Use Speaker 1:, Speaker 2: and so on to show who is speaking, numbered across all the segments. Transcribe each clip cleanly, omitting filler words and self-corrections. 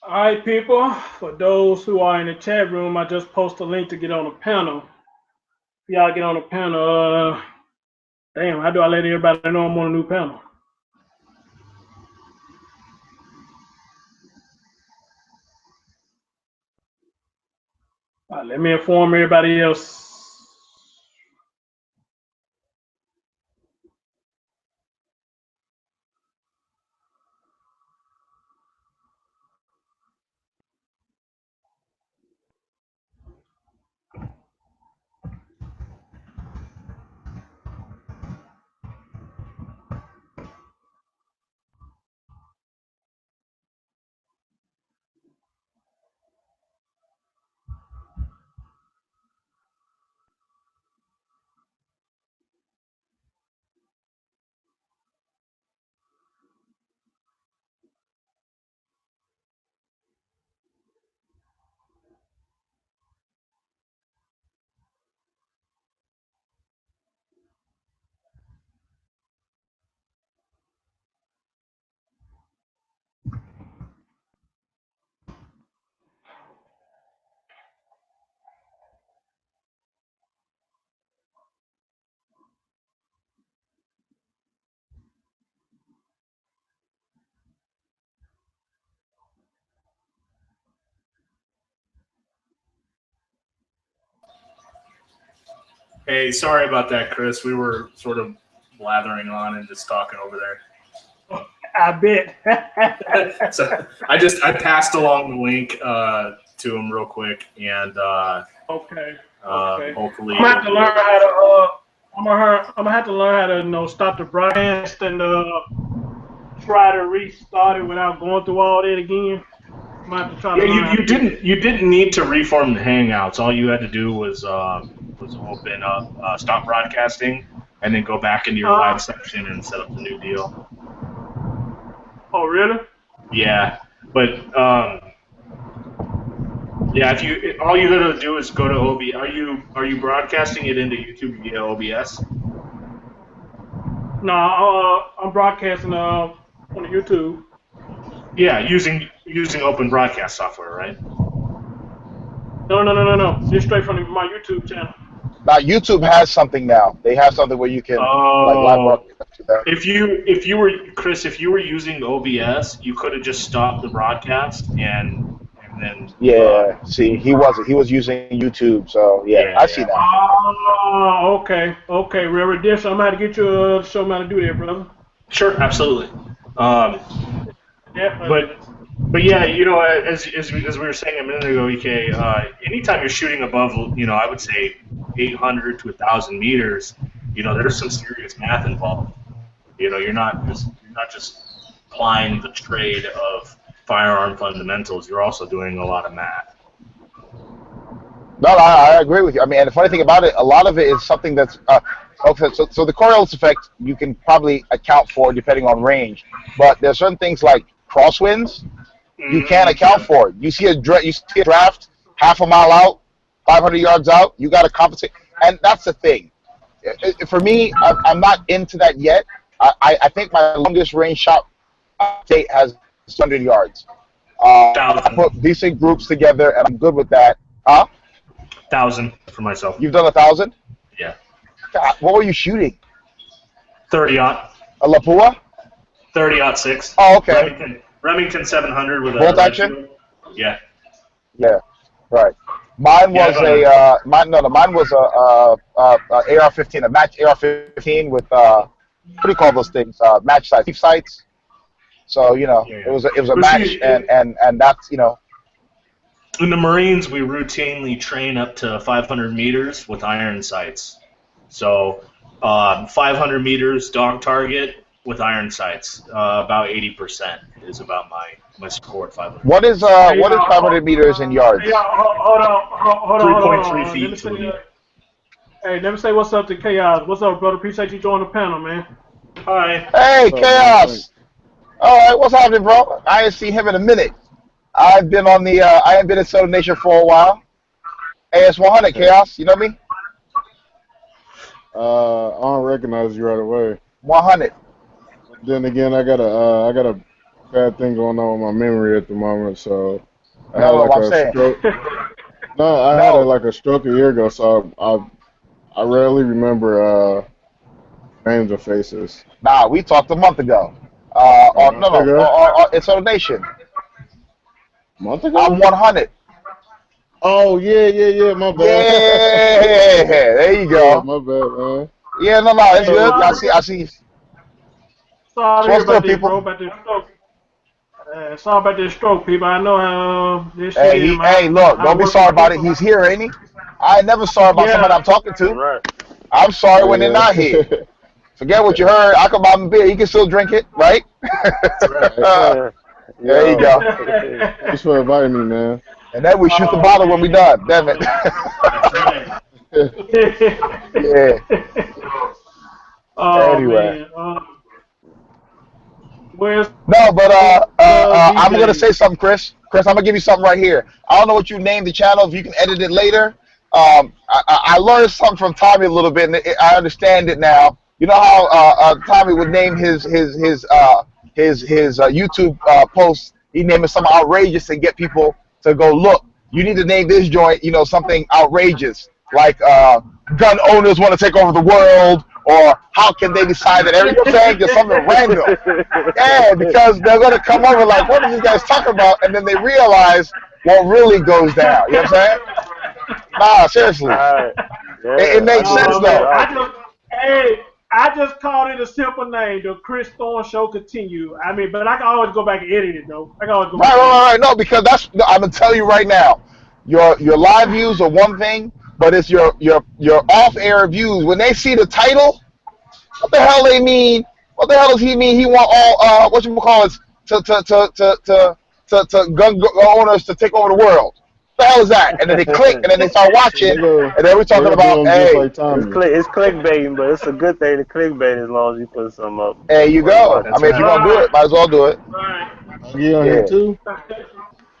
Speaker 1: All right, people. For those who are in the chat room, I just posted a link to get on the panel. If y'all get on the panel, damn, how do I let everybody know I'm on a new panel? All right, let me inform everybody else.
Speaker 2: Hey, sorry about that, Chris. We were sort of blathering on and just talking over
Speaker 1: I bet.
Speaker 2: there. So I passed along the link to him real quick, and
Speaker 1: Okay. Okay.
Speaker 2: hopefully
Speaker 1: I'm gonna have
Speaker 2: he'll
Speaker 1: to
Speaker 2: be
Speaker 1: learn
Speaker 2: able
Speaker 1: how to.
Speaker 2: to.
Speaker 1: I'm gonna have to learn how to stop the broadcast and try to restart it without going through all that again. I'm gonna have to try to
Speaker 2: Yeah,
Speaker 1: learn how to do that.
Speaker 2: you didn't need to reform the Hangouts. All you had to do was open up stop broadcasting, and then go back into your
Speaker 1: Uh,
Speaker 2: live section and set up the new deal.
Speaker 1: oh really?
Speaker 2: Yeah, but yeah, if you all you gotta do is go to OB. Are you broadcasting it into YouTube via OBS?
Speaker 1: No, I'm broadcasting on the YouTube.
Speaker 2: Yeah, using open broadcast software, right?
Speaker 1: No. Just straight from my YouTube channel.
Speaker 3: Now YouTube has something now. They have something where you can like live
Speaker 2: Oh,
Speaker 3: broadcast to that.
Speaker 2: if you were Chris, if you were using OBS, you could have just stopped the broadcast and then
Speaker 3: Yeah. See, he wasn't. He was using YouTube. So yeah, I see
Speaker 2: yeah.
Speaker 3: now.
Speaker 1: Oh, okay, okay, Reverend Dish, I'm gonna have to get you show me how to do that, brother.
Speaker 2: Sure, absolutely. Um,
Speaker 1: Definitely.
Speaker 2: but but yeah, as we were saying a minute ago, EK, anytime you're shooting above, I would say 800 to 1,000 meters, there's some serious math involved. You're not just applying the trade of firearm fundamentals. You're also doing a lot of math.
Speaker 3: No, I agree with you. I mean, and the funny thing about it, a lot of it is something that's okay. So the Coriolis effect you can probably account for depending on range, but there's certain things like crosswinds you can't account
Speaker 2: Yeah.
Speaker 3: for it. You see a draft half a mile out, 500 yards out. You got to compensate, and that's the thing. For me, I'm not into that yet. I think my longest range shot date has 100 yards. I
Speaker 2: Thousand,
Speaker 3: put decent groups together, and I'm good with that. Huh?
Speaker 2: thousand for myself.
Speaker 3: You've done 1,000?
Speaker 2: Yeah,
Speaker 3: God, what were you shooting?
Speaker 2: 30-aught,
Speaker 3: A Lapua?
Speaker 2: 30-06.
Speaker 3: Oh, okay.
Speaker 2: Remington 700 with a
Speaker 3: Bolt
Speaker 2: red
Speaker 3: action?
Speaker 2: shield. Yeah,
Speaker 3: Yeah, right. Mine
Speaker 2: yeah. I've
Speaker 3: was
Speaker 2: done
Speaker 3: a
Speaker 2: that.
Speaker 3: mine was a AR-15, a match AR-15 with what do you call those things? Match sights, deep sights. So
Speaker 2: Yeah,
Speaker 3: it
Speaker 2: yeah.
Speaker 3: was a
Speaker 2: But
Speaker 3: match,
Speaker 2: see,
Speaker 3: and that's
Speaker 2: in the Marines, we routinely train up to 500 meters with iron sights. So 500 meters dog target with iron sights. About 80% is about my score at 500 meters.
Speaker 1: Hey,
Speaker 3: what is 500 meters in yards?
Speaker 1: hold on, hold
Speaker 2: 3.3
Speaker 1: on. Let me
Speaker 2: feet to
Speaker 1: say,
Speaker 2: a meter.
Speaker 1: hey, let me say what's up to Chaos. What's up, brother? Appreciate you joining the panel, man.
Speaker 2: Hi.
Speaker 3: Hey,
Speaker 4: What's up, man?
Speaker 3: Chaos.
Speaker 4: Thanks.
Speaker 3: All right, what's happening, bro? I ain't seen him in a minute. I ain't been in Southern Nation for a while. AS100
Speaker 4: Okay.
Speaker 3: Chaos, you know me?
Speaker 4: I don't recognize you right away.
Speaker 3: 100.
Speaker 4: Then again, I got a bad thing going on with my memory at the moment, so I had
Speaker 3: No,
Speaker 4: like
Speaker 3: I'm
Speaker 4: a
Speaker 3: saying
Speaker 4: stroke. No, I had
Speaker 3: no.
Speaker 4: like a stroke a year ago, so I rarely remember names or faces.
Speaker 3: Nah, we talked a month ago.
Speaker 4: A month ago?
Speaker 3: It's on Nation.
Speaker 4: A month
Speaker 3: I'm
Speaker 4: ago?
Speaker 3: 100.
Speaker 4: Oh yeah. My bad.
Speaker 3: Yeah, there you
Speaker 4: Yeah,
Speaker 3: go.
Speaker 4: my bad, man.
Speaker 3: Yeah, no, it's
Speaker 1: Hey,
Speaker 3: good.
Speaker 4: So
Speaker 3: I see.
Speaker 1: sorry
Speaker 3: So
Speaker 1: to hear
Speaker 3: what's good,
Speaker 1: about this,
Speaker 3: people?
Speaker 1: bro. About this stroke. Sorry about this stroke, people. I know how this shit
Speaker 3: Hey,
Speaker 1: is,
Speaker 3: hey,
Speaker 1: man.
Speaker 3: look,
Speaker 1: I
Speaker 3: don't be
Speaker 1: work
Speaker 3: sorry
Speaker 1: with
Speaker 3: about it.
Speaker 1: people.
Speaker 3: He's here, ain't he? I ain't never sorry about somebody
Speaker 1: Yeah.
Speaker 3: I'm talking to.
Speaker 5: Right.
Speaker 3: I'm sorry
Speaker 4: oh
Speaker 3: when they're
Speaker 4: yeah.
Speaker 3: not here. Forget what you heard. I can buy him a beer. He can still drink it, right?
Speaker 4: Right.
Speaker 3: There you
Speaker 5: Yo.
Speaker 3: go.
Speaker 4: Thanks for inviting me, man.
Speaker 3: And then we shoot the
Speaker 1: Oh
Speaker 3: bottle when we
Speaker 1: man.
Speaker 3: done. Damn it.
Speaker 2: That's right.
Speaker 3: Yeah.
Speaker 1: Oh
Speaker 3: Anyway.
Speaker 1: man. Where's
Speaker 3: No, but I'm gonna
Speaker 1: DJ?
Speaker 3: say something, Chris. Chris, I'm gonna give you something right here. I don't know what you named the channel. If you can edit it later. I learned something from Tommy a little bit, and I understand it now. You know how Tommy would name his YouTube posts. He name it something outrageous and get people to go look. You need to name this joint, something outrageous like gun owners want to take over the world, or how can they decide that? You know what I'm saying? Just something random. Yeah, because they're gonna come over like, what are these guys talking about? And then they realize what really goes down. You know what I'm saying? Nah, seriously,
Speaker 5: Alright.
Speaker 3: it
Speaker 5: Yeah, I
Speaker 3: makes
Speaker 5: get
Speaker 3: sense
Speaker 5: it.
Speaker 1: Oh
Speaker 5: It's
Speaker 1: man,
Speaker 3: though.
Speaker 5: right.
Speaker 1: I just called it a simple name, the Chris Thorne Show Continue. I mean, but I can always go back and edit it though. I can always go
Speaker 3: Right,
Speaker 1: back
Speaker 3: right,
Speaker 1: and edit it.
Speaker 3: right, right. No, because I'm gonna tell you right now, your live views are one thing, but it's your off air views. When they see the title, what the hell they mean? What the hell does he mean? He want all what you call it to gun owners to take over the world. What the hell is that? And then they click, and then they start watching, and then we're
Speaker 4: They
Speaker 3: talking
Speaker 4: gonna do
Speaker 3: about,
Speaker 4: them just
Speaker 3: hey,
Speaker 4: like Tommy.
Speaker 5: It's clickbaiting, but it's a good thing to clickbait as long as you put some up.
Speaker 3: there you
Speaker 5: What it
Speaker 3: go.
Speaker 5: was.
Speaker 3: I
Speaker 2: That's
Speaker 3: mean, if you're
Speaker 2: right.
Speaker 3: gonna do
Speaker 1: Right,
Speaker 3: it, might as well do it.
Speaker 1: right.
Speaker 4: I'll get on here
Speaker 3: Yeah.
Speaker 4: too.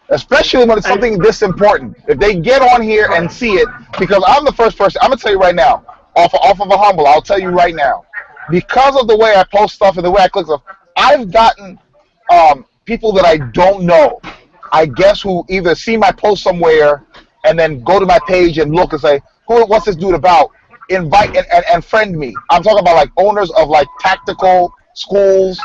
Speaker 3: Especially when it's
Speaker 1: Hey,
Speaker 3: something this important. If they get on here and see it, because I'm the first person, I'm gonna tell you right now, off of a humble, I'll tell you right now, because of the way I post stuff and the way I click stuff, I've gotten people that I don't know, I guess, who either see my post somewhere and then go to my page and look and say, what's this dude about? Invite and friend me. I'm talking about like owners of like tactical schools,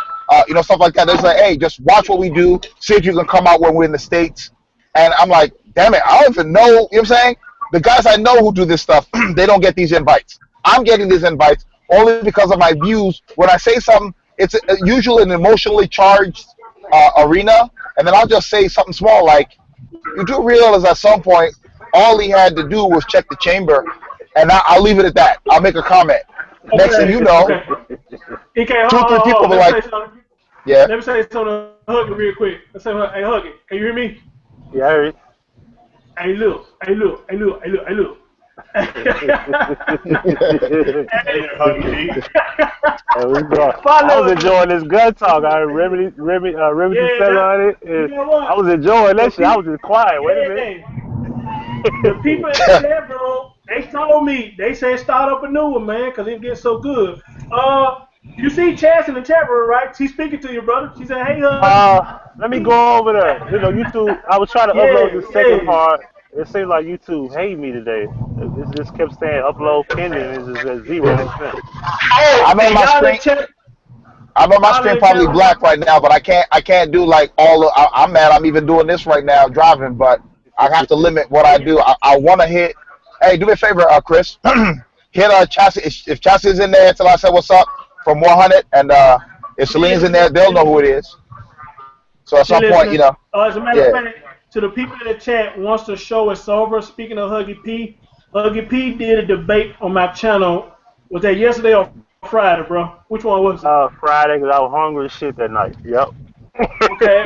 Speaker 3: stuff like that. They're like, hey, just watch what we do, see if you can come out when we're in the States. And I'm like, damn it, I don't even know. You know what I'm saying? The guys I know who do this stuff, they don't get these invites. I'm getting these invites only because of my views. When I say something, it's usually an emotionally charged arena, and then I'll just say something small like, you do realize at some point, all he had to do was check the chamber, and I'll leave it at that. I'll make a comment. Next thing
Speaker 1: okay,
Speaker 3: you know,
Speaker 1: okay. EK,
Speaker 3: two or three
Speaker 1: hold
Speaker 3: people
Speaker 1: on.
Speaker 3: be
Speaker 1: Let me
Speaker 3: like,
Speaker 1: say something.
Speaker 3: yeah.
Speaker 1: Let me say something to Huggy real quick. Let's say, hey Huggy, can you hear me?
Speaker 5: Yeah, I heard
Speaker 1: Hey look, hey look, hey look, hey look, hey look.
Speaker 5: it.
Speaker 2: Hey there, Huggy P.
Speaker 5: Hey, what's going? I was
Speaker 1: Follow,
Speaker 5: enjoying this gun talk. I heard Remedy
Speaker 1: yeah,
Speaker 5: fell
Speaker 1: that,
Speaker 5: on it.
Speaker 1: you
Speaker 5: And
Speaker 1: know
Speaker 5: I
Speaker 1: what?
Speaker 5: was enjoying
Speaker 1: The
Speaker 5: that shit. I
Speaker 1: people,
Speaker 5: was just quiet. Wait a minute.
Speaker 1: yeah, the people in the chat, bro, they told me, they said start up a new one, man, because it gets so good. You see Chaz in the chat room, right? She's speaking to you, brother. She said, hey, Huggy.
Speaker 5: Let me go over there. YouTube. I was trying to upload
Speaker 1: Yeah,
Speaker 5: the second
Speaker 1: yeah.
Speaker 5: part. It seemed like YouTube hate me today. It just kept saying upload pending. It's just at 0%.
Speaker 1: Hey,
Speaker 3: I'm on
Speaker 1: hey,
Speaker 3: my
Speaker 1: y'all in
Speaker 3: screen.
Speaker 1: the chat,
Speaker 3: I'm on my
Speaker 1: y'all in
Speaker 3: screen
Speaker 1: the chat
Speaker 3: probably
Speaker 1: room.
Speaker 3: black right now, but I can't do like all of, I'm mad I'm even doing this right now driving, but I have to limit what I
Speaker 1: Hey,
Speaker 3: do. I want to hit, hey, do me a favor, Chris. Hit Chassis. If Chassis is in there until I say what's up from 100, and if
Speaker 1: he
Speaker 3: Celine's in
Speaker 1: listening,
Speaker 3: there, they'll
Speaker 1: he
Speaker 3: know who it
Speaker 1: listening.
Speaker 3: is. So at
Speaker 1: She
Speaker 3: some point,
Speaker 1: listening. As a matter of
Speaker 3: yeah.
Speaker 1: fact, to the people in the chat, once the show is over, speaking of Huggy P did a debate on my channel. Was that yesterday or Friday, bro? Which one was it?
Speaker 5: Friday, because I was hungry as shit that night. Yep.
Speaker 1: Okay,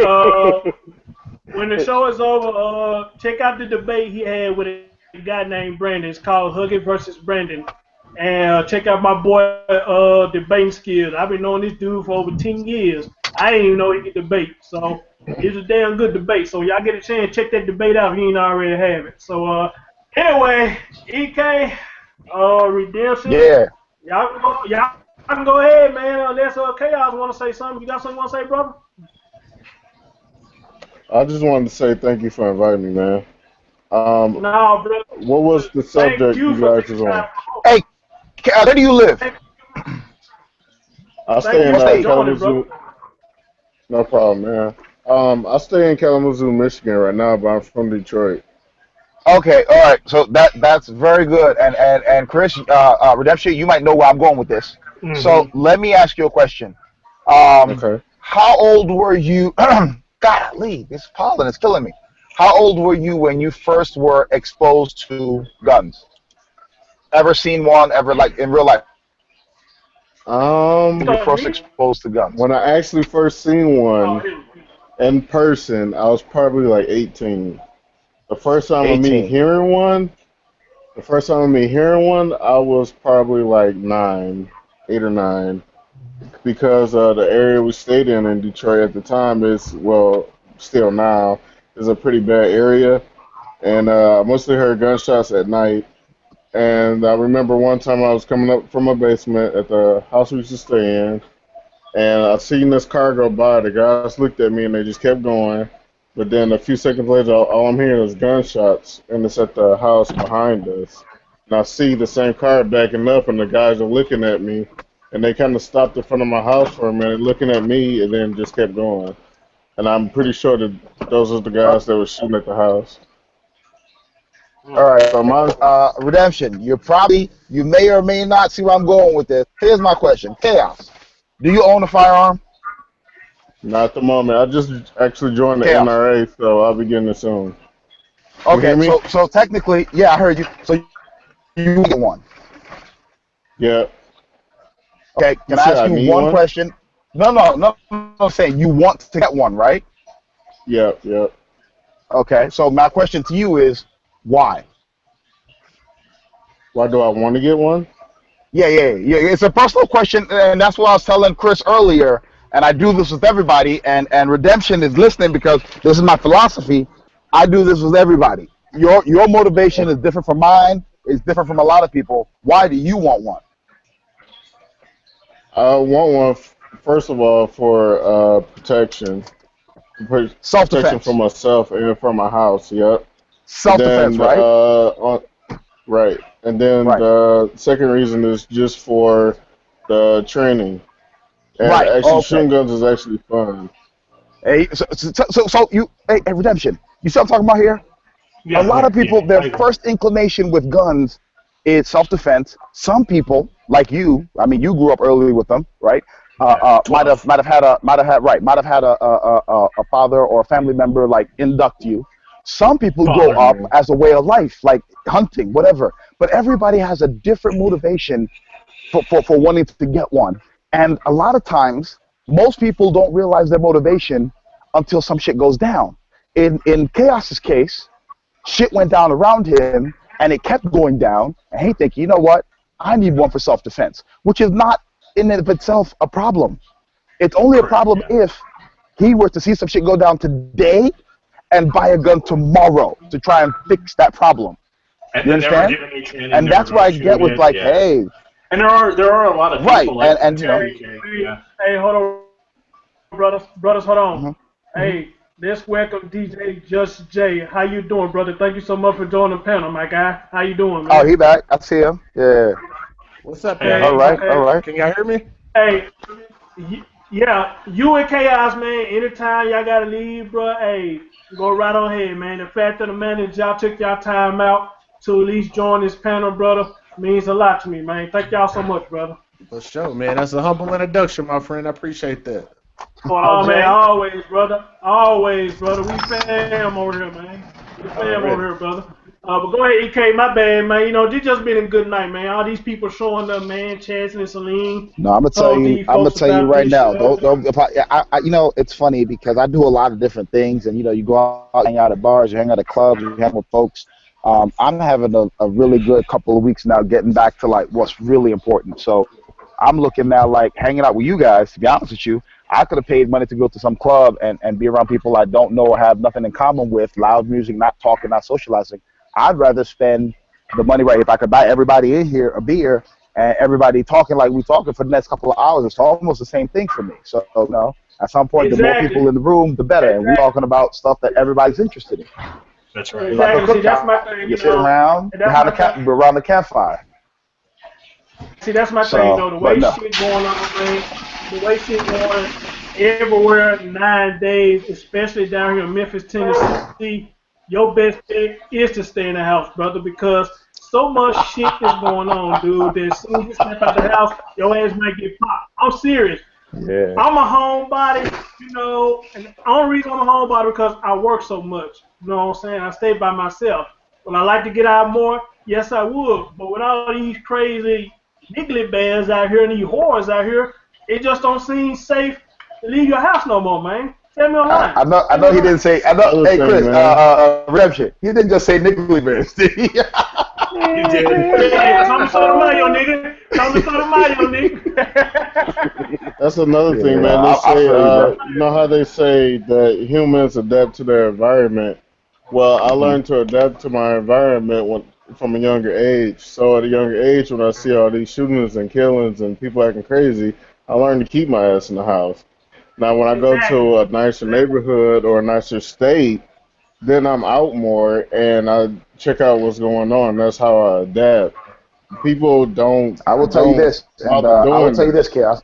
Speaker 1: when the show is over, check out the debate he had with a guy named Brandon. It's called Huggy versus Brandon. And check out my boy debating skills. I've been knowing this dude for over 10 years. I didn't even know he could debate. So it was a damn good debate. So y'all get a chance, check that debate out if you ain't already have it. So anyway, EK, Redemption,
Speaker 3: Yeah.
Speaker 1: y'all can go ahead, man. Unless Chaos want to say something. You got something you want to say, brother?
Speaker 4: I just wanted to say thank you for inviting me, man. Um,
Speaker 1: No, brother.
Speaker 4: what was the
Speaker 1: Thank
Speaker 4: subject
Speaker 1: you
Speaker 4: you
Speaker 1: for
Speaker 4: guys
Speaker 1: taking
Speaker 4: was on?
Speaker 1: time.
Speaker 3: Hey, where do you live?
Speaker 1: Thank,
Speaker 4: I
Speaker 1: thank
Speaker 4: stay
Speaker 1: you
Speaker 4: in
Speaker 3: What
Speaker 1: for
Speaker 3: state?
Speaker 1: joining, brother.
Speaker 4: Kalamazoo. No problem, man. I stay in Kalamazoo, Michigan right now, but I'm from Detroit.
Speaker 3: Okay, all right. So that's very good. And Chris, Redemption, you might know where I'm going with this. So
Speaker 2: Hmm.
Speaker 3: let me ask you a question.
Speaker 4: Okay.
Speaker 3: How old were you? Golly, this pollen is killing me. How old were you when you first were exposed to guns? Ever seen one? Ever like in real life? When
Speaker 4: Um,
Speaker 3: you're first
Speaker 1: Me?
Speaker 3: exposed to guns?
Speaker 4: when I actually first seen
Speaker 1: Oh,
Speaker 4: one in person, I was probably like 18. The first time of me
Speaker 3: 18.
Speaker 4: hearing one, the first time of me hearing one, I was probably like 9, 8 or 9, because the area we stayed in Detroit at the time is, well, still now, is a pretty bad area, and I mostly heard gunshots at night. And I remember one time I was coming up from my basement at the house we used to stay in, and I seen this car go by. The guys looked at me and they just kept going. But then a few seconds later, all I'm hearing is gunshots, and it's at the house behind us. And I see the same car backing up, and the guys are looking at me, and they kind of stopped in front of my house for a minute, looking at me, and then just kept going. And I'm pretty sure that those are the
Speaker 3: Uh,
Speaker 4: guys that were shooting at the house.
Speaker 3: all
Speaker 4: So
Speaker 3: right.
Speaker 4: my,
Speaker 3: Redemption. You may or may not see where I'm going with this. Here's my question. Chaos. Do you own a firearm?
Speaker 4: not at the moment. I just actually joined the
Speaker 3: Chaos.
Speaker 4: NRA, so I'll be getting it soon. You
Speaker 3: Okay.
Speaker 4: hear me?
Speaker 3: So technically, yeah, I heard you. So you get one.
Speaker 4: Yeah.
Speaker 3: Okay.
Speaker 4: You
Speaker 3: Can I
Speaker 4: said
Speaker 3: ask
Speaker 4: I
Speaker 3: you
Speaker 4: need
Speaker 3: one
Speaker 4: one?
Speaker 3: question? No, no, no. I'm saying you want to get one, right?
Speaker 4: Yep, yep.
Speaker 3: Okay. So my question to you is why?
Speaker 4: Why do I want to get one?
Speaker 3: Yeah. It's a personal question, and that's what I was telling Chris earlier. And I do this with everybody, and Redemption is listening because this is my philosophy. I do this with everybody. Your motivation is different from mine. It's different from a lot of people. Why do you want one?
Speaker 4: I want one, first of all, for protection.
Speaker 3: Self
Speaker 4: Protection for
Speaker 3: defense.
Speaker 4: myself and for my house, yep. And
Speaker 3: Self defense,
Speaker 4: then,
Speaker 3: right?
Speaker 4: right. And then
Speaker 3: Right.
Speaker 4: the second reason is just for the training. And
Speaker 3: Right.
Speaker 4: actually,
Speaker 3: Okay.
Speaker 4: shooting guns is actually fun.
Speaker 3: Hey, so you, hey, Redemption. You see what I'm talking about here? A
Speaker 2: Yeah,
Speaker 3: lot
Speaker 2: yeah,
Speaker 3: of people,
Speaker 2: yeah.
Speaker 3: their
Speaker 2: I agree.
Speaker 3: first inclination with guns is self-defense. Some people, like you, I mean, you grew up early with them, right?
Speaker 2: Yeah,
Speaker 3: Might have
Speaker 2: 12.
Speaker 3: a father or a family member like induct you. Some people grow
Speaker 2: Father.
Speaker 3: up as a way of life, like hunting, whatever. But everybody has a different motivation for wanting to get one. And a lot of times, most people don't realize their motivation until some shit goes down. In Chaos's case, shit went down around him and it kept going down. And he thinking, you know what? I need one for self defense, which is not in and of itself a problem. It's only a
Speaker 2: Correct,
Speaker 3: problem
Speaker 2: yeah.
Speaker 3: if he were to see some shit go down today and buy a gun tomorrow to try and fix that problem.
Speaker 2: And
Speaker 3: You
Speaker 2: they never
Speaker 3: understand?
Speaker 2: give any training,
Speaker 3: And
Speaker 2: never
Speaker 3: that's why
Speaker 2: go
Speaker 3: I get
Speaker 2: shoot
Speaker 3: with
Speaker 2: it,
Speaker 3: like,
Speaker 2: yeah.
Speaker 3: hey,
Speaker 2: And there are a lot of
Speaker 3: right,
Speaker 2: people like that
Speaker 3: and you
Speaker 2: too,
Speaker 3: know,
Speaker 1: hey,
Speaker 2: DK.
Speaker 1: hey,
Speaker 2: Yeah.
Speaker 1: hey, hold on, brothers, hold on.
Speaker 3: mhm.
Speaker 1: Hey, let's welcome DJ Just J. How you doing, brother? Thank you so much for joining the panel, my guy. How you doing,
Speaker 3: Oh,
Speaker 1: man?
Speaker 3: he back. I see him. Yeah.
Speaker 6: What's up,
Speaker 2: Hey,
Speaker 3: All
Speaker 1: Hey,
Speaker 3: right. All
Speaker 1: hey,
Speaker 3: right.
Speaker 6: Can y'all hear me?
Speaker 1: hey, yeah, you and Chaos, man. Anytime y'all gotta leave, bro, hey, go right on ahead, man. The fact of the matter is y'all took y'all time out to at least join this panel, brother, means a lot to me, man. Thank y'all so much, brother.
Speaker 6: For sure, man. That's a humble introduction, my friend. I appreciate that.
Speaker 5: Going on,
Speaker 1: Oh man,
Speaker 5: Jay?
Speaker 1: always, brother. Always, brother. We fam over here, man. We fam over
Speaker 6: Already.
Speaker 1: here, brother. But go ahead, EK. My bad, man. You know, this just been a good night, man. All these people showing up, man. Chance and Celine
Speaker 3: No, I'm gonna tell
Speaker 1: told
Speaker 3: you.
Speaker 1: these
Speaker 3: I'm gonna
Speaker 1: folks
Speaker 3: tell you
Speaker 1: about
Speaker 3: right
Speaker 1: this
Speaker 3: now.
Speaker 1: show.
Speaker 3: Don't. If you know, it's funny because I do a lot of different things, and you know, you go out, hang out at bars, you hang out at clubs, you hang with folks. I'm having a really good couple of weeks now, getting back to like what's really important. So I'm looking now like hanging out with you guys. To be honest with you, I could have paid money to go to some club and be around people I don't know or have nothing in common with, loud music, not talking, not socializing. I'd rather spend the money right. If I could buy everybody in here a beer and everybody talking like we talking for the next couple of hours, it's almost the same thing for me. So you know, At some point, the more
Speaker 1: Exactly.
Speaker 3: people in the room, the better. And we're
Speaker 1: Exactly.
Speaker 3: talking about stuff that everybody's interested in.
Speaker 2: That's
Speaker 3: It's
Speaker 2: right.
Speaker 3: like a
Speaker 1: Exactly. See, that's
Speaker 3: cookout.
Speaker 1: my thing.
Speaker 3: You sit around
Speaker 1: And that's my thing.
Speaker 3: around the campfire.
Speaker 1: See, that's my thing,
Speaker 3: So,
Speaker 1: though. The
Speaker 3: but
Speaker 1: way
Speaker 3: no.
Speaker 1: shit going on, man. The way shit going everywhere 9 days, especially down here in Memphis, Tennessee. Your best bet is to stay in the house, brother, because so much shit is going on, dude. That as soon as you step out the house, your ass might get popped. I'm serious.
Speaker 3: Yeah.
Speaker 1: I'm a homebody, and the only reason I'm a homebody because I work so much. You know what I'm saying? I stay by myself. Would I like to get out more? Yes, I would. But with all these crazy niggly bears out here and these whores out here, it just don't seem safe to leave your house no more, man. Tell me a line.
Speaker 3: I know he didn't say. I know.
Speaker 4: Other
Speaker 3: Hey,
Speaker 4: thing,
Speaker 3: Chris,
Speaker 4: man.
Speaker 3: Redemption. He didn't just say Nickly Bears, did he?
Speaker 2: You did.
Speaker 1: Yeah, Tommy Sotomayor, nigga. Tommy Sotomayor, nigga.
Speaker 4: That's another thing,
Speaker 3: Yeah,
Speaker 4: man. They
Speaker 3: I
Speaker 4: say,
Speaker 3: feel you, bro.
Speaker 4: you know how they say that humans adapt to their environment. Well, I
Speaker 3: Mhm.
Speaker 4: learned to adapt to my environment from a younger age. So at a younger age, when I see all these shootings and killings and people acting crazy, I learned to keep my ass in the house. Now, when I go
Speaker 1: Exactly.
Speaker 4: to a nicer neighborhood or a nicer state, then I'm out more and I check out what's going on. That's how I adapt. People
Speaker 3: I will tell you
Speaker 4: don't
Speaker 3: this, and
Speaker 4: bother
Speaker 3: I will
Speaker 4: doing
Speaker 3: tell you
Speaker 4: that.
Speaker 3: this, Chaos.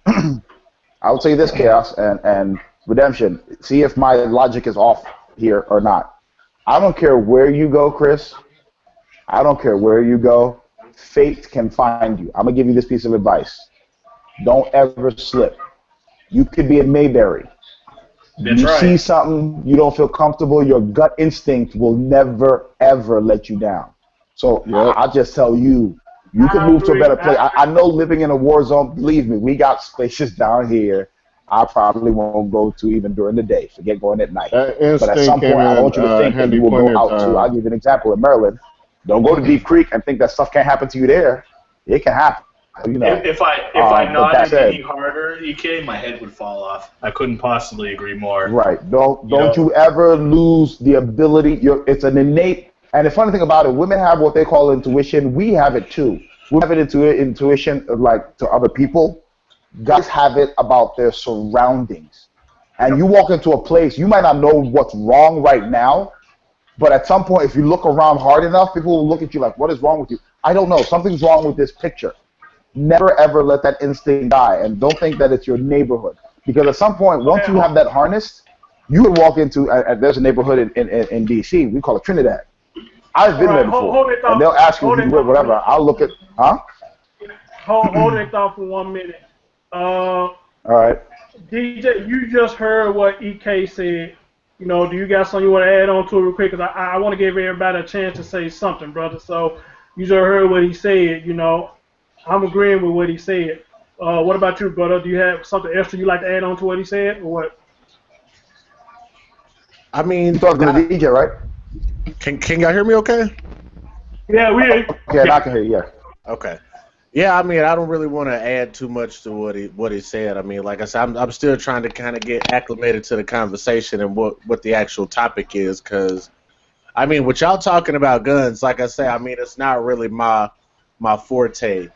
Speaker 3: I will tell you this, Chaos, and Redemption. See if my logic is off here or not. I don't care where you go, Chris. I don't care where you go. Fate can find you. I'm gonna give you this piece of advice. Don't ever slip. You could be in Mayberry.
Speaker 2: That's
Speaker 3: You see
Speaker 2: right.
Speaker 3: something you don't feel comfortable, your gut instinct will never ever let you down. So
Speaker 4: Yep.
Speaker 3: I'll just tell you, you can
Speaker 1: I
Speaker 3: move to a
Speaker 1: agree.
Speaker 3: better place. I know living in a war zone, believe me, we got spaces down here I probably won't go to even during the day. Forget going at night.
Speaker 4: That
Speaker 3: But at
Speaker 4: instinct
Speaker 3: some
Speaker 4: came
Speaker 3: point, I don't
Speaker 4: in
Speaker 3: want you to think that
Speaker 4: handy
Speaker 3: you will
Speaker 4: plenty
Speaker 3: go
Speaker 4: of
Speaker 3: out to, I'll
Speaker 4: times.
Speaker 3: give you an example in Maryland. Don't go to Deep Creek and think that stuff can't happen to you there. It can happen, you know.
Speaker 2: If I
Speaker 3: But that
Speaker 2: nodded any
Speaker 3: said,
Speaker 2: harder, EK, my head would fall off. I couldn't possibly agree more.
Speaker 3: right.
Speaker 2: You
Speaker 3: Don't
Speaker 2: know,
Speaker 3: you ever lose the ability. It's an innate. And the funny thing about it, women have what they call intuition. We have it too. We have it intuition like to other people. Guys have it about their surroundings. And you walk into a place, you might not know what's wrong right now, but at some point, if you look around hard enough, people will look at you like, "What is wrong with you?" I don't know. Something's wrong with this picture. Never ever let that instinct die, and don't think that it's your neighborhood, because at some point, once
Speaker 1: Okay,
Speaker 3: you have that harnessed, you can walk into. There's a neighborhood in DC. We call it Trinidad. I've
Speaker 1: all
Speaker 3: been
Speaker 1: right.
Speaker 3: there
Speaker 1: Hold,
Speaker 3: before,
Speaker 1: hold that
Speaker 3: and
Speaker 1: thought.
Speaker 3: they'll ask you if
Speaker 1: Hold
Speaker 3: you
Speaker 1: that
Speaker 3: live
Speaker 1: thought.
Speaker 3: whatever. I'll look at, huh?
Speaker 1: Hold that thought for 1 minute. Uh,
Speaker 3: All right.
Speaker 1: DJ, you just heard what EK said. Do you got something you want to add on to it real quick? Because I want to give everybody a chance to say something, brother. So you just heard what he said. I'm agreeing with what he said. What about you, brother? Do you have something extra you like to add on to what he said, or what?
Speaker 6: I
Speaker 3: You
Speaker 6: mean,
Speaker 3: talking to the DJ, right?
Speaker 6: can y'all hear me okay?
Speaker 1: Yeah, we.
Speaker 3: Okay, and I can hear you. Yeah.
Speaker 6: Okay. Yeah, I mean, I don't really want to add too much to what he said. I mean, like I said, I'm still trying to kind of get acclimated to the conversation and what the actual topic is, because I mean, what y'all talking about guns, like I say, I mean, it's not really my forte.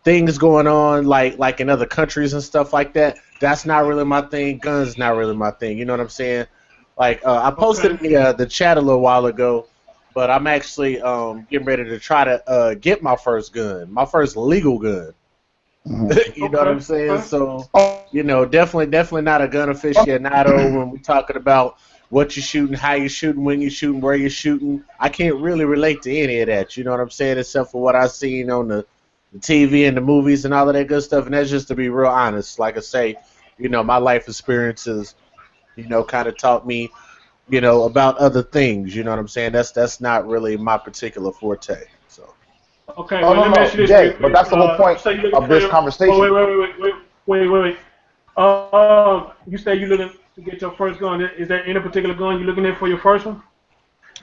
Speaker 6: Things going on like in other countries and stuff like that. That's not really my thing. Guns not really my thing. You know what I'm saying? Like I posted
Speaker 1: Okay.
Speaker 6: in the chat a little while ago, but I'm actually getting ready to try to get my first gun, my first legal gun.
Speaker 3: Mm-hmm.
Speaker 6: You know what I'm
Speaker 1: Okay.
Speaker 6: saying?
Speaker 1: Okay.
Speaker 6: So,
Speaker 3: Oh,
Speaker 6: definitely not a gun aficionado when we're talking about what you're shooting, how you're shooting, when you're shooting, where you're shooting. I can't really relate to any of that. You know what I'm saying? Except for what I've seen on the TV and the movies and all of that good stuff. And that's just to be real honest. Like I say, my life experiences, kind of taught me, about other things. You know what I'm saying? That's not really my particular forte. So.
Speaker 1: Okay.
Speaker 3: oh
Speaker 1: Well,
Speaker 3: no,
Speaker 1: let me ask
Speaker 3: no,
Speaker 1: you this real
Speaker 3: Jay. But
Speaker 1: quick.
Speaker 3: that's the whole
Speaker 1: You
Speaker 3: point
Speaker 1: say you're looking
Speaker 3: of
Speaker 1: for
Speaker 3: this
Speaker 1: your. Oh,
Speaker 3: conversation.
Speaker 1: wait. You say you're looking to get your first gun. Is there any particular gun you're looking at for your first one?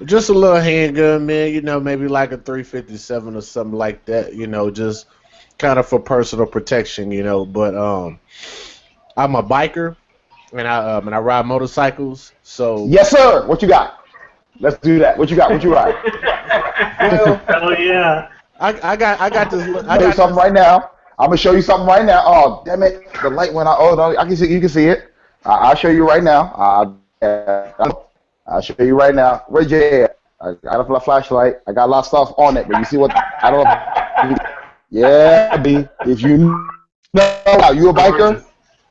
Speaker 6: Just a little handgun, man. Maybe like a 357 or something like that. Just kind of for personal protection. But I'm a biker and I ride motorcycles. So
Speaker 3: Yes, sir. What you got? Let's do that. What you got? What you ride?
Speaker 6: well,
Speaker 2: hell yeah.
Speaker 6: I got this.
Speaker 3: Tell you something right now. I'm gonna show you something right now. Oh, damn it! The light went out. Oh no, I can see. You can see it. I'll show you right now. I'll show you right now. Where's your head? I got a flashlight. I got a lot of stuff on it, but you see what? I don't know. Yeah, B. If you know, you a biker?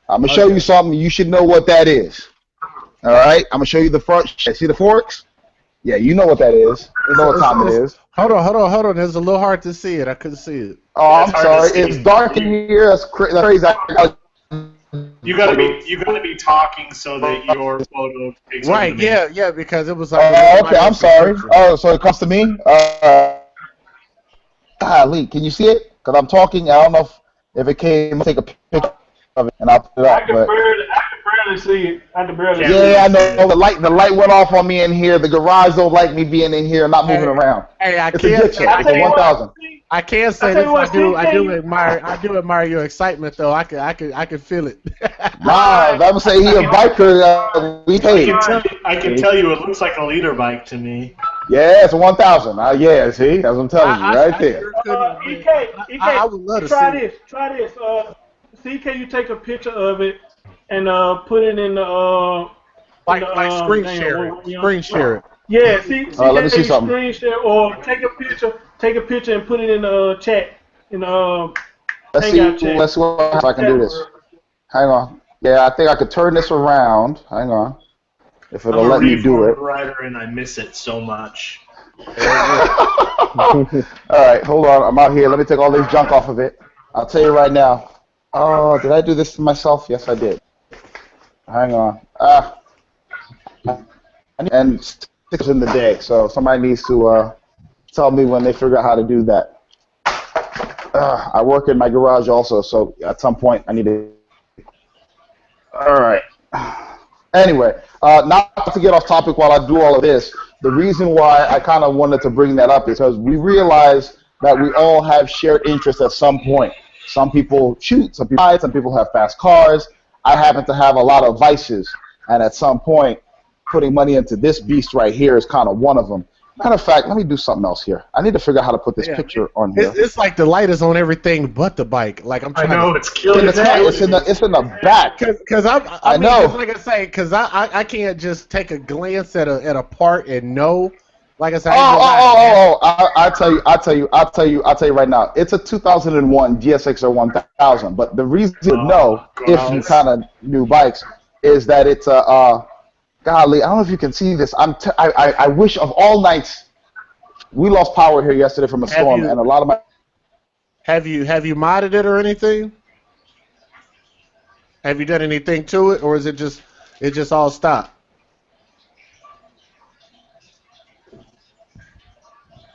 Speaker 3: I'm gonna show you something. You should know what that is. All right. I'm gonna show you the front. See the forks? Yeah, you know what that is. You know what time it is.
Speaker 6: Hold on. It's a little hard to see it. I couldn't see it.
Speaker 3: Oh, I'm sorry. It's dark in here. That's crazy.
Speaker 2: You gotta be talking so that your photo takes over
Speaker 6: Right?
Speaker 2: me.
Speaker 6: Yeah. Because it was like.
Speaker 3: Okay, I'm sorry. Oh, so it comes to me. Golly, can you see it? Because I'm talking. I don't know if it came. I'll take a picture of it and I'll put it up.
Speaker 1: I can barely see it. I can barely see
Speaker 3: Yeah, I
Speaker 1: it.
Speaker 3: know. The light went off on me in here. The garage don't like me being in here and not moving around.
Speaker 6: Hey, I
Speaker 3: It's a
Speaker 6: can't.
Speaker 3: good check. It's a 1,000.
Speaker 6: I can't say this. I do admire your excitement though. I can feel it.
Speaker 3: Nah, if I'm gonna say he a biker, we paid.
Speaker 2: I can tell you, it looks like a leader bike to me.
Speaker 3: Yeah, it's a 1,000. Yeah, see, that's what I'm telling you right there.
Speaker 1: EK,
Speaker 6: I would love to
Speaker 1: try
Speaker 6: see
Speaker 1: this. Try this. CK, you take a picture of it and put it in the
Speaker 6: like screen share it. Screen share it.
Speaker 1: Yeah, see,
Speaker 3: let me see something.
Speaker 1: Screen share or take a picture and put it in the chat.
Speaker 3: Let's see if I can do this. Hang on. Yeah, I think I could turn this around. Hang on. If it'll let me do it.
Speaker 2: Rider and I miss it so much.
Speaker 3: All right, hold on. I'm out here. Let me take all this junk off of it. I'll tell you right now. Oh, did I do this to myself? Yes, I did. Hang on. And 6 in the day, so somebody needs to tell me when they figure out how to do that. I work in my garage also, so at some point I need to. All right. Anyway, not to get off topic while I do all of this, the reason why I kind of wanted to bring that up is because we realize that we all have shared interests at some point. Some people shoot, some people ride, some people have fast cars. I happen to have a lot of vices, and at some point, putting money into this beast right here is kind of one of them. Matter of fact, let me do something else here. I need to figure out how to put this picture on here.
Speaker 6: It's like the light is on everything but the bike. Like I'm trying.
Speaker 2: I know
Speaker 6: to,
Speaker 2: it's killing
Speaker 3: it's in the back.
Speaker 6: Because I know. Cause like I say, because I can't just take a glance at a part and know. Like I said.
Speaker 3: I'll tell you right now. It's a 2001 GSX-R 1000. But the reason to know if you kind of knew bikes is that it's a. Golly, I don't know if you can see this. I wish of all nights. We lost power here yesterday from a storm, and a lot of my.
Speaker 6: Have you modded it or anything? Have you done anything to it, or is it just all stopped?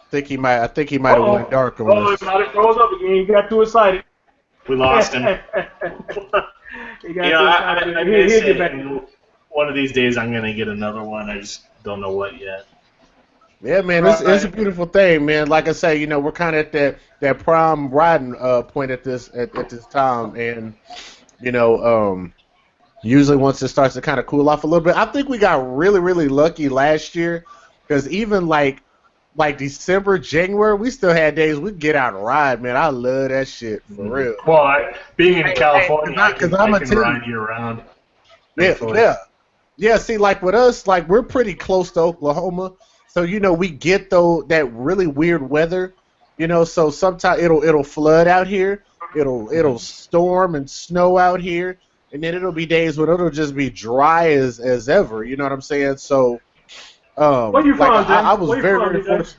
Speaker 6: I think he might have went dark on
Speaker 1: Oh,
Speaker 6: us.
Speaker 1: it froze up again. You got too excited.
Speaker 2: We lost him.
Speaker 1: You got too excited.
Speaker 2: I miss it. One of these days I'm gonna get another one. I just don't know what yet.
Speaker 6: Yeah, man, it's a beautiful thing, man. Like I say, we're kind of at that prime riding point at this time, and usually once it starts to kind of cool off a little bit, I think we got really, really lucky last year because even like December, January, we still had days we'd get out and ride, man. I love that shit for real.
Speaker 2: Well, being in California, I can ride year round.
Speaker 6: Yeah. See, like with us, like we're pretty close to Oklahoma, so we get that really weird weather, So sometimes it'll flood out here, it'll storm and snow out here, and then it'll be days when it'll just be dry as ever. You know what I'm saying? So.
Speaker 1: Where you from,
Speaker 6: I was very fortunate.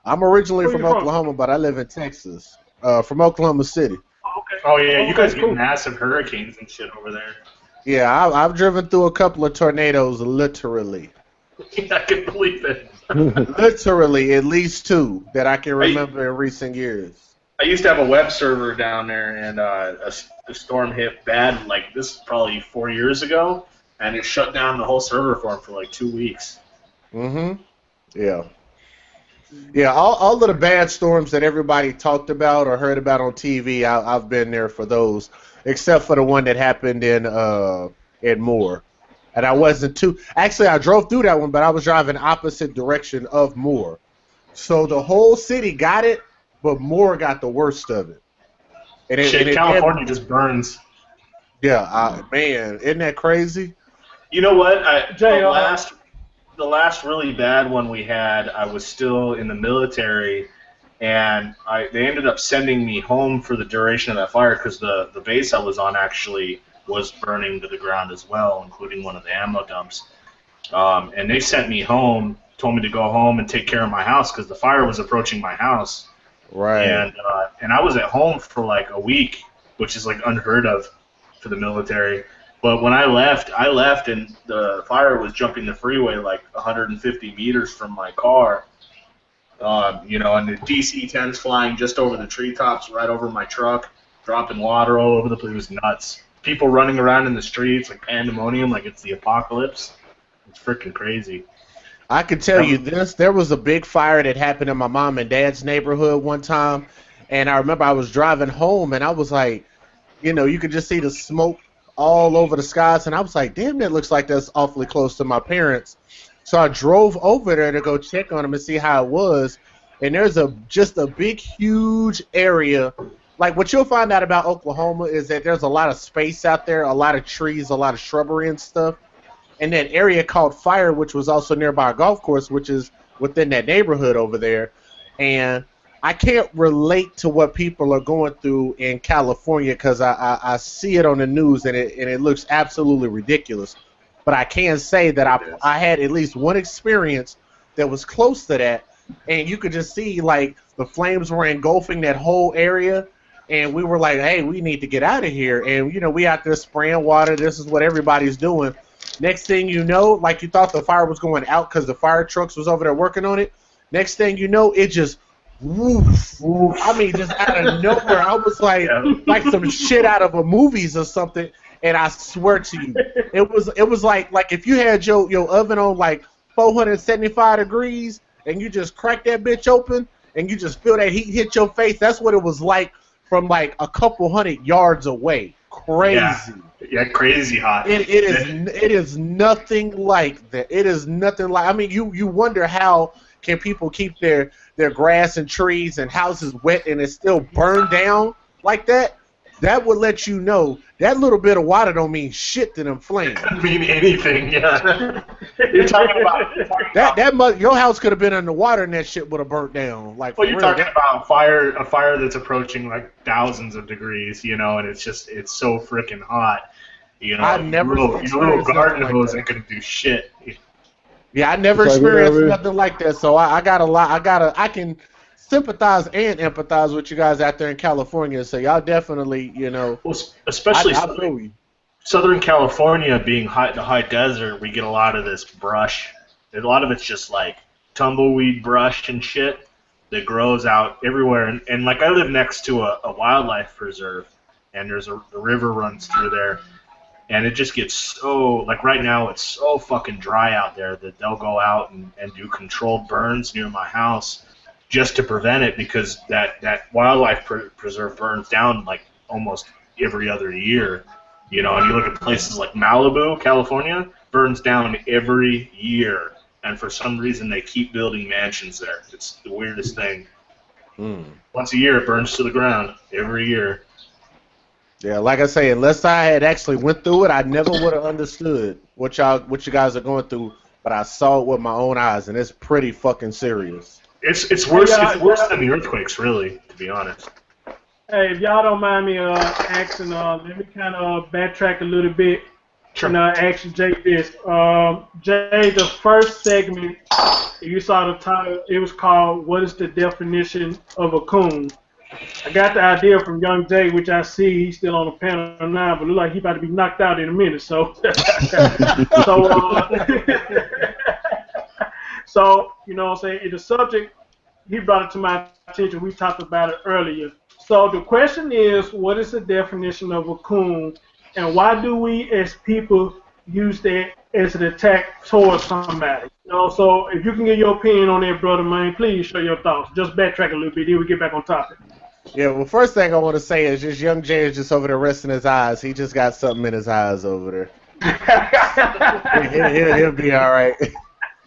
Speaker 6: I'm originally from Oklahoma, but I live in Texas. From Oklahoma City.
Speaker 2: Oh yeah, you guys get massive hurricanes and shit over there.
Speaker 6: Yeah, I've driven through a couple of tornadoes, literally.
Speaker 2: I can believe it.
Speaker 6: Literally, at least 2 that I can remember in recent years.
Speaker 2: I used to have a web server down there, and a storm hit bad. Like this is probably 4 years ago. And it shut down the whole server for like 2 weeks.
Speaker 6: Yeah. Yeah, all of the bad storms that everybody talked about or heard about on TV, I've been there for those, except for the one that happened in Moore. And I wasn't too... Actually, I drove through that one, but I was driving opposite direction of Moore. So the whole city got it, but Moore got the worst of it.
Speaker 2: Shit, California just burns.
Speaker 6: Yeah, man, isn't that crazy?
Speaker 2: You know what?
Speaker 1: Jay,
Speaker 2: The last really bad one we had, I was still in the military, and they ended up sending me home for the duration of that fire because the base I was on actually was burning to the ground as well, including one of the ammo dumps. And they sent me home, told me to go home and take care of my house because the fire was approaching my house.
Speaker 6: Right.
Speaker 2: And I was at home for like a week, which is like unheard of for the military. But when I left and the fire was jumping the freeway like 150 meters from my car. You know, and the DC-10s flying just over the treetops, right over my truck, dropping water all over the place. It was nuts. People running around in the streets like pandemonium, like it's the apocalypse. It's freaking crazy.
Speaker 6: I can tell you this. There was a big fire that happened in my mom and dad's neighborhood one time, and I remember I was driving home, and I was like, you know, you could just see the smoke all over the skies, and I was like, damn, that looks like that's awfully close to my parents. So I drove over there to go check on them and see how it was, and there's just a big, huge area. Like, what you'll find out about Oklahoma is that there's a lot of space out there, a lot of trees, a lot of shrubbery and stuff. And that area called Fire, which was also nearby a golf course, which is within that neighborhood over there. And I can't relate to what people are going through in California because I see it on the news and it looks absolutely ridiculous. But I can say that I had at least one experience that was close to that, and you could just see like the flames were engulfing that whole area, and we were like, hey, we need to get out of here. And, you know, we out there spraying water. This is what everybody's doing. Next thing you know, like you thought the fire was going out because the fire trucks was over there working on it. Next thing you know, it just woof, woof. I mean, just out of nowhere. I was like some shit out of a movies or something. And I swear to you, it was like if you had your oven on like 475 degrees and you just crack that bitch open and you just feel that heat hit your face. That's what it was like from like a couple hundred yards away. Crazy.
Speaker 2: Yeah, crazy hot.
Speaker 6: It is nothing like that. It is nothing like. I mean, you wonder how can people keep their grass and trees and houses wet and it still burn down like that? That would let you know that little bit of water don't mean shit to them flames.
Speaker 2: Doesn't mean anything. Yeah. You're talking about
Speaker 6: your house could have been underwater and that shit would have burnt down. Like,
Speaker 2: well, you're talking about a fire that's approaching like thousands of degrees, you know, and it's so freaking hot. You know,
Speaker 6: I never
Speaker 2: your little garden hose ain't gonna do shit.
Speaker 6: Yeah, I never experienced nothing like that. So I can sympathize and empathize with you guys out there in California. So y'all definitely, you know,
Speaker 2: well, especially
Speaker 6: I feel you.
Speaker 2: Southern California being the high desert, we get a lot of this brush. A lot of it's just like tumbleweed brush and shit that grows out everywhere. And like I live next to a wildlife preserve, and the river runs through there. And it just gets so, like right now, it's so fucking dry out there that they'll go out and do controlled burns near my house just to prevent it because that wildlife preserve burns down like almost every other year. You know, and you look at places like Malibu, California, burns down every year. And for some reason, they keep building mansions there. It's the weirdest thing. Once a year, it burns to the ground. Every year.
Speaker 6: Yeah, like I say, unless I had actually went through it, I never would have understood what you guys are going through. But I saw it with my own eyes, and it's pretty fucking serious.
Speaker 2: It's worse. It's worse than the earthquakes, really, to be honest.
Speaker 1: Hey, if y'all don't mind me asking, let me kind of backtrack a little bit and ask Jay this. Jay, the first segment, you saw the title. It was called "What is the definition of a coon?" I got the idea from Young Jay, which I see he's still on the panel now, but look like he's about to be knocked out in a minute. So, so you know what I'm saying? The subject, he brought it to my attention. We talked about it earlier. So the question is, what is the definition of a coon, and why do we as people use that as an attack towards somebody? You know, so if you can get your opinion on that, brother, man, please share your thoughts. Just backtrack a little bit, then we get back on topic.
Speaker 6: Yeah, well, first thing I want to say is just Young Jay is just over there resting his eyes. He just got something in his eyes over there. He'll be all right.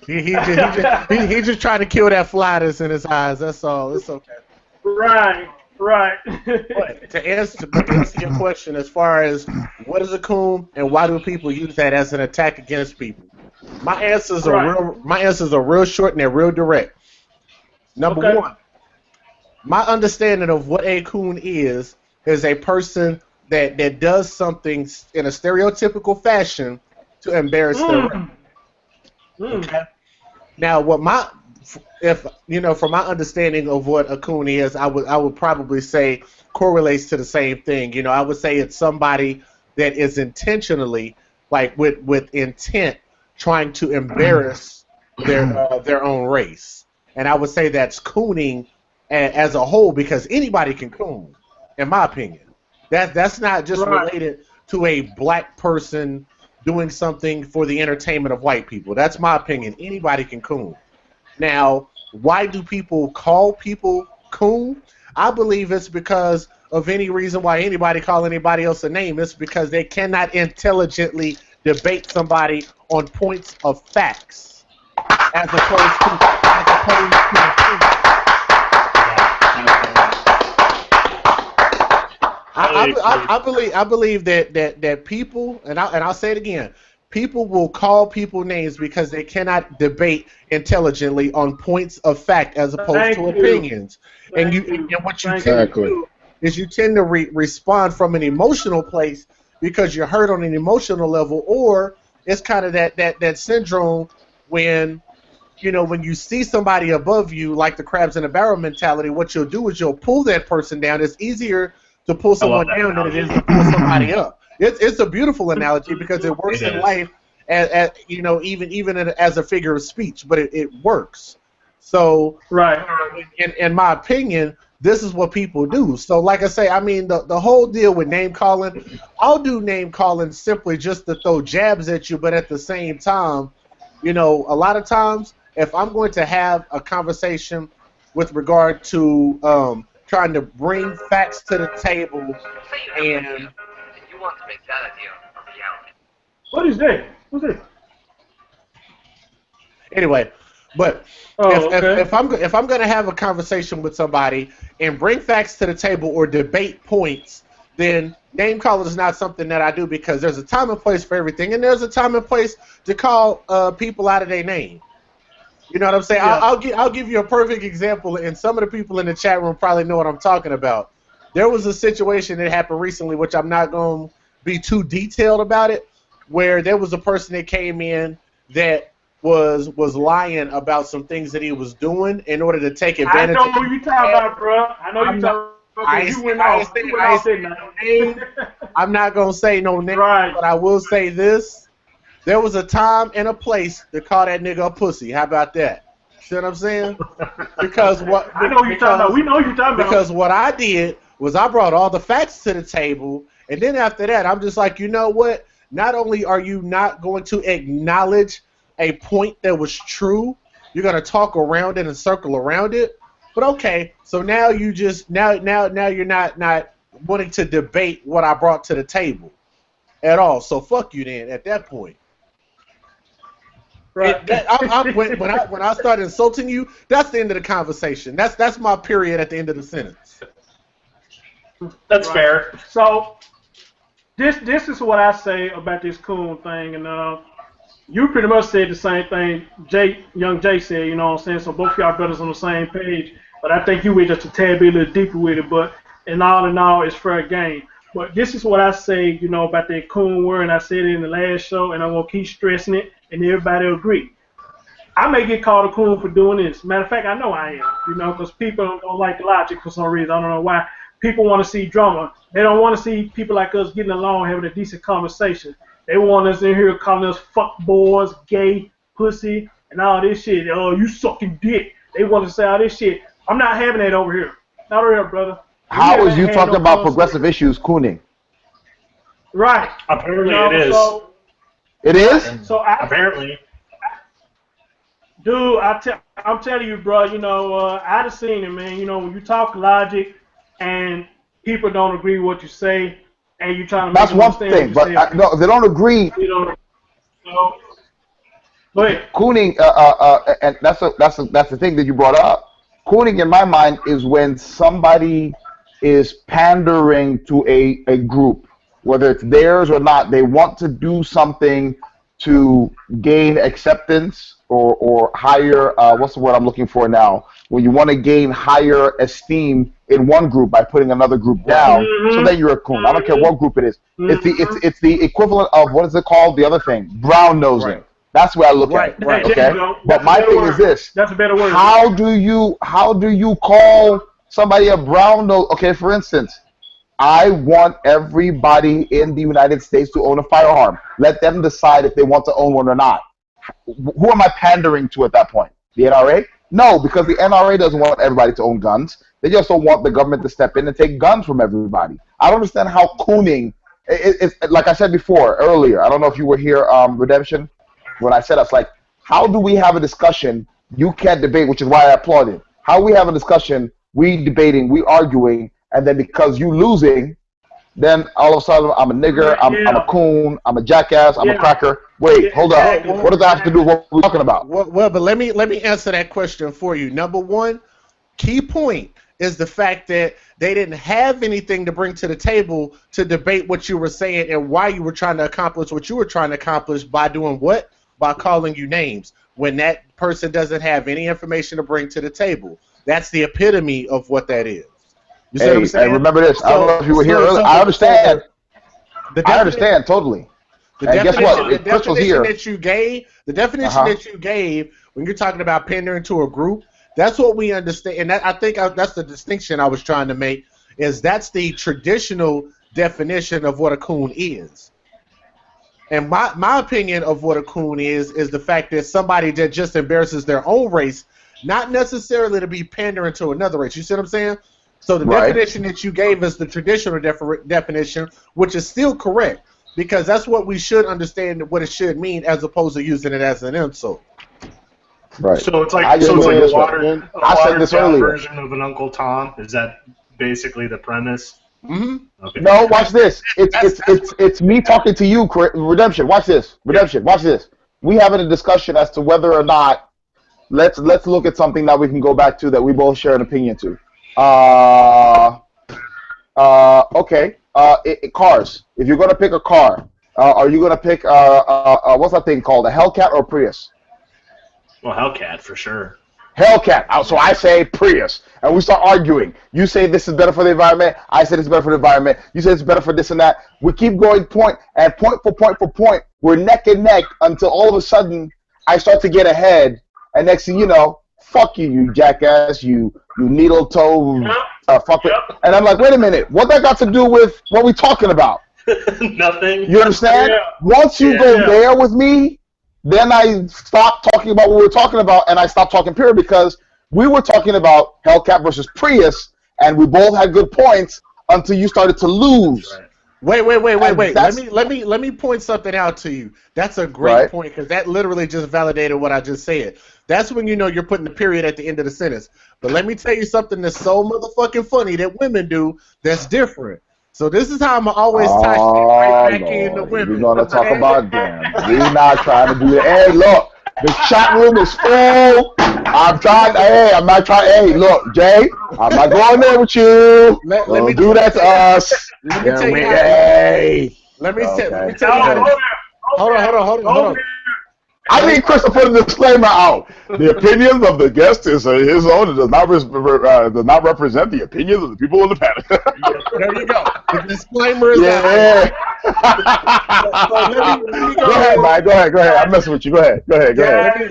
Speaker 6: He just trying to kill that fly that's in his eyes. That's all. It's okay.
Speaker 1: Right. Right.
Speaker 6: But to answer your question, as far as what is a coon and why do people use that as an attack against people,
Speaker 1: Right.
Speaker 6: my answers are real short and they're real direct. Number
Speaker 1: Okay.
Speaker 6: one, my understanding of what a coon is a person that does something in a stereotypical fashion to embarrass their race.
Speaker 1: Mm. Mm.
Speaker 6: Okay. Now, what my if from my understanding of what a coon is, I would probably say correlates to the same thing. I would say it's somebody that is intentionally, like with intent, trying to embarrass their own race. And I would say that's cooning as a whole because anybody can coon, in my opinion. That's not just
Speaker 1: Right.
Speaker 6: related to a black person doing something for the entertainment of white people. That's my opinion. Anybody can coon. Now, why do people call people coon? I believe it's because of any reason why anybody call anybody else a name. It's because they cannot intelligently debate somebody on points of facts, as opposed to I believe that people, and I'll say it again, people will call people names because they cannot debate intelligently on points of fact as opposed
Speaker 1: Thank
Speaker 6: to
Speaker 1: you.
Speaker 6: opinions. And
Speaker 1: Thank you.
Speaker 6: what you
Speaker 1: Thank
Speaker 6: tend
Speaker 1: you.
Speaker 6: to
Speaker 4: Exactly.
Speaker 6: do is you tend to respond from an emotional place because you're hurt on an emotional level, or it's kind of that syndrome when when you see somebody above you, like the crabs in a barrel mentality, what you'll do is you'll pull that person down. It's easier to pull
Speaker 2: I love
Speaker 6: someone
Speaker 2: that
Speaker 6: down than it is to
Speaker 2: analogy.
Speaker 6: pull somebody up. It's a beautiful analogy because it
Speaker 2: It
Speaker 6: works in
Speaker 2: is.
Speaker 6: life, even as a figure of speech, but it works. So,
Speaker 1: Right.
Speaker 6: in my opinion, this is what people do. So, like I say, I mean, the whole deal with name calling, I'll do name calling simply just to throw jabs at you, but at the same time, a lot of times, if I'm going to have a conversation with regard to trying to bring facts to the table, and
Speaker 1: What is that? What's that?
Speaker 6: anyway, but if,
Speaker 1: Oh,
Speaker 6: if,
Speaker 1: okay.
Speaker 6: if I'm going to have a conversation with somebody and bring facts to the table or debate points, then name calling is not something that I do because there's a time and place for everything, and there's a time and place to call people out of their name. You know what I'm saying?
Speaker 1: Yeah.
Speaker 6: I'll give you a perfect example, and some of the people in the chat room probably know what I'm talking about. There was a situation that happened recently, which I'm not going to be too detailed about it, where there was a person that came in that was lying about some things that he was doing in order to take
Speaker 1: I
Speaker 6: advantage
Speaker 1: know
Speaker 6: of
Speaker 1: who you talking
Speaker 6: people.
Speaker 1: about, bro. I know you
Speaker 6: I'm not.
Speaker 1: talking about because you went
Speaker 6: I ain't
Speaker 1: off.
Speaker 6: saying,
Speaker 1: You went
Speaker 6: I ain't
Speaker 1: off,
Speaker 6: saying
Speaker 1: didn't
Speaker 6: no name.
Speaker 1: I?
Speaker 6: I'm not gonna say no name,
Speaker 1: Right.
Speaker 6: but I will say this: there was a time and a place to call that nigga a pussy. How about that? See what I'm saying? Because what
Speaker 1: I know who you talking about.
Speaker 6: because
Speaker 1: We know who you talking about.
Speaker 6: because what I did was I brought all the facts to the table, and then after that, I'm just like, you know what? Not only are you not going to acknowledge a point that was true, you're gonna talk around it and circle around it. But okay, so now you just now you're not wanting to debate what I brought to the table at all. So fuck you then at that point.
Speaker 1: Right.
Speaker 6: When I start insulting you, that's the end of the conversation. That's my period at the end of the sentence.
Speaker 2: That's
Speaker 1: Right.
Speaker 2: fair.
Speaker 1: So this is what I say about this coon thing, and you pretty much said the same thing young Jay said, you know what I'm saying? So both y'all brothers on the same page. But I think you went just a tad bit a little deeper with it. But in all, it's fair game. But this is what I say, about that coon word, and I said it in the last show, and I'm going to keep stressing it, and everybody will agree. I may get called a coon for doing this. Matter of fact, I know I am, because people don't like logic for some reason. I don't know why. People want to see drama. They don't want to see people like us getting along, having a decent conversation. They want us in here calling us fuck boys, gay, pussy, and all this shit. Oh, you sucking dick. They want to say all this shit. I'm not having that over here. Not over here, brother. We
Speaker 3: How is
Speaker 1: haven't
Speaker 3: you
Speaker 1: had
Speaker 3: talking
Speaker 1: no
Speaker 3: about
Speaker 1: conversation.
Speaker 3: progressive issues cooning?
Speaker 1: Right.
Speaker 2: Apparently it is.
Speaker 1: So,
Speaker 3: It
Speaker 1: right.
Speaker 3: is?
Speaker 1: So
Speaker 2: Apparently.
Speaker 1: dude, I'm telling you, bro. I done seen it, man. When you talk logic and people don't agree with what you say, and you trying to make
Speaker 3: That's
Speaker 1: them
Speaker 3: one
Speaker 1: understand what
Speaker 3: thing.
Speaker 1: you
Speaker 3: But
Speaker 1: say,
Speaker 3: no, if they don't agree,
Speaker 1: you know. So, go ahead.
Speaker 3: cooning, and that's the thing that you brought up. Cooning, in my mind, is when somebody is pandering to a group, whether it's theirs or not. They want to do something to gain acceptance or higher, what's the word I'm looking for now? When you want to gain higher esteem in one group by putting another group down, so then you're a coon. I don't care what group it is. It's the equivalent of, what is it called? The other thing, brown nosing.
Speaker 6: Right.
Speaker 3: That's where I look at it.
Speaker 6: Right.
Speaker 3: Okay. But my thing is this:
Speaker 1: That's a better word.
Speaker 3: how do you call somebody a brown nose? Okay, for instance, I want everybody in the United States to own a firearm. Let them decide if they want to own one or not. Who am I pandering to at that point? The NRA? No, because the NRA doesn't want everybody to own guns. They just don't want the government to step in and take guns from everybody. I don't understand how cooning. It's like I said before earlier. I don't know if you were here, Redemption, when I said, I was like, how do we have a discussion? You can't debate, which is why I applauded. How we have a discussion, we debating, we arguing, and then because you losing, then all of a sudden I'm a nigger, I'm a coon, I'm a jackass, I'm a cracker. Wait, hold up. What does that have to do with what we're talking about?
Speaker 6: Well, but let me answer that question for you. Number one, key point is the fact that they didn't have anything to bring to the table to debate what you were saying and why you were trying to accomplish what you were trying to accomplish by doing what? By calling you names. When that person doesn't have any information to bring to the table. That's the epitome of what that is. You see what I'm saying?
Speaker 3: And remember this. I don't know if you were here earlier. I understand. I understand totally.
Speaker 6: The
Speaker 3: and guess what?
Speaker 6: The
Speaker 3: Crystal's
Speaker 6: definition
Speaker 3: here.
Speaker 6: that you gave, that you gave when you're talking about pandering to a group, that's what we understand. And I think that's the distinction I was trying to make, is that's the traditional definition of what a coon is. And my opinion of what a coon is the fact that somebody that just embarrasses their own race, not necessarily to be pandering to another race. You see what I'm saying? So the definition that you gave is the traditional definition, which is still correct, because that's what we should understand what it should mean, as opposed to using it as an insult.
Speaker 2: Right. So it's like a watered down version of an Uncle Tom. Is that basically the premise?
Speaker 6: Mm-hmm.
Speaker 2: Okay.
Speaker 3: No, watch this. It's me talking to you, Redemption. Watch this. Redemption. Watch this. We having a discussion as to whether or not. Let's look at something that we can go back to that we both share an opinion to. Okay. Cars. If you're gonna pick a car, are you gonna pick what's that thing called? A Hellcat or a Prius?
Speaker 2: Well, Hellcat for sure.
Speaker 3: Hellcat. So I say Prius, and we start arguing. You say this is better for the environment. I say this is better for the environment. You say it's better for this and that. We keep going point for point. We're neck and neck until all of a sudden I start to get ahead, and next thing you know, fuck you, you jackass, you needle toe, fuck it. And I'm like, wait a minute, what that got to do with what we talking about?
Speaker 2: Nothing.
Speaker 3: You understand?
Speaker 1: Yeah.
Speaker 3: Once you go there with me, then I stop talking about what we were talking about, and I stopped talking period, because we were talking about Hellcat versus Prius, and we both had good points until you started to lose.
Speaker 6: Right. Wait. Let me point something out to you. That's a great point, because that literally just validated what I just said. That's when you know you're putting the period at the end of the sentence. But let me tell you something that's so motherfucking funny that women do that's different. So this is how I'm always tie shit right back into women.
Speaker 3: We're gonna talk about them. We're not trying to do it. Hey, look, the chat room is full. I'm trying. Hey, I'm not trying. Hey, look, Jay, I'm not going there with you.
Speaker 6: Let me
Speaker 3: do that to us.
Speaker 6: Let me tell you. Let me tell you. Hold on.
Speaker 3: I need Chris to put a disclaimer out. The opinions of the guest is his own. It does not represent the opinions of the people on the panel.
Speaker 6: There you go. The disclaimer is
Speaker 3: out. Go ahead, Mike. Go ahead. I'm messing with you. Go ahead.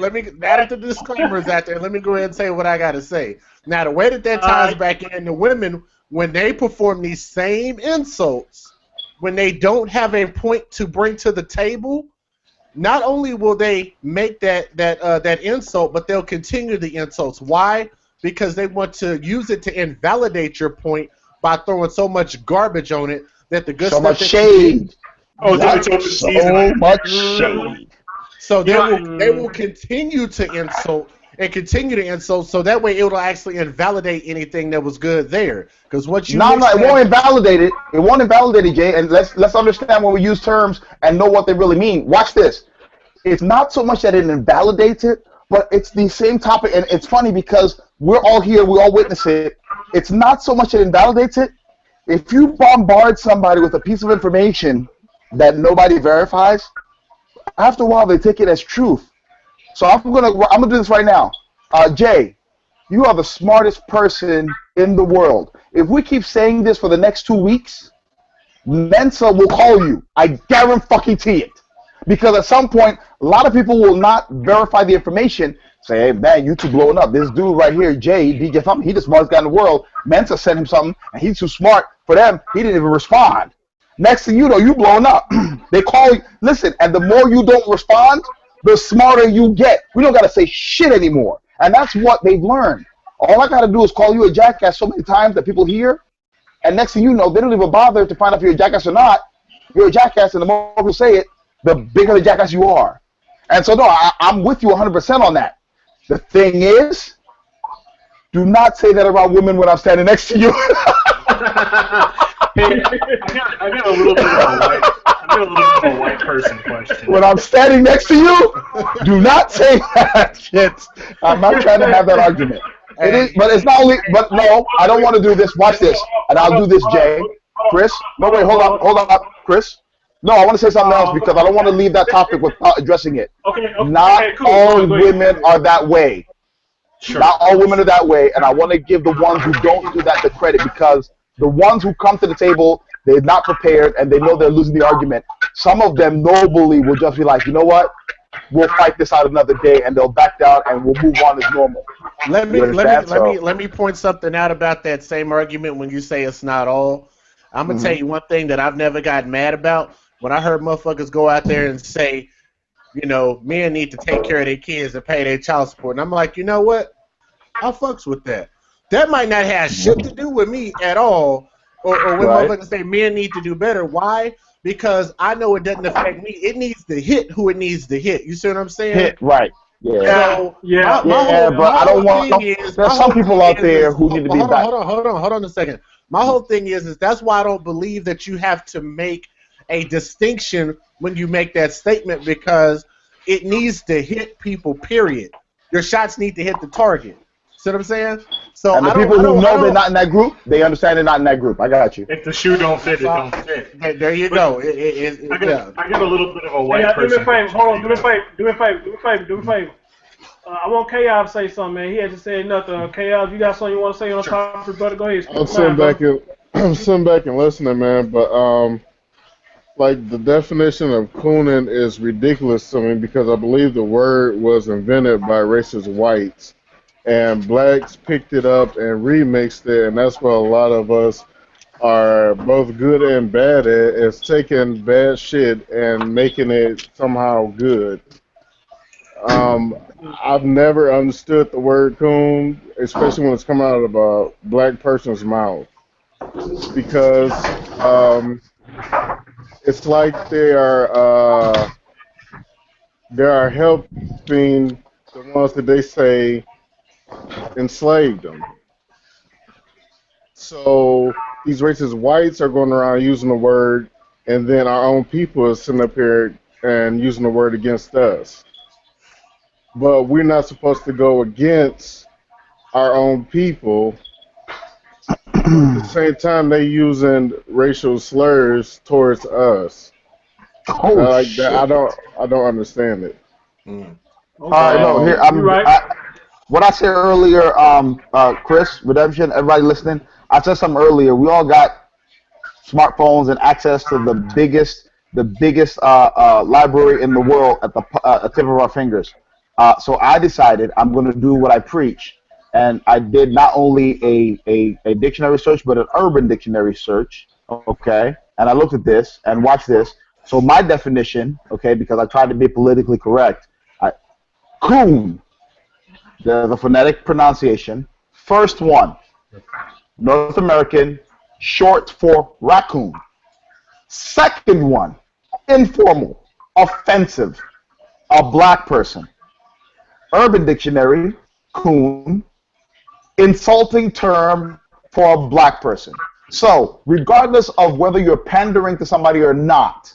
Speaker 6: Let me add the disclaimers out there. Let me go ahead and say what I got to say. Now, the way that ties back in, the women, when they perform these same insults, when they don't have a point to bring to the table, not only will they make that insult, but they'll continue the insults. Why? Because they want to use it to invalidate your point by throwing so much garbage on it that the good
Speaker 3: so
Speaker 6: stuff
Speaker 3: much shade.
Speaker 2: So
Speaker 3: much shade.
Speaker 6: So they will continue to insult and continue to insult, so that way it'll actually invalidate anything that was good there. Because what you
Speaker 3: it won't invalidate it. It won't invalidate it, Jay. And let's understand when we use terms and know what they really mean. Watch this. It's not so much that it invalidates it, but it's the same topic. And it's funny because we're all here, we all witness it. It's not so much that it invalidates it, If you bombard somebody with a piece of information that nobody verifies, after a while they take it as truth. So I'm gonna do this right now. Jay, you are the smartest person in the world. If we keep saying this for the next 2 weeks, Mensa will call you. I guarantee it. Because at some point, a lot of people will not verify the information. Say, hey, man, you two blowing up. This dude right here, Jay, DJ something, he the smartest guy in the world. Mensa sent him something, and he's too smart for them. He didn't even respond. Next thing you know, you blowing up. They call you. Listen, and the more you don't respond, the smarter you get. We don't got to say shit anymore. And that's what they've learned. All I got to do is call you a jackass so many times that people hear, and next thing you know, they don't even bother to find out if you're a jackass or not. You're a jackass, and the more people say it, the bigger the jackass you are. And so, no, I'm with you 100% on that. The thing is, do not say that around women when I'm standing next to you.
Speaker 2: Hey, I got a little bit of a white person question.
Speaker 3: When I'm standing next to you, do not say that shit. I'm not trying to have that argument. It is, but it's not only. But no, I don't want to do this. Watch this, and I'll do this, Jay, Chris. No, wait, hold up, Chris. No, I want to say something else because I don't want to leave that topic without addressing it. Not
Speaker 1: cool.
Speaker 3: all women are that way.
Speaker 2: Sure.
Speaker 3: Not all women are that way, and I want to give the ones who don't do that the credit because the ones who come to the table, they're not prepared and they know they're losing the argument. Some of them nobly will just be like, you know what? We'll fight this out another day, and they'll back down, and we'll move on as normal.
Speaker 6: Let me point something out about that same argument when you say it's not all. I'm gonna tell you one thing that I've never gotten mad about. When I heard motherfuckers go out there and say, you know, men need to take care of their kids and pay their child support, and I'm like, you know what? I fucks with that. That might not have shit to do with me at all. Or when motherfuckers say men need to do better. Why? Because I know it doesn't affect me. It needs to hit who it needs to hit. You see what I'm saying?
Speaker 3: Hit, right. Yeah.
Speaker 6: So,
Speaker 3: but I don't want. There's some people out there who need to be back.
Speaker 6: Hold on a second. My whole thing is that's why I don't believe that you have to make a distinction when you make that statement because it needs to hit people, period. Your shots need to hit the target. See what I'm saying? So
Speaker 3: and the people who know they're not in that group, they understand they're not in that group. I got you.
Speaker 2: If the shoe don't fit, it don't fit.
Speaker 6: There you go.
Speaker 2: I got a little bit of a white person.
Speaker 1: Do me a favor. Hold on. Do me a favor. I want Chaos to say something, man. He hasn't said nothing. Chaos, you got something you want to say on the topic, brother? Go ahead.
Speaker 4: I'm sitting back and listening, man. But like the definition of cooning is ridiculous to me because I believe the word was invented by racist whites. And blacks picked it up and remixed it, and that's what a lot of us are both good and bad at, is taking bad shit and making it somehow good. I've never understood the word coon, especially when it's coming out of a black person's mouth, because it's like they are helping the ones that they say enslaved them. So these racist whites are going around using the word, and then our own people are sitting up here and using the word against us. But we're not supposed to go against our own people. At the same time, they using racial slurs towards us. Like
Speaker 3: shit.
Speaker 4: that, I don't understand it.
Speaker 1: Okay.
Speaker 3: All right, no, here I'm.
Speaker 1: Right.
Speaker 3: What I said earlier, Chris, Redemption, everybody listening, I said something earlier. We all got smartphones and access to the biggest library in the world at the tip of our fingers. So I decided I'm going to do what I preach, and I did not only a dictionary search, but an urban dictionary search. Okay, and I looked at this and watch this. So my definition, okay, because I tried to be politically correct, coon. The phonetic pronunciation. First one, North American, short for raccoon. Second one, informal, offensive, a black person. Urban Dictionary, coon, insulting term for a black person. So, regardless of whether you're pandering to somebody or not,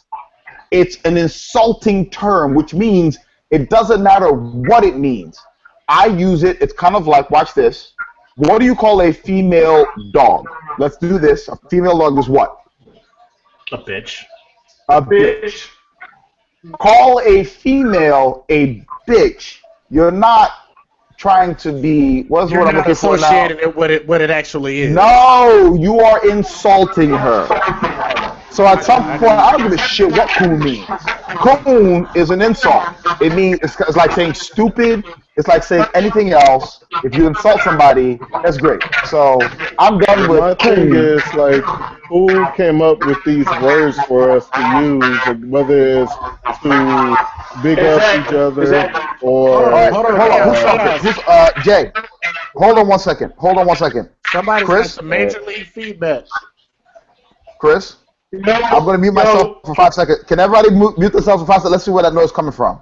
Speaker 3: it's an insulting term, which means it doesn't matter what it means. I use it, it's kind of like, watch this, What do you call a female dog? Let's do this. A female dog is what?
Speaker 2: A bitch.
Speaker 3: A bitch.
Speaker 1: Bitch.
Speaker 3: Call a female a bitch. You're not trying to be. What's
Speaker 6: You're
Speaker 3: what I'm
Speaker 6: not
Speaker 3: looking for now?
Speaker 6: associating it what it actually is.
Speaker 3: No, you are insulting her. So at some point, I don't give a shit what coon means. Coon is an insult. It means it's like saying stupid. It's like saying anything else. If you insult somebody, that's great. So I'm done
Speaker 4: My
Speaker 3: with
Speaker 4: thing
Speaker 3: coon.
Speaker 4: is like, who came up with these words for us to use, like, whether it's to big up each
Speaker 1: Exactly.
Speaker 4: other
Speaker 1: Exactly.
Speaker 3: All
Speaker 4: or
Speaker 3: right,
Speaker 6: Hold on,
Speaker 3: hold on. Who's
Speaker 6: chaos,
Speaker 3: talking?
Speaker 6: chaos.
Speaker 3: Who's Jay? Hold on one second. Hold on one second.
Speaker 6: Somebody's got
Speaker 3: Chris?
Speaker 6: some major league feedback.
Speaker 3: Chris? I'm going to mute myself
Speaker 1: Yo.
Speaker 3: for 5 seconds. Can everybody mute themselves for 5 seconds? Let's see where that noise is coming from.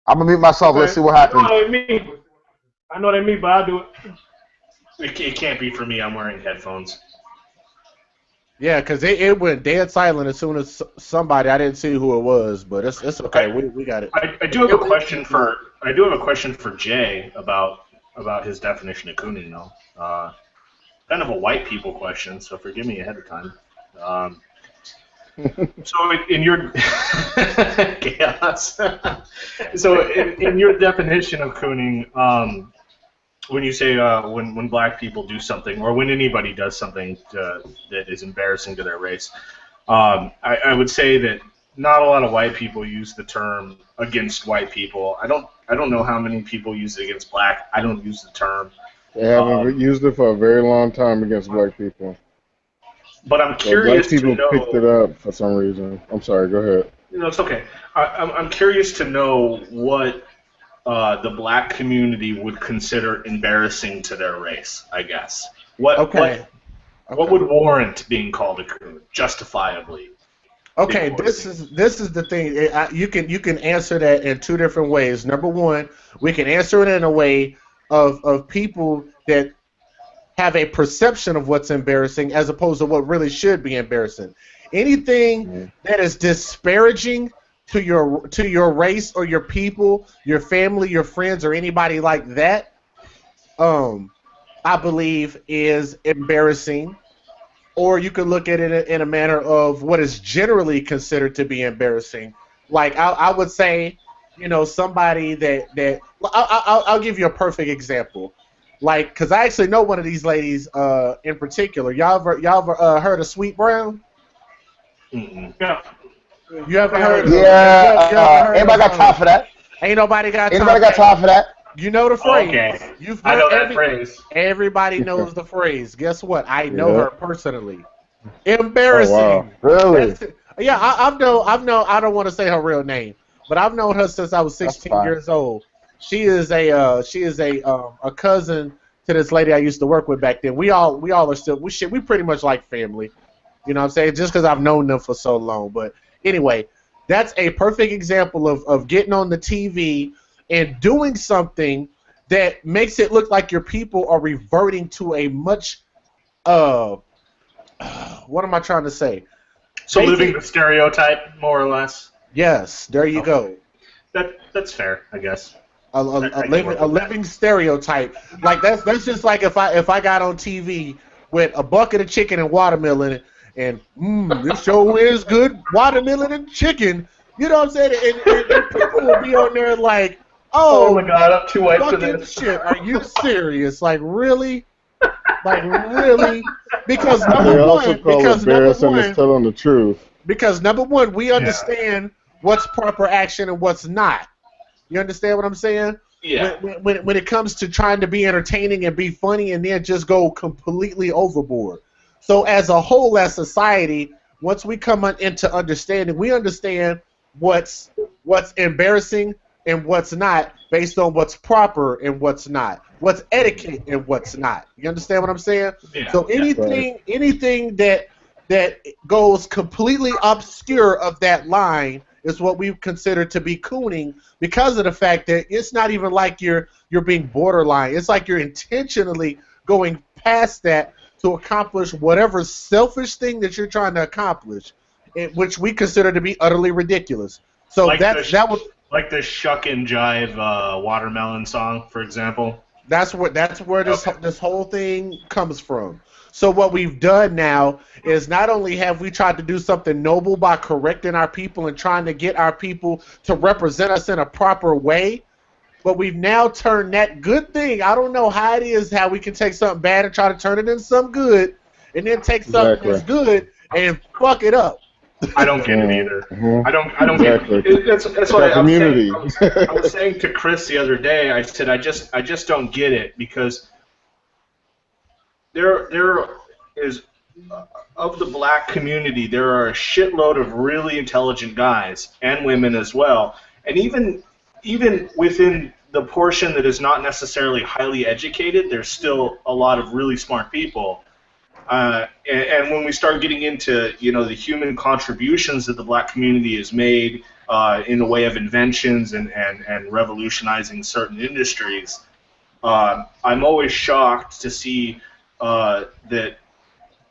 Speaker 3: I'm going to mute myself. Let's
Speaker 1: Okay.
Speaker 3: see what
Speaker 1: I know
Speaker 3: happens.
Speaker 1: what I mean. I know what I mean, but I'll do it.
Speaker 2: It can't be for me. I'm wearing headphones.
Speaker 6: Yeah, because it went dead silent as soon as somebody, I didn't see who it was, but it's okay. We got it.
Speaker 2: I do have a question for Jay about his definition of cooning, though. Kind of a white people question, so forgive me ahead of time. So in your chaos. So in your definition of cooning, when you say when black people do something or when anybody does something that is embarrassing to their race, I would say that not a lot of white people use the term against white people. I don't know how many people use it against black. I don't use the term.
Speaker 4: they haven't used it for a very long time against black people.
Speaker 2: But I'm
Speaker 4: So
Speaker 2: curious
Speaker 4: black people
Speaker 2: to know.
Speaker 4: picked it up for some reason. I'm sorry, go ahead.
Speaker 2: No, it's okay. I'm curious to know what the black community would consider embarrassing to their race, I guess.
Speaker 6: Okay.
Speaker 2: What would warrant being called a coon, justifiably?
Speaker 6: Okay, this is the thing. You can answer that in two different ways. Number one, we can answer it in a way of people that have a perception of what's embarrassing as opposed to what really should be embarrassing. Anything that is disparaging to your race or your people, your family, your friends, or anybody like that, I believe is embarrassing. Or you could look at it in a manner of what is generally considered to be embarrassing. Like I would say, somebody that I'll give you a perfect example. Like, because I actually know one of these ladies in particular. Y'all ever heard of Sweet Brown?
Speaker 2: Mm-mm.
Speaker 1: Yeah.
Speaker 6: You ever heard?
Speaker 3: Yeah,
Speaker 6: you ever heard
Speaker 3: anybody got time for that?
Speaker 6: Ain't nobody got time.
Speaker 3: Anybody got time for that?
Speaker 6: You know the phrase.
Speaker 2: Okay.
Speaker 6: You've
Speaker 2: I
Speaker 6: heard
Speaker 2: know that phrase.
Speaker 6: Everybody knows the phrase. Guess what? I know
Speaker 4: Yeah.
Speaker 6: her personally. Embarrassing.
Speaker 4: Oh, wow.
Speaker 3: Really?
Speaker 6: Yeah, I've known. I don't want to say her real name, but I've known her since I was 16
Speaker 3: fine.
Speaker 6: years old. She is a cousin to this lady I used to work with back then. We all are still we pretty much like family. You know what I'm saying? Just because I've known them for so long. But anyway, that's a perfect example of getting on the TV and doing something that makes it look like your people are reverting to a much what am I trying to say?
Speaker 2: So living the stereotype, more or less.
Speaker 6: Yes, there you go.
Speaker 2: That's fair, I guess.
Speaker 6: A living stereotype. Like that's just like if I got on TV with a bucket of chicken and watermelon and this show is good watermelon and chicken. You know what I'm saying? And people will be on there like, oh
Speaker 2: my God, I'm too white for
Speaker 6: fucking
Speaker 2: this.
Speaker 6: shit. Are you serious? Like really? Like really? Because
Speaker 4: They
Speaker 6: number
Speaker 4: also
Speaker 6: one,
Speaker 4: call it embarrassing is telling the truth.
Speaker 6: because number one, we understand what's proper action and what's not. You understand what I'm saying?
Speaker 2: Yeah.
Speaker 6: When it comes to trying to be entertaining and be funny and then just go completely overboard. So as a whole, as society, once we come into understanding, we understand what's embarrassing and what's not based on what's proper and what's not. What's etiquette and what's not. You understand what I'm saying?
Speaker 2: Yeah.
Speaker 6: So anything that goes completely obscure of that line is what we consider to be cooning because of the fact that it's not even like you're being borderline. It's like you're intentionally going past that to accomplish whatever selfish thing that you're trying to accomplish, which we consider to be utterly ridiculous. So
Speaker 2: Like
Speaker 6: that would
Speaker 2: like the Shuck and Jive watermelon song, for example.
Speaker 6: That's where this whole thing comes from. So what we've done now is not only have we tried to do something noble by correcting our people and trying to get our people to represent us in a proper way, but we've now turned that good thing. I don't know how it is how we can take something bad and try to turn it into something good, and then take something that's good and fuck it up.
Speaker 2: I don't get it either.
Speaker 4: Mhm.
Speaker 2: I don't
Speaker 4: Exactly.
Speaker 2: get it. That's why
Speaker 4: That community.
Speaker 2: I was saying to Chris the other day. I said I just don't get it because there is of the black community there are a shitload of really intelligent guys and women as well, and even within the portion that is not necessarily highly educated, there's still a lot of really smart people. And when we start getting into, the human contributions that the black community has made in the way of inventions and revolutionizing certain industries, I'm always shocked to see that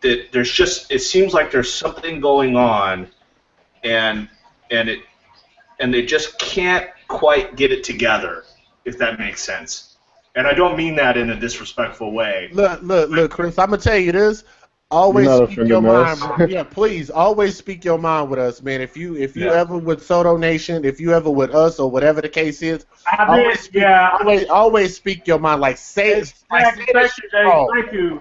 Speaker 2: there's just, it seems like there's something going on, and they just can't quite get it together, if that makes sense. And I don't mean that in a disrespectful way.
Speaker 6: Look, Chris. I'm gonna tell you this. Always
Speaker 4: You're not
Speaker 6: speak your
Speaker 4: offending
Speaker 6: mind.
Speaker 4: us.
Speaker 6: Bro. Yeah, please. Always speak your mind with us, man. If you ever with Soto Nation, if you ever with us or whatever the case is, always speak your mind. Like say it.
Speaker 1: Thank you, Dave.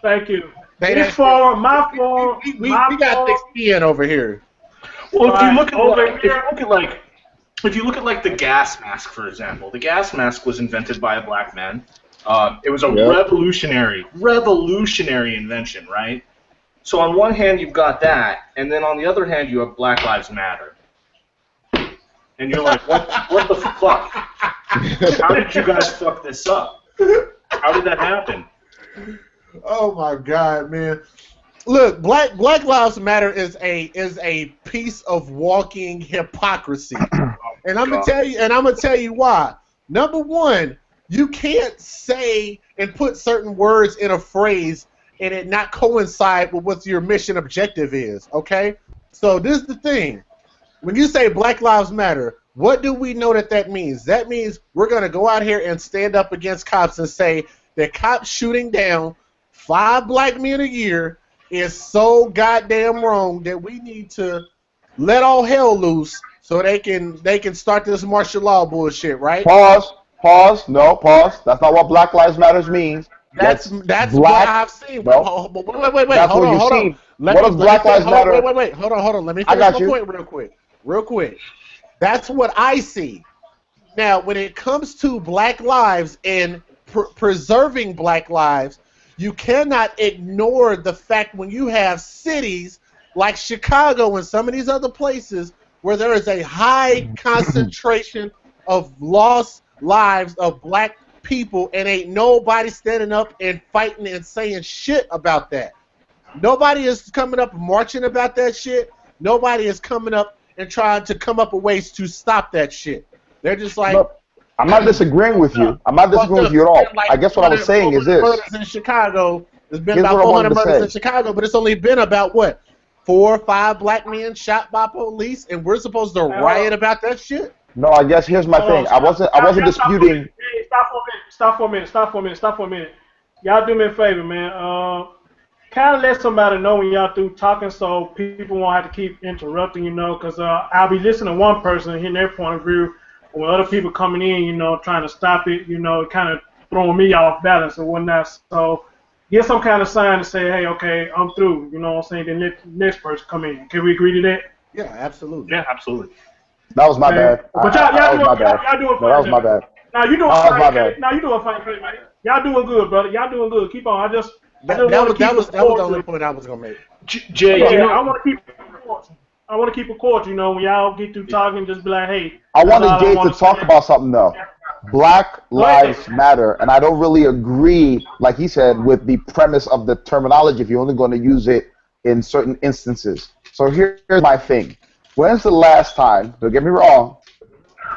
Speaker 1: Thank you. This forum, my forum,
Speaker 6: we got thick skin over here.
Speaker 2: Well, if you look at like the gas mask, for example, the gas mask was invented by a black man. It was a revolutionary invention, right? So on one hand you've got that, and then on the other hand you have Black Lives Matter, and you're like, what the fuck? How did you guys fuck this up? How did that happen?
Speaker 6: Oh my God, man! Look, Black Lives Matter is a piece of walking hypocrisy, and I'm gonna tell you why. Number one, you can't say and put certain words in a phrase and it not coincide with what your mission objective is. Okay, so this is the thing: when you say Black Lives Matter, what do we know that means? That means we're gonna go out here and stand up against cops and say that cops shooting down 5 black men a year is so goddamn wrong that we need to let all hell loose so they can start this martial law bullshit, right?
Speaker 3: Pause. No, pause. That's not what Black Lives Matters means.
Speaker 6: That's
Speaker 3: black,
Speaker 6: what I've seen.
Speaker 3: No.
Speaker 6: Wait.
Speaker 3: That's
Speaker 6: Hold
Speaker 3: what you've
Speaker 6: on.
Speaker 3: seen.
Speaker 6: What
Speaker 3: does Black Lives Matter?
Speaker 6: Wait. Hold on. Let me
Speaker 3: I
Speaker 6: finish
Speaker 3: got
Speaker 6: my
Speaker 3: you.
Speaker 6: point real quick. That's what I see. Now, when it comes to black lives and preserving black lives, you cannot ignore the fact when you have cities like Chicago and some of these other places where there is a high concentration of lost lives of black people and ain't nobody standing up and fighting and saying shit about that. Nobody is coming up and marching about that shit. Nobody is coming up and trying to come up with ways to stop that shit. They're just like...
Speaker 3: Look, I'm not disagreeing with you. I'm not disagreeing with you at all.
Speaker 6: Like
Speaker 3: I guess what I was saying is this.
Speaker 6: Murders in Chicago. There's been
Speaker 3: Here's
Speaker 6: about
Speaker 3: what I wanted
Speaker 6: 400
Speaker 3: to
Speaker 6: murders in
Speaker 3: say.
Speaker 6: Chicago, but it's only been about, what, 4 or 5 black men shot by police, and we're supposed to riot about that shit?
Speaker 3: No, I guess here's my thing. I wasn't disputing.
Speaker 1: Hey, stop for a minute. Y'all do me a favor, man. Kind of let somebody know when y'all through talking so people won't have to keep interrupting, because I'll be listening to one person and hearing their point of view. When other people coming in, trying to stop it, kind of throwing me off balance and whatnot. So get some kind of sign to say, hey, okay, I'm through. You know what I'm saying? Then let the next person come in. Can we agree to that?
Speaker 6: Yeah, absolutely.
Speaker 2: Yeah, absolutely.
Speaker 3: That was my bad.
Speaker 1: But
Speaker 3: That was my bad.
Speaker 1: y'all doing
Speaker 3: No, that was my bad.
Speaker 1: Now you doing
Speaker 3: That was my bad.
Speaker 1: fine. Now you doing fine, man. Y'all doing good, brother. Y'all doing good. Keep on.
Speaker 6: That was the only point I was gonna make.
Speaker 2: Jay,
Speaker 1: I want to keep it cordial. I want to keep it cordial. When y'all get through talking, just be like, hey.
Speaker 3: I wanted Jay to talk about something though. Black Lives Matter, and I don't really agree, like he said, with the premise of the terminology if you're only going to use it in certain instances. So here's my thing. When's the last time, don't get me wrong,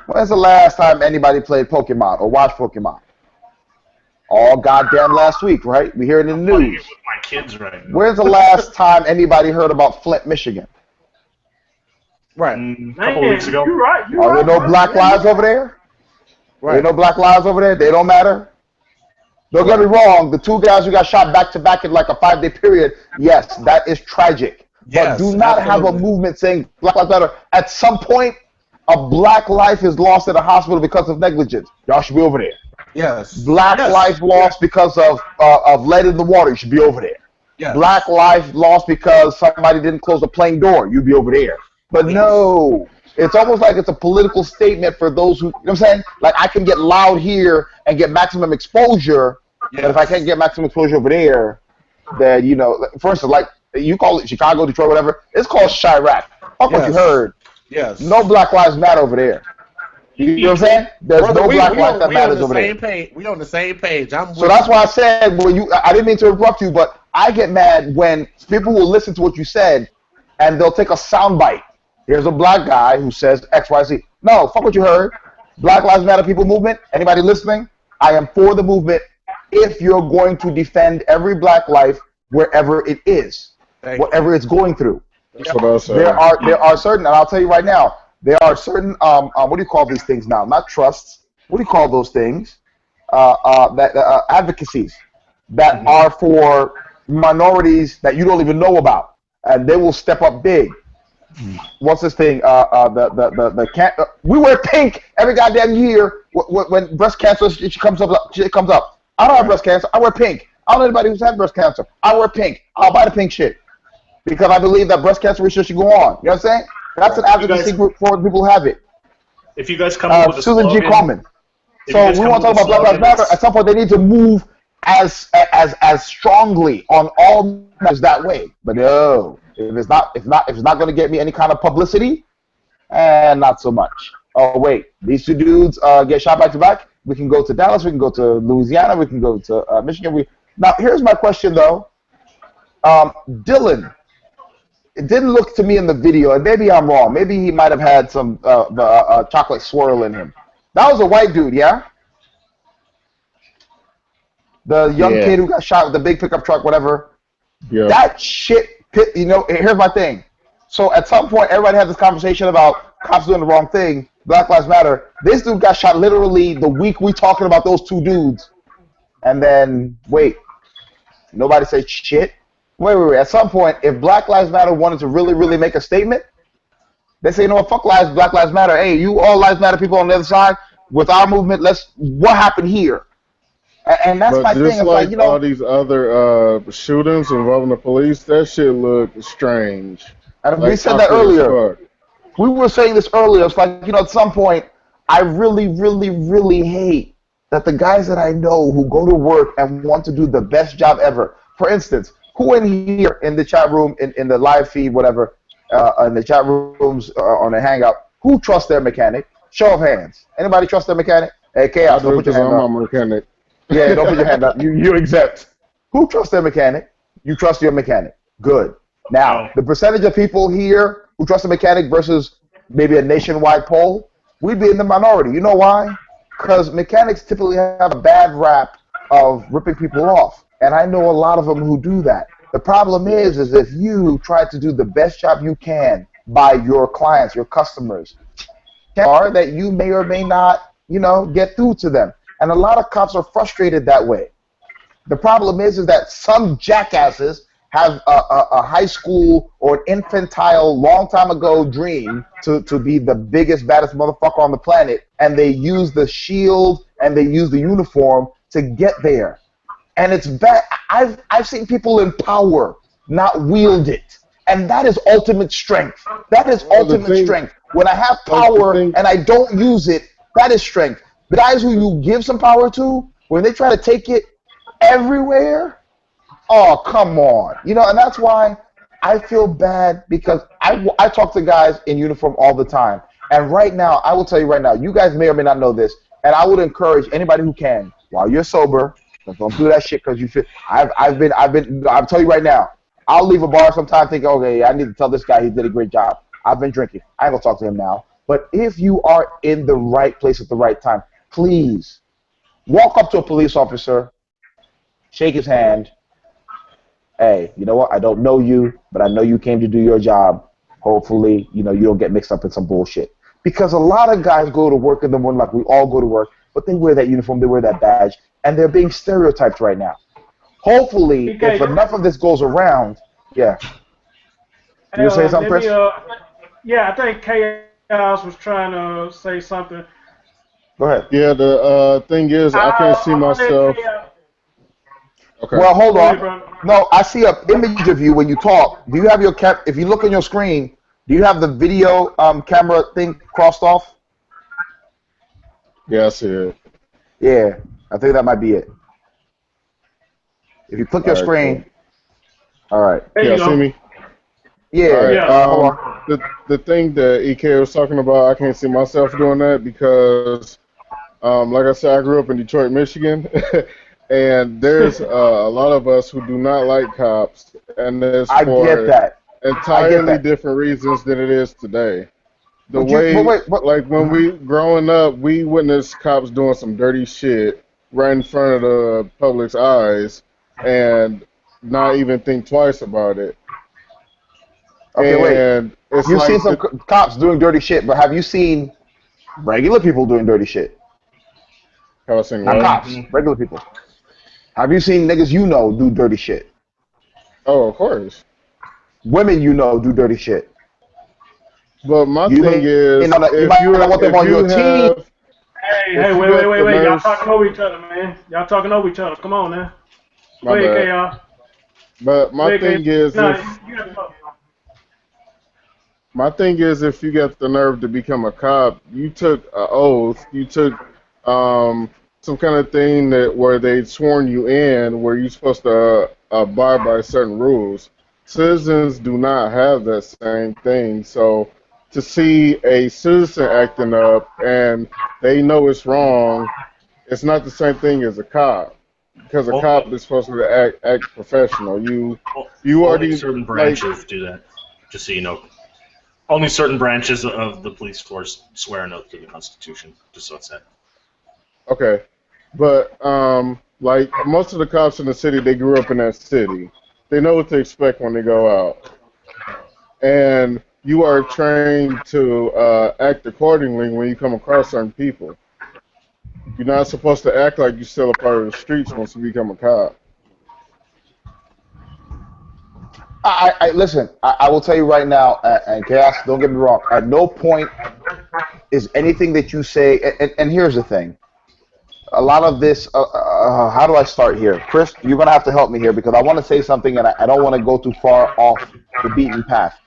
Speaker 3: when's the last time anybody played Pokemon or watched Pokemon? All goddamn last week, right? We hear it in the
Speaker 2: playing it
Speaker 3: news.
Speaker 2: with my kids right now.
Speaker 3: When's the last time anybody heard about Flint, Michigan?
Speaker 6: Right.
Speaker 2: A couple weeks ago.
Speaker 1: You're right.
Speaker 3: Are there no black lives over there?
Speaker 6: Right.
Speaker 3: There no black lives over there? They don't matter? Don't get me wrong. The two guys who got shot back to back in like a 5-day period. Yes, that is tragic. But
Speaker 6: Yes,
Speaker 3: do not have a
Speaker 6: absolutely.
Speaker 3: movement saying Black Lives Matter. At some point, a black life is lost at a hospital because of negligence. Y'all should be over there.
Speaker 6: Yes.
Speaker 3: Black
Speaker 6: Yes.
Speaker 3: life lost because of lead in the water. You should be over there.
Speaker 6: Yes.
Speaker 3: Black life lost because somebody didn't close a plane door. You'd be over there. But
Speaker 6: Please.
Speaker 3: no, it's almost like it's a political statement for those who, you know what I'm saying? Like I can get loud here and get maximum exposure, but if I can't get maximum exposure over there, then, you know, first, like, you call it Chicago, Detroit, whatever, it's called Chirac. Fuck what you heard.
Speaker 6: Yes.
Speaker 3: No Black Lives Matter over there. You know what I'm saying? There's
Speaker 6: Brother,
Speaker 3: no black
Speaker 6: we
Speaker 3: life that
Speaker 6: we on
Speaker 3: matters
Speaker 6: the
Speaker 3: over
Speaker 6: same
Speaker 3: there.
Speaker 6: page. We on the same page. I'm
Speaker 3: So
Speaker 6: with
Speaker 3: that's
Speaker 6: you.
Speaker 3: why I said when you. I didn't mean to interrupt you, but I get mad when people will listen to what you said, and they'll take a soundbite. Here's a black guy who says X, Y, Z. No, fuck what you heard. Black Lives Matter people movement. Anybody listening? I am for the movement. If you're going to defend every black life wherever it is,
Speaker 6: Thank
Speaker 3: whatever it's going through.
Speaker 4: That's what I said.
Speaker 3: There are certain, and I'll tell you right now, there are certain what do you call these things now? Not trusts. What do you call those things? Advocacies that are for minorities that you don't even know about, and they will step up big. What's this thing? We wear pink every goddamn year when breast cancer shit comes up. Shit comes up. I don't have breast cancer. I wear pink. I don't know anybody who's had breast cancer. I wear pink. I'll buy the pink shit because I believe that breast cancer research should go on. You know what I'm saying? That's an advocacy group for people who have it.
Speaker 2: If you guys come up with a
Speaker 3: Susan G.
Speaker 2: slogan,
Speaker 3: Coleman.
Speaker 2: if
Speaker 3: So
Speaker 2: you guys
Speaker 3: we
Speaker 2: come
Speaker 3: want to
Speaker 2: up
Speaker 3: talk
Speaker 2: with
Speaker 3: about
Speaker 2: a
Speaker 3: Black Lives
Speaker 2: slogan,
Speaker 3: Matter. At some point, they need to move as strongly on all matters that way. But no, if it's not going to get me any kind of publicity, and not so much. Oh wait, these two dudes get shot back to back. We can go to Dallas. We can go to Louisiana. We can go to Michigan. Now here's my question though, Dylan. It didn't look to me in the video, and maybe I'm wrong. Maybe he might have had some chocolate swirl in him. That was a white dude, yeah? The young
Speaker 4: Yeah.
Speaker 3: kid who got shot with the big pickup truck, whatever.
Speaker 4: Yeah.
Speaker 3: That shit, you know, here's my thing. So at some point, everybody had this conversation about cops doing the wrong thing, Black Lives Matter. This dude got shot literally the week we talking about those two dudes. And then, wait, nobody said shit? Wait. At some point, if Black Lives Matter wanted to really make a statement, they say, you know what, fuck lives, Black Lives Matter. Hey, you all lives matter people on the other side, with our movement, what happened here? And that's
Speaker 4: But
Speaker 3: my thing.
Speaker 4: just
Speaker 3: It's
Speaker 4: like
Speaker 3: you know,
Speaker 4: all these other shootings involving the police, that shit look strange.
Speaker 3: and
Speaker 4: Like
Speaker 3: we said that
Speaker 4: awkward as
Speaker 3: earlier.
Speaker 4: fuck.
Speaker 3: We were saying this earlier. It's like, you know, at some point, I really hate that the guys that I know who go to work and want to do the best job ever. For instance, who in here in the chat room, in the live feed, whatever, in the chat rooms on the Hangout, who trusts their mechanic? Show of hands. Anybody trust their mechanic? Hey,
Speaker 4: I
Speaker 3: Chaos, don't
Speaker 4: do
Speaker 3: put your
Speaker 4: because
Speaker 3: hand
Speaker 4: I'm
Speaker 3: up.
Speaker 4: a mechanic.
Speaker 3: Yeah, don't put your hand up. You're exempt. Who trusts their mechanic? You trust your mechanic. Good. Now, the percentage of people here who trust a mechanic versus maybe a nationwide poll, we'd be in the minority. You know why? Because mechanics typically have a bad rap of ripping people off. And I know a lot of them who do that. The problem is if you try to do the best job you can by your clients, your customers, are that you may or may not, you know, get through to them. And a lot of cops are frustrated that way. The problem is that some jackasses have a high school or an infantile long time ago dream to be the biggest, baddest motherfucker on the planet, and they use the shield and they use the uniform to get there. And it's bad. I've seen people in power not wield it. And that is ultimate strength. That is ultimate strength. When I have power and I don't use it, that is strength. The guys who you give some power to, when they try to take it everywhere, oh, come on. You know, and that's why I feel bad, because I talk to guys in uniform all the time. And right now, I will tell you right now, you guys may or may not know this, and I would encourage anybody who can, while you're sober, don't do that shit because you feel. I'll tell you right now, I'll leave a bar sometime thinking, okay, I need to tell this guy he did a great job. I've been drinking. I ain't gonna talk to him now. But if you are in the right place at the right time, please walk up to a police officer, shake his hand. Hey, you know what? I don't know you, but I know you came to do your job. Hopefully, you know, you don't get mixed up in some bullshit. Because a lot of guys go to work in the morning, like we all go to work, but they wear that uniform, they wear that badge, and they're being stereotyped right now. Hopefully, if
Speaker 1: PK,
Speaker 3: enough of this goes around, yeah. You were saying something,
Speaker 1: let me
Speaker 3: Chris?
Speaker 1: yeah, I think Chaos was trying to say something.
Speaker 3: Go ahead.
Speaker 4: Yeah, the thing is, I can't see
Speaker 1: I'm gonna let
Speaker 4: myself.
Speaker 1: Chaos.
Speaker 4: Okay.
Speaker 3: Well, hold
Speaker 1: Go ahead,
Speaker 3: on.
Speaker 1: bro.
Speaker 3: No, I see an image of you when you talk. Do you have your cap? If you look on your screen, do you have the video camera thing crossed off?
Speaker 4: Yeah, I see it.
Speaker 3: Yeah, I think that might be it. If you click your
Speaker 4: All right, cool.
Speaker 3: screen, all right.
Speaker 1: There
Speaker 4: Can
Speaker 1: you
Speaker 4: y'all see
Speaker 1: go.
Speaker 4: me?
Speaker 3: Yeah.
Speaker 4: All right.
Speaker 1: Yeah.
Speaker 3: Hold on.
Speaker 4: The thing that EK was talking about, I can't see myself doing that because, like I said, I grew up in Detroit, Michigan, and there's a lot of us who do not like cops, and it's
Speaker 3: I get
Speaker 4: for
Speaker 3: that. I get
Speaker 4: entirely
Speaker 3: that.
Speaker 4: different reasons than it is today. The
Speaker 3: But
Speaker 4: way,
Speaker 3: wait, but
Speaker 4: like when we growing up, we witnessed cops doing some dirty shit right in front of the public's eyes, and not even think twice about it.
Speaker 3: okay, wait.
Speaker 4: And it's
Speaker 3: You've seen
Speaker 4: like
Speaker 3: some
Speaker 4: the
Speaker 3: cops doing dirty shit, but have you seen regular people doing dirty shit?
Speaker 4: I was saying
Speaker 3: Not
Speaker 4: what?
Speaker 3: cops,
Speaker 2: Mm-hmm.
Speaker 3: regular people. Have you seen niggas you know do dirty shit?
Speaker 4: Oh, of course.
Speaker 3: Women you know do dirty shit.
Speaker 4: But my
Speaker 3: You
Speaker 4: thing is,
Speaker 3: might not want them on your team.
Speaker 1: Hey,
Speaker 4: if you
Speaker 1: wait,
Speaker 4: got the
Speaker 1: Y'all
Speaker 4: nerves,
Speaker 1: talking over each other, man. Y'all talking over each other. Come on, now. Go
Speaker 4: my
Speaker 1: ahead,
Speaker 4: bad.
Speaker 1: Chaos.
Speaker 4: But
Speaker 1: Go ahead, Chaos.
Speaker 4: if
Speaker 1: Nah, you got the phone.
Speaker 4: my thing is, if you got the nerve to become a cop, you took an oath, you took some kind of thing that where they sworn you in, where you're supposed to abide by certain rules. Citizens do not have that same thing, so to see a citizen acting up and they know it's wrong, it's not the same thing as a cop because a
Speaker 2: Well,
Speaker 4: cop is supposed to act professional.
Speaker 2: well,
Speaker 4: You
Speaker 2: only
Speaker 4: already
Speaker 2: certain
Speaker 4: like
Speaker 2: branches do that. Just so you know, only certain branches of the police force swear an oath to the Constitution. Just so it's said.
Speaker 4: okay, but like most of the cops in the city, they grew up in that city. They know what to expect when they go out, and you are trained to act accordingly when you come across certain people. You're not supposed to act like you're still a part of the streets once you become a cop.
Speaker 3: I listen. I will tell you right now, and Chaos. Don't get me wrong. At no point is anything that you say. And here's the thing. A lot of this. How do I start here, Chris? You're gonna have to help me here because I want to say something, and I don't want to go too far off the beaten path.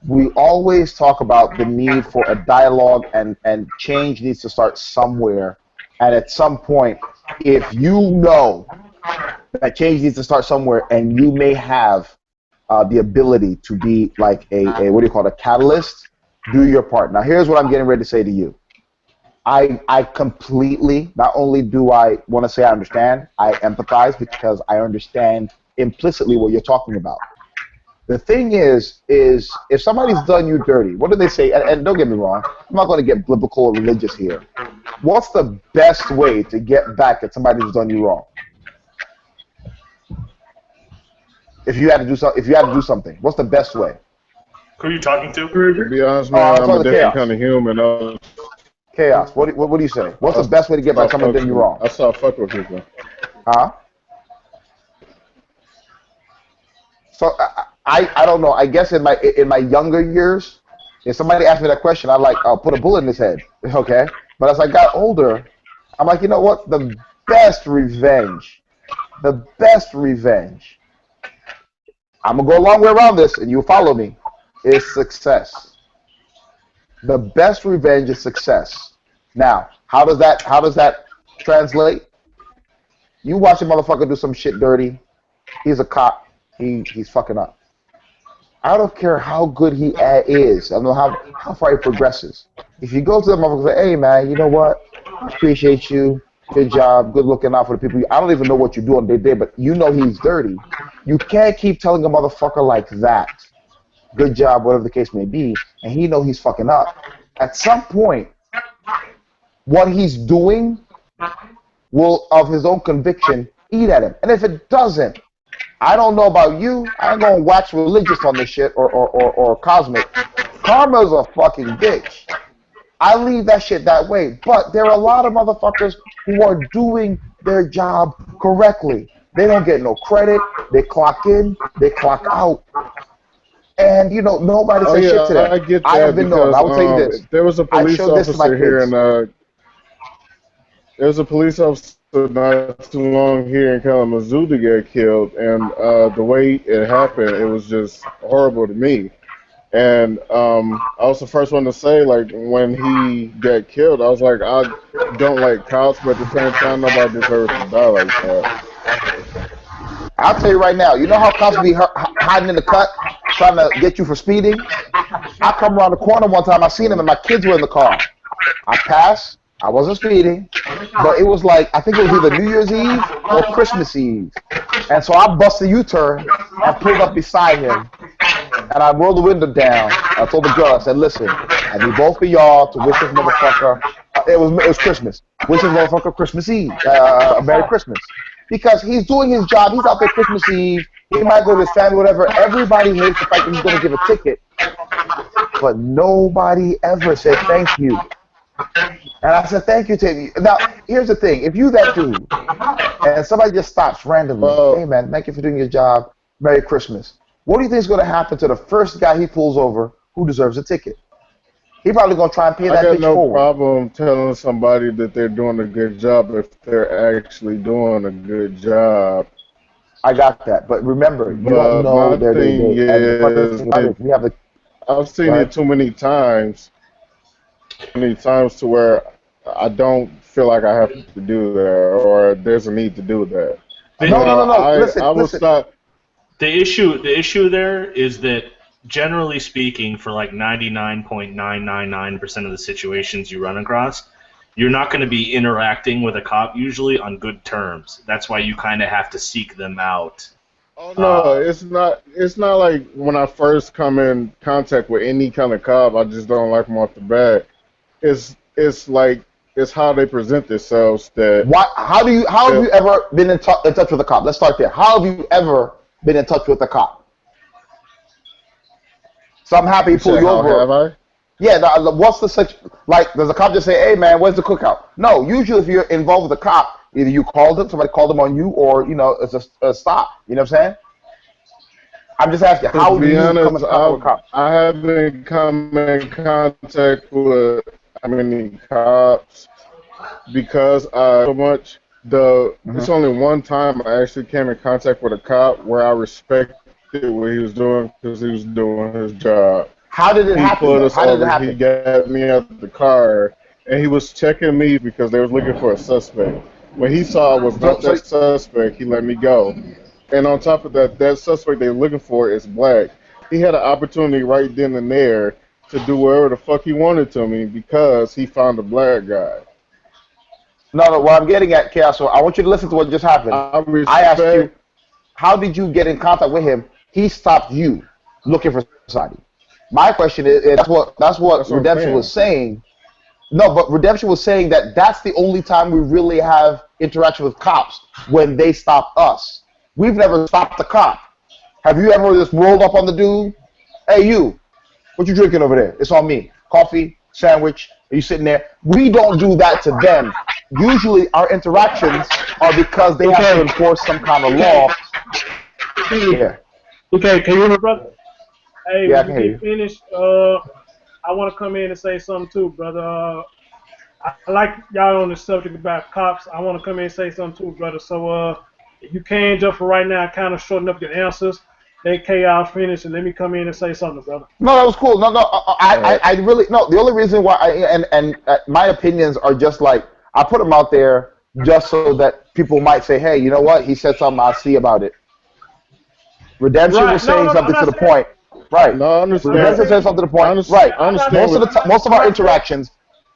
Speaker 3: We always talk about the need for a dialogue, and change needs to start somewhere. And at some point, if you know that change needs to start somewhere, and you may have the ability to be like a what do you call it, a catalyst, do your part. Now, here's what I'm getting ready to say to you. I completely, not only do I want to say I understand, I empathize because I understand implicitly what you're talking about. The thing is if somebody's done you dirty, what do they say? And don't get me wrong, I'm not going to get biblical or religious here. What's the best way to get back at somebody who's done you wrong? If you had to do something, what's the best way?
Speaker 2: Who are you talking to?
Speaker 4: To be honest,
Speaker 3: Oh,
Speaker 4: man,
Speaker 3: I'm
Speaker 4: I'm a
Speaker 3: talking to
Speaker 4: different
Speaker 3: Chaos.
Speaker 4: kind of human.
Speaker 3: Chaos. What do you say? What's
Speaker 4: I,
Speaker 3: the best way to get back at somebody done you wrong?
Speaker 4: I start fuck with people.
Speaker 3: Huh? So I don't know. I guess in my younger years, if somebody asked me that question, I'd like I'll put a bullet in his head. Okay. But as I got older, I'm like, you know what? The best revenge. I'm gonna go a long way around this, and you'll follow me. Is success. The best revenge is success. Now, how does that translate? You watch a motherfucker do some shit dirty. He's a cop. He's fucking up. I don't care how good he is. I don't know how far he progresses. If you go to the motherfucker and say, hey man, you know what? I appreciate you. Good job. Good looking out for the people. I don't even know what you do on day to day, but you know he's dirty. You can't keep telling a motherfucker like that. Good job, whatever the case may be, and he know he's fucking up. At some point, what he's doing will, of his own conviction, eat at him. And if it doesn't, I don't know about you. I ain't gonna wax religious on this shit or cosmic. Karma's a fucking bitch. I leave that shit that way. But there are a lot of motherfuckers who are doing their job correctly. They don't get no credit. They clock in, they clock out, and nobody
Speaker 4: Oh
Speaker 3: says shit
Speaker 4: yeah,
Speaker 3: to them.
Speaker 4: I get
Speaker 3: I have
Speaker 4: that
Speaker 3: been known.
Speaker 4: because
Speaker 3: I will tell you this.
Speaker 4: there was a
Speaker 3: I've
Speaker 4: police
Speaker 3: showed this to my
Speaker 4: officer here,
Speaker 3: kids.
Speaker 4: and there was a police officer not too long here in Kalamazoo to get killed, and the way it happened, it was just horrible to me. And I was the first one to say, like, when he got killed, I was like, I don't like cops, but at the same time, nobody deserves to die like that.
Speaker 3: I'll tell you right now. You know how cops be hiding in the cut, trying to get you for speeding. I come around the corner one time. I seen him, and my kids were in the car. I passed. I wasn't speeding, but it was like I think it was either New Year's Eve or Christmas Eve, and so I busted a U-turn and pulled up beside him, and I rolled the window down. I told the girl, I said, "Listen, I need both of y'all to wish this motherfucker. It was Christmas. Wish this motherfucker Christmas Eve, Merry Christmas, because he's doing his job. He's out there Christmas Eve. He might go to his family, whatever. Everybody hates the fact that he's going to give a ticket, but nobody ever said thank you." And I said, thank you, Teddy. Now, here's the thing. If you that dude, and somebody just stops randomly, hey,
Speaker 4: Well,
Speaker 3: man, thank you for doing your job. Merry Christmas. What do you think is going to happen to the first guy he pulls over who deserves a ticket? He probably going to try and pay
Speaker 4: I
Speaker 3: that
Speaker 4: got
Speaker 3: bitch
Speaker 4: no
Speaker 3: forward.
Speaker 4: problem telling somebody that they're doing a good job if they're actually doing a good job.
Speaker 3: I got that. But remember, you don't
Speaker 4: But
Speaker 3: know
Speaker 4: my
Speaker 3: their
Speaker 4: thing
Speaker 3: day-to-day. And the funny
Speaker 4: is,
Speaker 3: thing about it is we have the
Speaker 4: I've
Speaker 3: go
Speaker 4: seen
Speaker 3: ahead.
Speaker 4: it too many times to where I don't feel like I have to do that or there's a need to do that. I
Speaker 2: The,
Speaker 3: No,
Speaker 4: mean,
Speaker 3: no, no, no.
Speaker 4: I will
Speaker 3: Listen.
Speaker 4: stop.
Speaker 2: the issue there is that generally speaking, for like 99.999% of the situations you run across, you're not going to be interacting with a cop usually on good terms. That's why you kind of have to seek them out.
Speaker 4: Oh no,
Speaker 2: Uh,
Speaker 4: it's not. It's not like when I first come in contact with any kind of cop, I just don't like them off the bat. It's like it's how they present themselves that.
Speaker 3: Why? How have
Speaker 4: If,
Speaker 3: you ever been in touch with a cop? Let's start there. How have you ever been in touch with a cop? So I'm happy
Speaker 4: you
Speaker 3: to pull
Speaker 4: said,
Speaker 3: you
Speaker 4: how
Speaker 3: over.
Speaker 4: have I?
Speaker 3: Yeah, what's the such like? Does the cop just say, "Hey, man, where's the cookout"? No, usually if you're involved with a cop, either you called him, somebody called him on you, or it's a stop. You know what I'm saying? I'm just asking,
Speaker 4: To
Speaker 3: how do
Speaker 4: be
Speaker 3: you come
Speaker 4: honest,
Speaker 3: in contact with a cop?
Speaker 4: I haven't come in contact with many cops because so much.
Speaker 3: Hmm.
Speaker 4: It's only one time I actually came in contact with a cop where I respected what he was doing because he was doing his job.
Speaker 3: How did it
Speaker 4: He
Speaker 3: happen
Speaker 4: pulled
Speaker 3: though?
Speaker 4: us
Speaker 3: How did it
Speaker 4: over. He
Speaker 3: happen?
Speaker 4: got me out of the car, and he was checking me because they was looking for a suspect. When he saw I was
Speaker 3: So,
Speaker 4: not
Speaker 3: so
Speaker 4: that suspect, he let me go. And on top of that, that suspect they were looking for is black. He had an opportunity right then and there to do whatever the fuck he wanted to me because he found a black guy.
Speaker 3: no, no. What I'm getting at, Chaos. So I want you to listen to what just happened.
Speaker 4: I
Speaker 3: I asked you,
Speaker 4: respect.
Speaker 3: how did you get in contact with him? He stopped you looking for somebody. My question is that's what
Speaker 4: That's what I'm
Speaker 3: Redemption was
Speaker 4: saying.
Speaker 3: saying. No, but Redemption was saying that that's the only time we really have interaction with cops when they stop us. We've never stopped a cop. Have you ever just rolled up on the dude? Hey, you, what you drinking over there? It's on me. Coffee, sandwich. Are you sitting there? We don't do that to them. Usually, our interactions are because they have to
Speaker 1: Okay.
Speaker 3: enforce some kind of law. Yeah,
Speaker 1: Okay, can you hear me, brother? Hey,
Speaker 3: yeah, I
Speaker 1: when you
Speaker 3: can hear
Speaker 1: get
Speaker 3: you.
Speaker 1: finished, I want to come in and say something too, brother. I like y'all on the subject about cops. I want to come in and say something too, brother. So, if you can just for right now, kind of shorten up your answers. Let chaos finish and let me come in and say something, brother.
Speaker 3: No, that was cool. No, no,
Speaker 4: All right.
Speaker 3: I really no. The only reason why my opinions are just like I put them out there just so that people might say, hey, you know what? He said something. I'll see about it. Redemption was
Speaker 1: Right? No,
Speaker 3: saying
Speaker 1: no, no. I'm
Speaker 3: something to
Speaker 1: not
Speaker 3: the
Speaker 1: saying.
Speaker 3: point. Right.
Speaker 4: No, I
Speaker 1: I'm not
Speaker 3: Redemption
Speaker 4: understand.
Speaker 3: said
Speaker 1: saying.
Speaker 3: something to the point. Right.
Speaker 4: I
Speaker 1: I'm not.
Speaker 4: understand
Speaker 3: Most of
Speaker 4: what.
Speaker 3: most of
Speaker 1: I'm
Speaker 3: our
Speaker 1: not saying.
Speaker 3: interactions,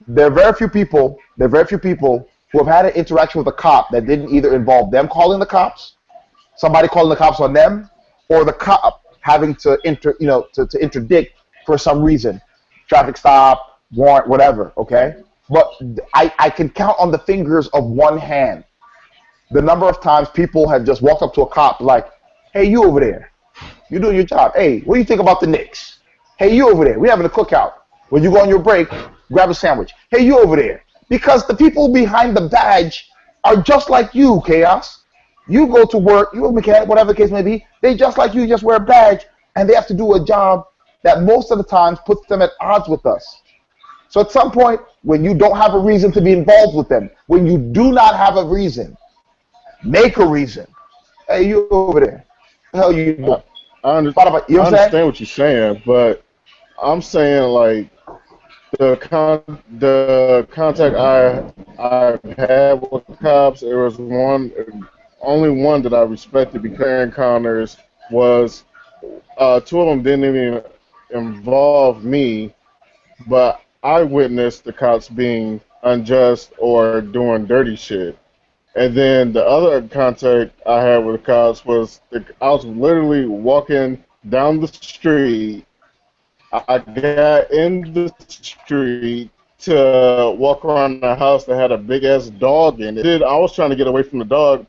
Speaker 3: there are very few people. There are very few people who have had an interaction with a cop that didn't either involve them calling the cops, somebody calling the cops on them, or the cop having to to interdict for some reason, traffic stop, warrant, whatever. Okay. But I can count on the fingers of one hand the number of times people have just walked up to a cop like, hey, you over there. You doing your job. Hey, what do you think about the Knicks? Hey, you over there. We having a cookout. When you go on your break, grab a sandwich. Hey, you over there. Because the people behind the badge are just like you, Chaos. You go to work, you're a mechanic, whatever the case may be. They just like you, just wear a badge, and they have to do a job that most of the times puts them at odds with us. So at some point, when you don't have a reason to be involved with them, when you do not have a reason, make a reason. Hey, you over there? What the hell you doing?
Speaker 4: I, I, under,
Speaker 3: You know what
Speaker 4: I
Speaker 3: I'm saying?
Speaker 4: understand what you're saying, but I'm saying like the contact I had with cops, it was only one that I respected because encounters was two of them didn't even involve me, but I witnessed the cops being unjust or doing dirty shit. And then the other contact I had with the cops was I was literally walking down the street. I got in the street to walk around the house that had a big ass dog in it. I was trying to get away from the dog,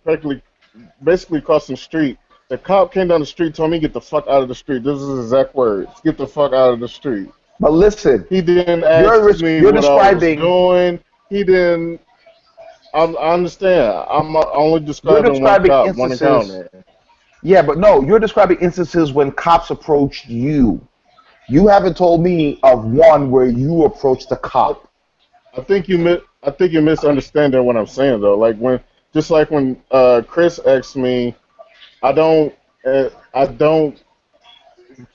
Speaker 4: basically crossing the street. The cop came down the street, told me get the fuck out of the street. This is his exact words. Get the fuck out of the street.
Speaker 3: But listen,
Speaker 4: He didn't ask me
Speaker 3: you're
Speaker 4: what I was
Speaker 3: describing
Speaker 4: doing. He didn't. I understand. I'm only
Speaker 3: you're
Speaker 4: describing
Speaker 3: describing
Speaker 4: one
Speaker 3: instances.
Speaker 4: encounter.
Speaker 3: Yeah, but no, you're describing instances when cops approached you. You haven't told me of one where you approached a cop.
Speaker 4: I think you're misunderstanding what I'm saying though. Just like when Chris asked me, I don't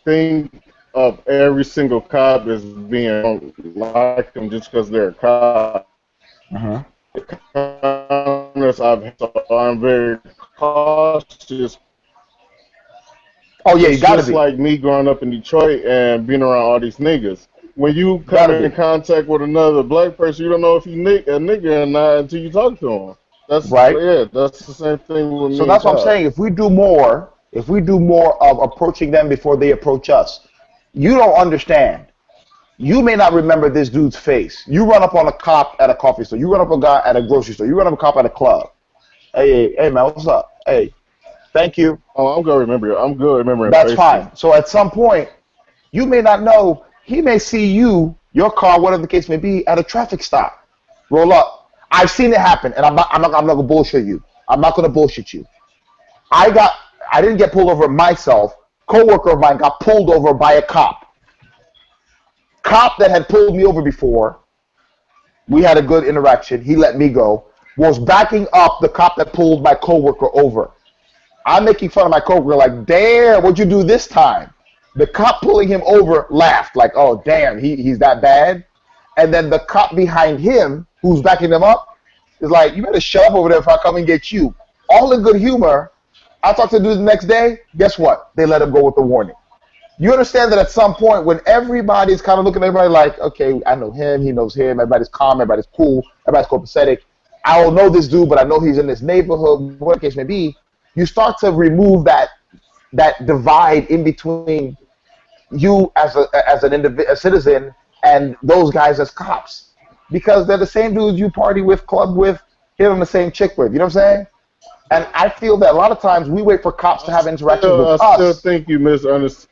Speaker 4: think of every single cop as being like them just because they're a cop.
Speaker 3: Uh-huh.
Speaker 4: So I'm very cautious.
Speaker 3: Oh yeah, you
Speaker 4: It's
Speaker 3: gotta
Speaker 4: just
Speaker 3: be.
Speaker 4: like me growing up in Detroit and being around all these niggas. When you come
Speaker 3: Gotta
Speaker 4: in
Speaker 3: be.
Speaker 4: contact with another black person, you don't know if he a nigga or not until you talk to him.
Speaker 3: Right?
Speaker 4: That's the same thing with
Speaker 3: So
Speaker 4: me and
Speaker 3: that's what I'm
Speaker 4: cops.
Speaker 3: saying. If we do more of approaching them before they approach us, you don't understand. You may not remember this dude's face. You run up on a cop at a coffee store. You run up on a guy at a grocery store. You run up on a cop at a club. Hey, man, what's up? Hey, thank you.
Speaker 4: Oh, I'm good remembering
Speaker 3: That's
Speaker 4: faces.
Speaker 3: fine. So at some point, you may not know. He may see you, your car, whatever the case may be, at a traffic stop. Roll up. I've seen it happen, and I'm not gonna bullshit you. I'm not gonna bullshit you. I didn't get pulled over myself. Coworker of mine got pulled over by a cop. Cop that had pulled me over before. We had a good interaction. He let me go. Was backing up the cop that pulled my coworker over. I'm making fun of my coworker, like, damn, what'd you do this time? The cop pulling him over laughed, like, oh, damn, he's that bad. And then the cop behind him, who's backing him up, is like, you better shut up over there if I come and get you. All in good humor. I talked to the dude the next day. Guess what? They let him go with the warning. You understand that at some point when everybody's kind of looking at everybody like, okay, I know him, he knows him, everybody's calm, everybody's cool, everybody's copacetic. I don't know this dude, but I know he's in this neighborhood, whatever the case may be. You start to remove that divide in between you as a citizen and those guys as cops, because they're the same dudes you party with, club with, hit on the same chick with. You know what I'm saying? And I feel that a lot of times we wait for cops to have interactions with
Speaker 4: I still
Speaker 3: us.
Speaker 4: think you misunderstand.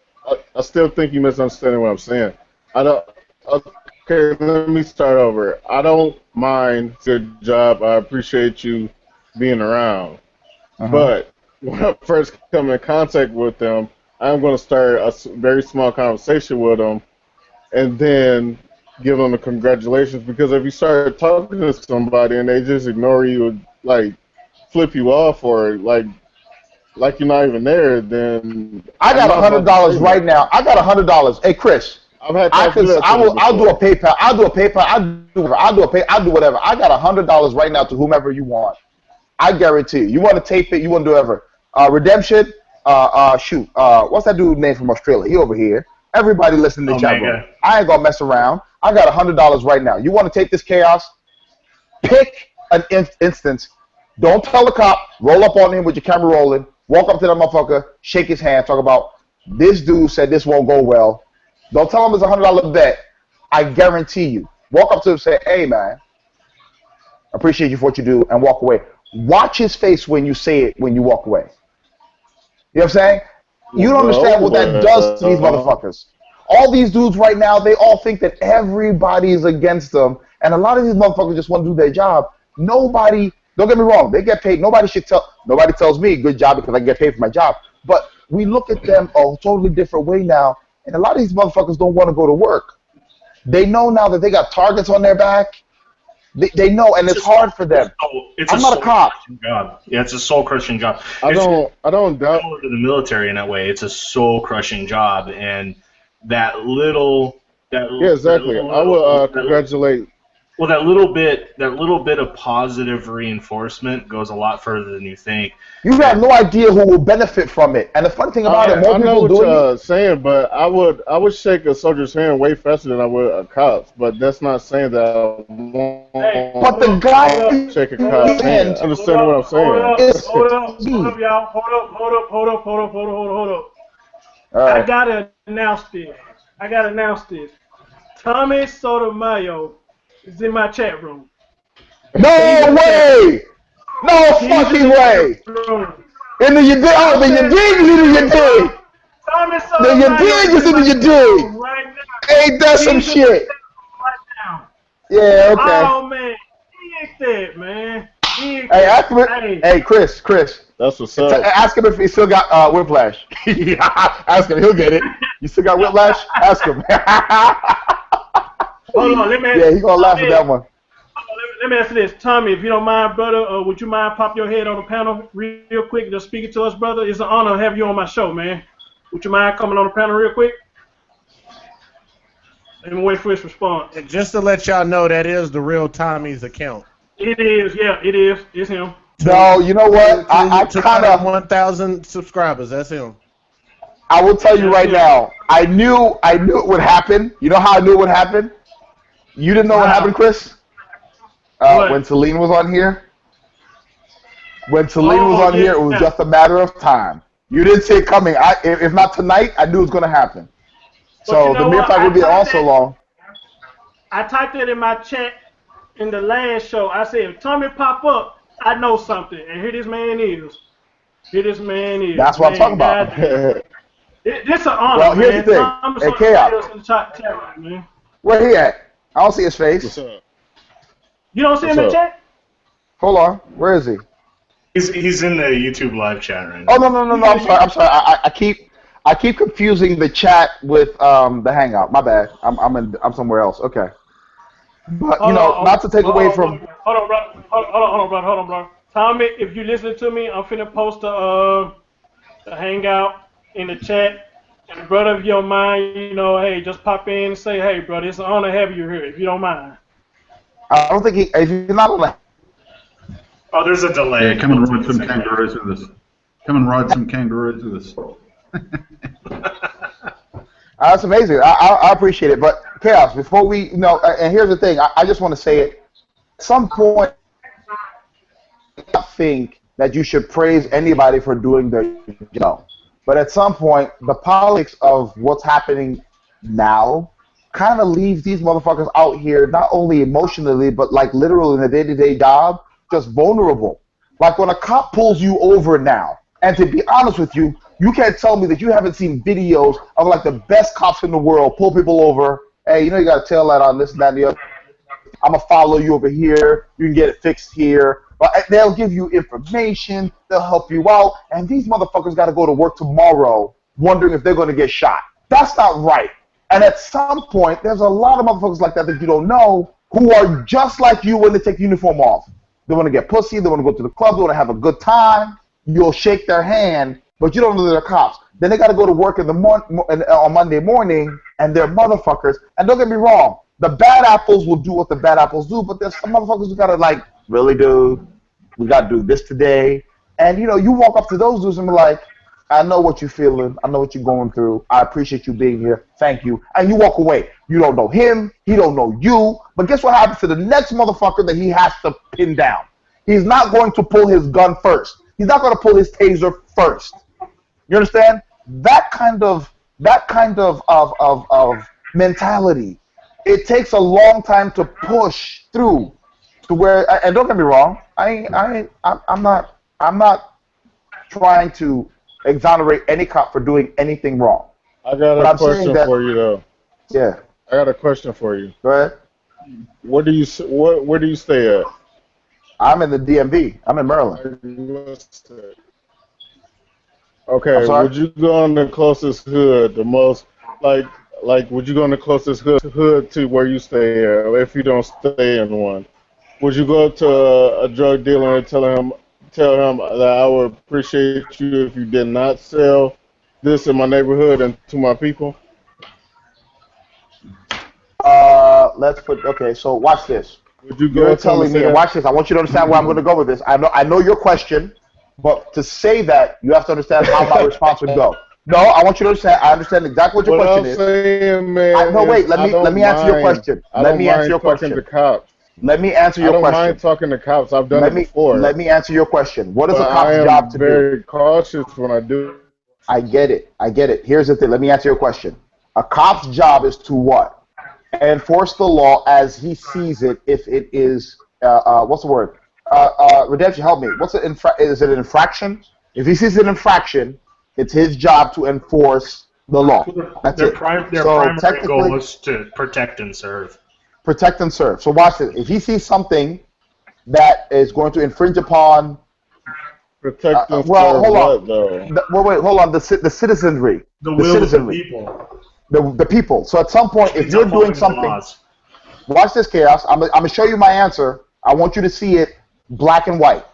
Speaker 4: I still think you misunderstanding what I'm saying. I don't. Okay, let me start over. I don't mind your job. I appreciate you being around. But when I first come in contact with them, I'm going to start very small conversation with them, and then give them the congratulations. Because if you start talking to somebody and they just ignore you, like flip you off, or like you're not even there, then
Speaker 3: I
Speaker 4: I'm
Speaker 3: got
Speaker 4: not about to
Speaker 3: $100
Speaker 4: say
Speaker 3: right
Speaker 4: nothing.
Speaker 3: now. I got $100. Hey, Chris,
Speaker 4: I've had cops do that
Speaker 3: I
Speaker 4: to me
Speaker 3: will. I'll do a
Speaker 4: before.
Speaker 3: PayPal. I'll do a PayPal. I'll do whatever. I got $100 right now to whomever you want. I guarantee you. You want to tape it? You want to do whatever? Redemption. Shoot. What's that dude's name from Australia? He over here. Everybody listening to the chat room.
Speaker 2: Omega.
Speaker 3: I ain't gonna mess around. I got $100 right now. You want to take this chaos? Pick an instance. Don't tell the cop. Roll up on him with your camera rolling. Walk up to that motherfucker. Shake his hand. Talk about this dude said this won't go well. Don't tell him it's $100 bet. I guarantee you. Walk up to him and say, hey, man, appreciate you for what you do, and walk away. Watch his face when you say it when you walk away. You know what I'm saying? You don't understand what that does to these motherfuckers. All these dudes right now, they all think that everybody is against them, and a lot of these motherfuckers just want to do their job. Nobody Don't get me wrong. They get paid. Nobody tells me good job because I get paid for my job. But we look at them a totally different way now. And a lot of these motherfuckers don't want to go to work. They know now that they got targets on their back. They know, and it's hard for them. I'm not a cop.
Speaker 2: Job. Yeah, it's a soul-crushing job.
Speaker 4: I don't doubt
Speaker 2: similar to the military in that way. It's a soul-crushing job, and that little.
Speaker 4: Yeah, exactly. I would congratulate.
Speaker 2: Well, that little bit of positive reinforcement goes a lot further than you think.
Speaker 3: You have no idea who will benefit from it. And the funny thing about it, more
Speaker 4: I know
Speaker 3: people
Speaker 4: what
Speaker 3: doing
Speaker 4: you're saying, but I would shake a soldier's hand way faster than I would a cop's. But that's not saying that I won't
Speaker 3: but the guy
Speaker 4: shake a cop's hand. Understand what I'm saying?
Speaker 1: Hold up, y'all. Hold up.
Speaker 3: right.
Speaker 1: I gotta announce this. Tommy Sotomayor is in my chat room.
Speaker 3: No way! No fucking way! And then you did. Oh, then you did. You did.
Speaker 1: Tommy
Speaker 3: Then you did. You said you did.
Speaker 1: right now.
Speaker 3: Ain't that some shit?
Speaker 1: Right now.
Speaker 3: Yeah. Okay.
Speaker 1: Oh man, he ain't that, man. He ain't
Speaker 3: Hey,
Speaker 1: that.
Speaker 3: ask him. Hey, Chris.
Speaker 4: That's what's up.
Speaker 3: Ask him if he still got whiplash. Ask him. He'll get it. You still got whiplash? Ask him.
Speaker 1: Hold on, let me.
Speaker 3: Yeah, he gonna laugh at that one.
Speaker 1: Let me ask you this, Tommy, if you don't mind, brother, would you mind pop your head on the panel real quick, just speaking to us, brother? It's an honor to have you on my show, man. Would you mind coming on the panel real quick? Let me wait for his response.
Speaker 6: And just to let y'all know, that is the real Tommy's account.
Speaker 1: It is, yeah, it is. It's him.
Speaker 3: No, you know what? I kind of
Speaker 6: 1,000 subscribers. That's him.
Speaker 3: I will tell you right now. I knew it would happen. You know how I knew it would happen? You didn't know what happened, Chris? When Celine was on here? When Celine was on here, it was just a matter of time. You didn't see it coming. If not tonight, I knew it was going to happen. So the mere fact would be on so long.
Speaker 1: I typed it in my chat in the last show. I said, if Tommy pop up, I know something. And here this man is.
Speaker 3: That's what I'm talking about.
Speaker 1: This is an honor,
Speaker 3: Well, here's
Speaker 1: man.
Speaker 3: the thing.
Speaker 1: I'm
Speaker 3: Hey,
Speaker 1: so
Speaker 3: Chaos.
Speaker 1: in the chat, man.
Speaker 3: Where he at? I don't see his face.
Speaker 4: What's up?
Speaker 1: You don't see him in the
Speaker 4: What's up?
Speaker 1: chat?
Speaker 3: Hold on. Where is he?
Speaker 2: He's in the YouTube live chat right now.
Speaker 3: Oh, no. I'm sorry. I keep confusing the chat with the Hangout. My bad. I'm somewhere else. Okay. But not to take away from.
Speaker 1: Hold on, brother. Tommy, if you listen to me, I'm finna post the Hangout in the chat. And brother, if you don't mind, hey, just pop in and say, hey, brother, it's an honor to have you here, if you don't mind.
Speaker 3: I don't think if he's not on the.
Speaker 2: Oh, there's a delay.
Speaker 7: Yeah, come and ride some kangaroos with us. Come and ride some kangaroos with us.
Speaker 3: That's amazing. I appreciate it. But Chaos, before we, and here's the thing. I just want to say it. At some point, I think that you should praise anybody for doing their job. But at some point, the politics of what's happening now kind of leaves these motherfuckers out here, not only emotionally, but like literally in a day-to-day job, just vulnerable. Like when a cop pulls you over now, and to be honest with you, you can't tell me that you haven't seen videos of like the best cops in the world pull people over. Hey, you got a tail light on this and that and the other. I'm going to follow you over here. You can get it fixed here. But they'll give you information. They'll help you out. And these motherfuckers got to go to work tomorrow wondering if they're going to get shot. That's not right. And at some point, there's a lot of motherfuckers like that you don't know who are just like you when they take the uniform off. They want to get pussy. They want to go to the club. They want to have a good time. You'll shake their hand, but you don't know they're cops. Then they got to go to work on Monday morning, and they're motherfuckers. And don't get me wrong. The bad apples will do what the bad apples do, but there's some motherfuckers who got to really, dude, we got to do this today. And, you walk up to those dudes and be like, I know what you're feeling. I know what you're going through. I appreciate you being here. Thank you. And you walk away. You don't know him. He don't know you. But guess what happens to the next motherfucker that he has to pin down? He's not going to pull his gun first. He's not going to pull his taser first. You understand? That kind of mentality. It takes a long time to push through to where. And don't get me wrong. I'm not trying to exonerate any cop for doing anything wrong.
Speaker 4: I got a question for you though.
Speaker 3: Yeah.
Speaker 4: I got a question for you.
Speaker 3: Go ahead.
Speaker 4: Where do you stay at?
Speaker 3: I'm in the DMV. I'm in Maryland. I'm
Speaker 4: Okay,
Speaker 3: sorry.
Speaker 4: would you go in the closest hood, the most like would you go in the closest hood to where you stay at, if you don't stay in one? Would you go up to a drug dealer and tell him that I would appreciate you if you did not sell this in my neighborhood and to my people?
Speaker 3: Let's put. Okay, so watch this.
Speaker 4: Would you go
Speaker 3: You're
Speaker 4: up to him and
Speaker 3: telling
Speaker 4: say
Speaker 3: me, and
Speaker 4: that?
Speaker 3: watch this. I want you to understand where I'm going to go with this. I know your question, but to say that, you have to understand how my response would go. No, I want you to understand. I understand exactly what your
Speaker 4: What
Speaker 3: question
Speaker 4: I'm
Speaker 3: is.
Speaker 4: saying, man,
Speaker 3: No,
Speaker 4: is
Speaker 3: wait. Let me answer your question.
Speaker 4: I
Speaker 3: Let
Speaker 4: don't
Speaker 3: me answer
Speaker 4: mind
Speaker 3: your
Speaker 4: talking to
Speaker 3: question.
Speaker 4: cops.
Speaker 3: Let me answer
Speaker 4: I
Speaker 3: your
Speaker 4: don't mind
Speaker 3: question.
Speaker 4: talking to cops. I've done it before,
Speaker 3: Let me answer your question. What is a
Speaker 4: but I
Speaker 3: cop's
Speaker 4: am
Speaker 3: job to do?
Speaker 4: very cautious when I do.
Speaker 3: I get it. I get it. Here's the thing. Let me answer your question. A cop's job is to what? Enforce the law as he sees it. If it is, what's the word? Redemption, help me. Is it an infraction? If he sees an infraction, it's his job to enforce the law. That's
Speaker 2: Their
Speaker 3: it.
Speaker 2: their
Speaker 3: So
Speaker 2: primary goal
Speaker 3: technically,
Speaker 2: is to protect and serve.
Speaker 3: protect and serve. So watch this. If he sees something that is going to infringe upon,
Speaker 4: Protect and
Speaker 3: well,
Speaker 4: serve
Speaker 3: hold on.
Speaker 4: what though?
Speaker 3: Wait, hold on. The citizenry,
Speaker 2: The
Speaker 3: the
Speaker 2: will of the
Speaker 3: citizenry,
Speaker 2: people.
Speaker 3: the people. So at some point, if
Speaker 2: It's
Speaker 3: you're doing
Speaker 2: upholding the
Speaker 3: something,
Speaker 2: laws.
Speaker 3: watch this, chaos. I'm gonna show you my answer. I want you to see it black and white.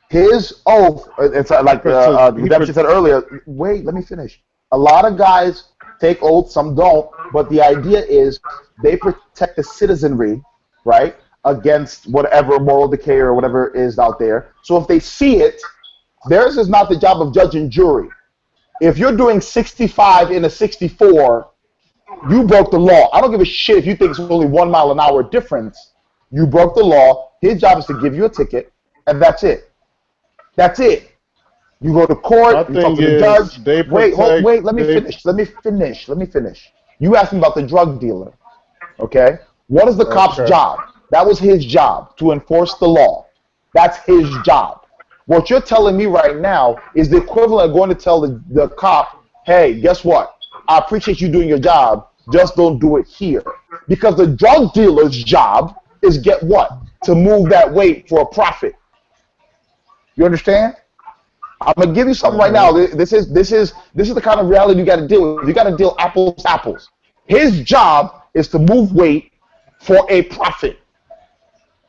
Speaker 3: His oath, it's like Redemption said earlier. Wait, let me finish. A lot of guys take oaths, some don't, but the idea is they protect the citizenry, right, against whatever moral decay or whatever is out there. So if they see it, theirs is not the job of judge and jury. If you're doing 65 in a 64, you broke the law. I don't give a shit if you think it's only 1 mile an hour difference. You broke the law. His job is to give you a ticket, and that's it. That's it. You go to
Speaker 4: My
Speaker 3: court, you talk
Speaker 4: thing
Speaker 3: to the
Speaker 4: is
Speaker 3: judge.
Speaker 4: they
Speaker 3: Wait,
Speaker 4: protect
Speaker 3: wait, let me
Speaker 4: they
Speaker 3: finish. Let me finish. You asked me about the drug dealer. Okay? What is the cop's
Speaker 4: okay.
Speaker 3: job? That was his job, to enforce the law. That's his job. What you're telling me right now is the equivalent of going to tell the cop, hey, guess what? I appreciate you doing your job, just don't do it here. Because the drug dealer's job is get what? To move that weight for a profit. You understand? I'm gonna give you something right now.
Speaker 4: Uh-huh.
Speaker 3: This is the kind of reality you got to deal with. You got to deal apples to apples. His job is to move weight for a profit,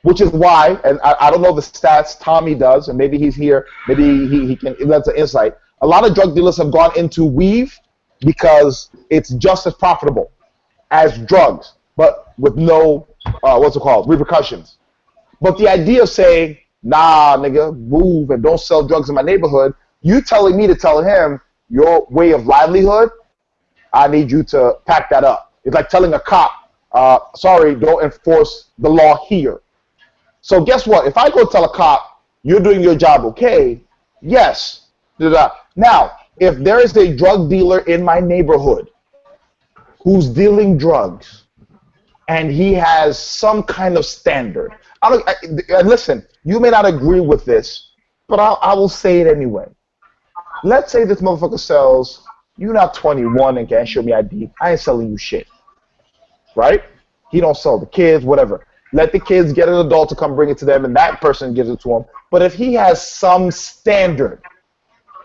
Speaker 3: which is why, and I don't know the stats. Tommy does, and maybe he's here. Maybe he can. That's an insight. A lot of drug dealers have gone into weave because it's just as profitable as drugs, but with no what's it called, repercussions. But the idea of saying, nah, nigga, move and don't sell drugs in my neighborhood, you telling me to tell him your way of livelihood, I need you to pack that up. It's like telling a cop, sorry, don't enforce the law here. So guess what? If I go tell a cop, you're doing your job okay, yes. Now, if there is a drug dealer in my neighborhood who's dealing drugs, and he has some kind of standard. And listen, you may not agree with this, but I will say it anyway. Let's say this motherfucker sells, you're not 21 and can't show me ID. I ain't selling you shit, right? He don't sell the kids, whatever. Let the kids get an adult to come bring it to them, and that person gives it to him. But if he has some standard,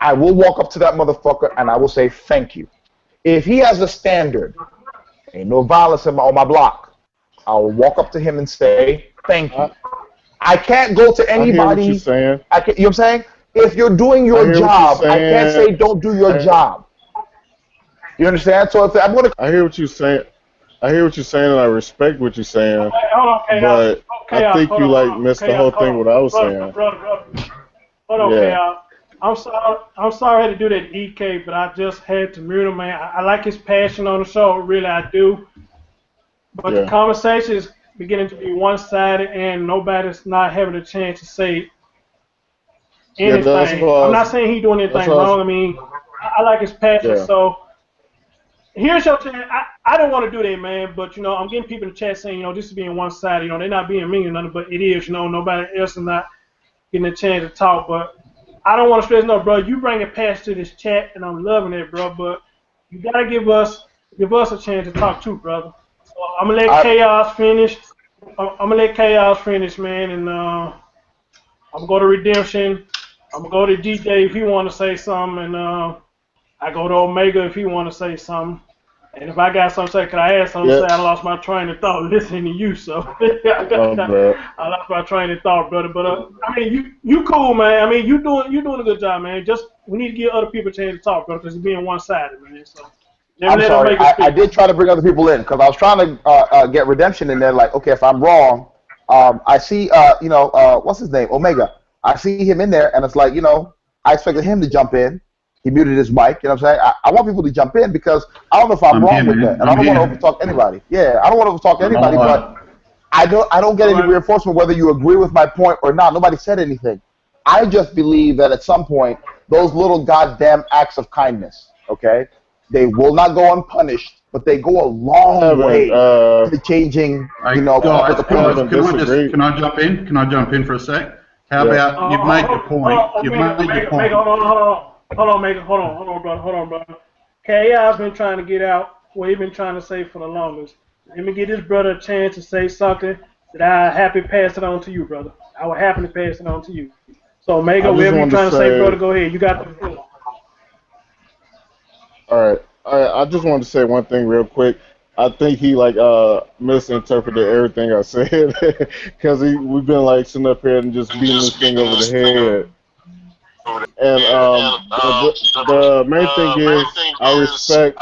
Speaker 3: I will walk up to that motherfucker and I will say thank you. If he has a standard, ain't no violence on my block, I'll walk up to him and say, thank you.
Speaker 4: I,
Speaker 3: I can't go to
Speaker 4: I hear what you're
Speaker 3: anybody.
Speaker 4: saying.
Speaker 3: You know what I'm saying? If you're doing
Speaker 4: I
Speaker 3: your
Speaker 4: hear what you're
Speaker 3: job, I can't say
Speaker 4: saying.
Speaker 3: don't do your
Speaker 4: I,
Speaker 3: job. You understand? So if I'm going to.
Speaker 4: I hear what you're saying. I hear what you're saying, and I respect what you're saying.
Speaker 1: Hey, hold on, chaos.
Speaker 4: But
Speaker 1: Oh,
Speaker 4: I
Speaker 1: chaos.
Speaker 4: think
Speaker 1: Hold
Speaker 4: you
Speaker 1: on, hold
Speaker 4: like
Speaker 1: on.
Speaker 4: missed the
Speaker 1: Chaos.
Speaker 4: whole
Speaker 1: Hold
Speaker 4: thing
Speaker 1: on,
Speaker 4: what I was
Speaker 1: brother,
Speaker 4: saying.
Speaker 1: brother. Hold on,
Speaker 4: Yeah.
Speaker 1: chaos. I'm sorry. I'm sorry I had to do that, EK, but I just had to mute him, man. I like his passion on the show, really, I do. But the
Speaker 4: Yeah.
Speaker 1: conversation is beginning to be one-sided, and nobody's not having a chance to say
Speaker 4: Yeah. That's
Speaker 1: anything.
Speaker 4: what I
Speaker 1: I'm not
Speaker 4: was.
Speaker 1: saying he's doing
Speaker 4: That's
Speaker 1: anything
Speaker 4: what I was.
Speaker 1: wrong. I mean, I like his passion.
Speaker 4: Yeah.
Speaker 1: So here's your chance. I don't want to do that, man. But I'm getting people in the chat saying, this is being one-sided. They're not being mean or nothing, but it is. Nobody else is not getting a chance to talk. But I don't want to stress no, bro. You bring a passion to this chat, and I'm loving it, bro. But you gotta give us a chance to talk too, brother. I'm gonna let
Speaker 3: I,
Speaker 1: Chaos finish. I'm gonna let Chaos finish, man, and I'm gonna go to Redemption. I'm gonna go to DJ if he want to say something, and I go to Omega if he want to say something. And if I got something to say, can I add something to
Speaker 4: Yeah,
Speaker 1: say? I lost my train of thought listening to you, so
Speaker 4: my bad.
Speaker 1: I lost my train of thought, brother. But I mean, you cool, man. I mean, you doing a good job, man. Just we need to give other people a chance to talk, brother, because you're being one-sided, man. So
Speaker 3: I'm
Speaker 1: let
Speaker 3: sorry.
Speaker 1: Omega
Speaker 3: I
Speaker 1: speak.
Speaker 3: did try to bring other people in because I was trying to get redemption in there. Like, okay, if I'm wrong, I see, what's his name? Omega. I see him in there, and it's like, I expected him to jump in. He muted his mic. You know what I'm saying? I want people to jump in because I don't know if I'm
Speaker 7: I'm here,
Speaker 3: wrong with that,
Speaker 7: man.
Speaker 3: and I
Speaker 7: I'm
Speaker 3: don't want to
Speaker 7: here.
Speaker 3: overtalk anybody. Yeah, I don't want to overtalk
Speaker 7: I'm
Speaker 3: anybody, but
Speaker 7: alive.
Speaker 3: I don't get
Speaker 1: All
Speaker 3: any
Speaker 1: right.
Speaker 3: reinforcement whether you agree with my point or not. Nobody said anything. I just believe that at some point, those little goddamn acts of kindness, okay, they will not go unpunished, but they go a
Speaker 4: I
Speaker 3: long
Speaker 4: haven't,
Speaker 3: way to changing,
Speaker 7: Hey,
Speaker 3: public
Speaker 7: guys,
Speaker 4: I
Speaker 3: opinion.
Speaker 4: haven't
Speaker 7: can I just,
Speaker 4: disagreed.
Speaker 7: can I jump in? Can I jump in for a sec? How
Speaker 4: Yeah.
Speaker 7: about you've made your point? You've
Speaker 1: Omega,
Speaker 7: made your
Speaker 1: Omega, Omega,
Speaker 7: point.
Speaker 1: hold on, Omega, hold on, brother, hold on, brother. KI's been trying to get out what he been trying to say for the longest. Let me give this brother a chance to say something that I happy pass it on to you, brother. I would happily pass it on to you. So Omega,
Speaker 4: I just
Speaker 1: whatever you
Speaker 4: wanted to
Speaker 1: trying to say, brother,
Speaker 4: say,
Speaker 1: go ahead. You got the floor.
Speaker 4: all right. I just wanted to say one thing real quick. I think he like misinterpreted everything I said because we've been like sitting up here and just beating this thing over the head. And the main thing is I respect.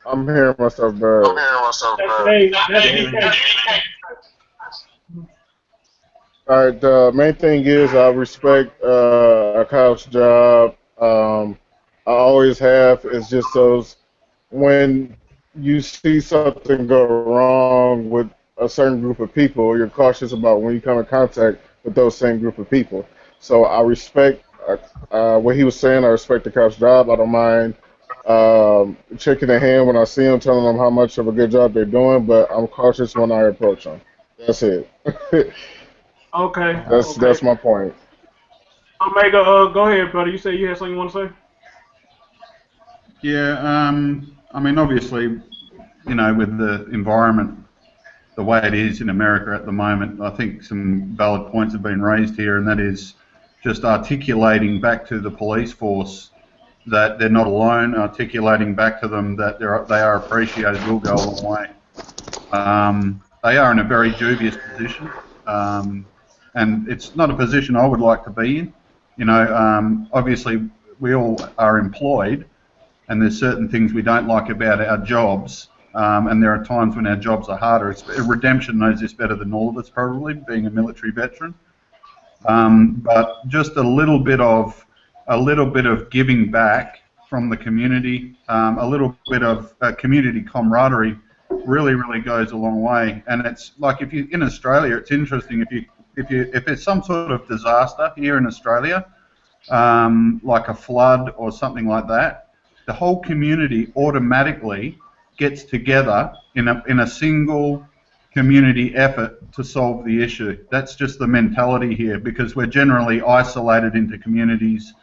Speaker 4: I'm hearing myself, bro.
Speaker 1: That's
Speaker 5: Yeah,
Speaker 1: me.
Speaker 5: man.
Speaker 4: All right. The main thing is I respect a cop's job. I always have. It's just those when you see something go wrong with a certain group of people, you're cautious about when you come in contact with those same group of people. So I respect what he was saying. I respect the cop's job. I don't mind shaking their hand when I see them, telling them how much of a good job they're doing, but I'm cautious when I approach them. That's it.
Speaker 1: Okay,
Speaker 4: That's
Speaker 1: okay.
Speaker 4: my point.
Speaker 1: Omega, go ahead, brother. You say you had something you want to say?
Speaker 7: Yeah, I mean, obviously, with the environment the way it is in America at the moment, I think some valid points have been raised here, and that is just articulating back to the police force that they're not alone, articulating back to them that they are appreciated will go a long way. They are in a very dubious position, and it's not a position I would like to be in. Obviously, we all are employed, and there's certain things we don't like about our jobs, and there are times when our jobs are harder. Redemption knows this better than all of us, probably, being a military veteran. But just a little bit of giving back from the community, a little bit of community camaraderie, really, really goes a long way. And it's like if you in Australia, it's interesting if it's some sort of disaster here in Australia, like a flood or something like that, the whole community automatically gets together in a single community effort to solve the issue. That's just the mentality here because we're generally isolated into communities.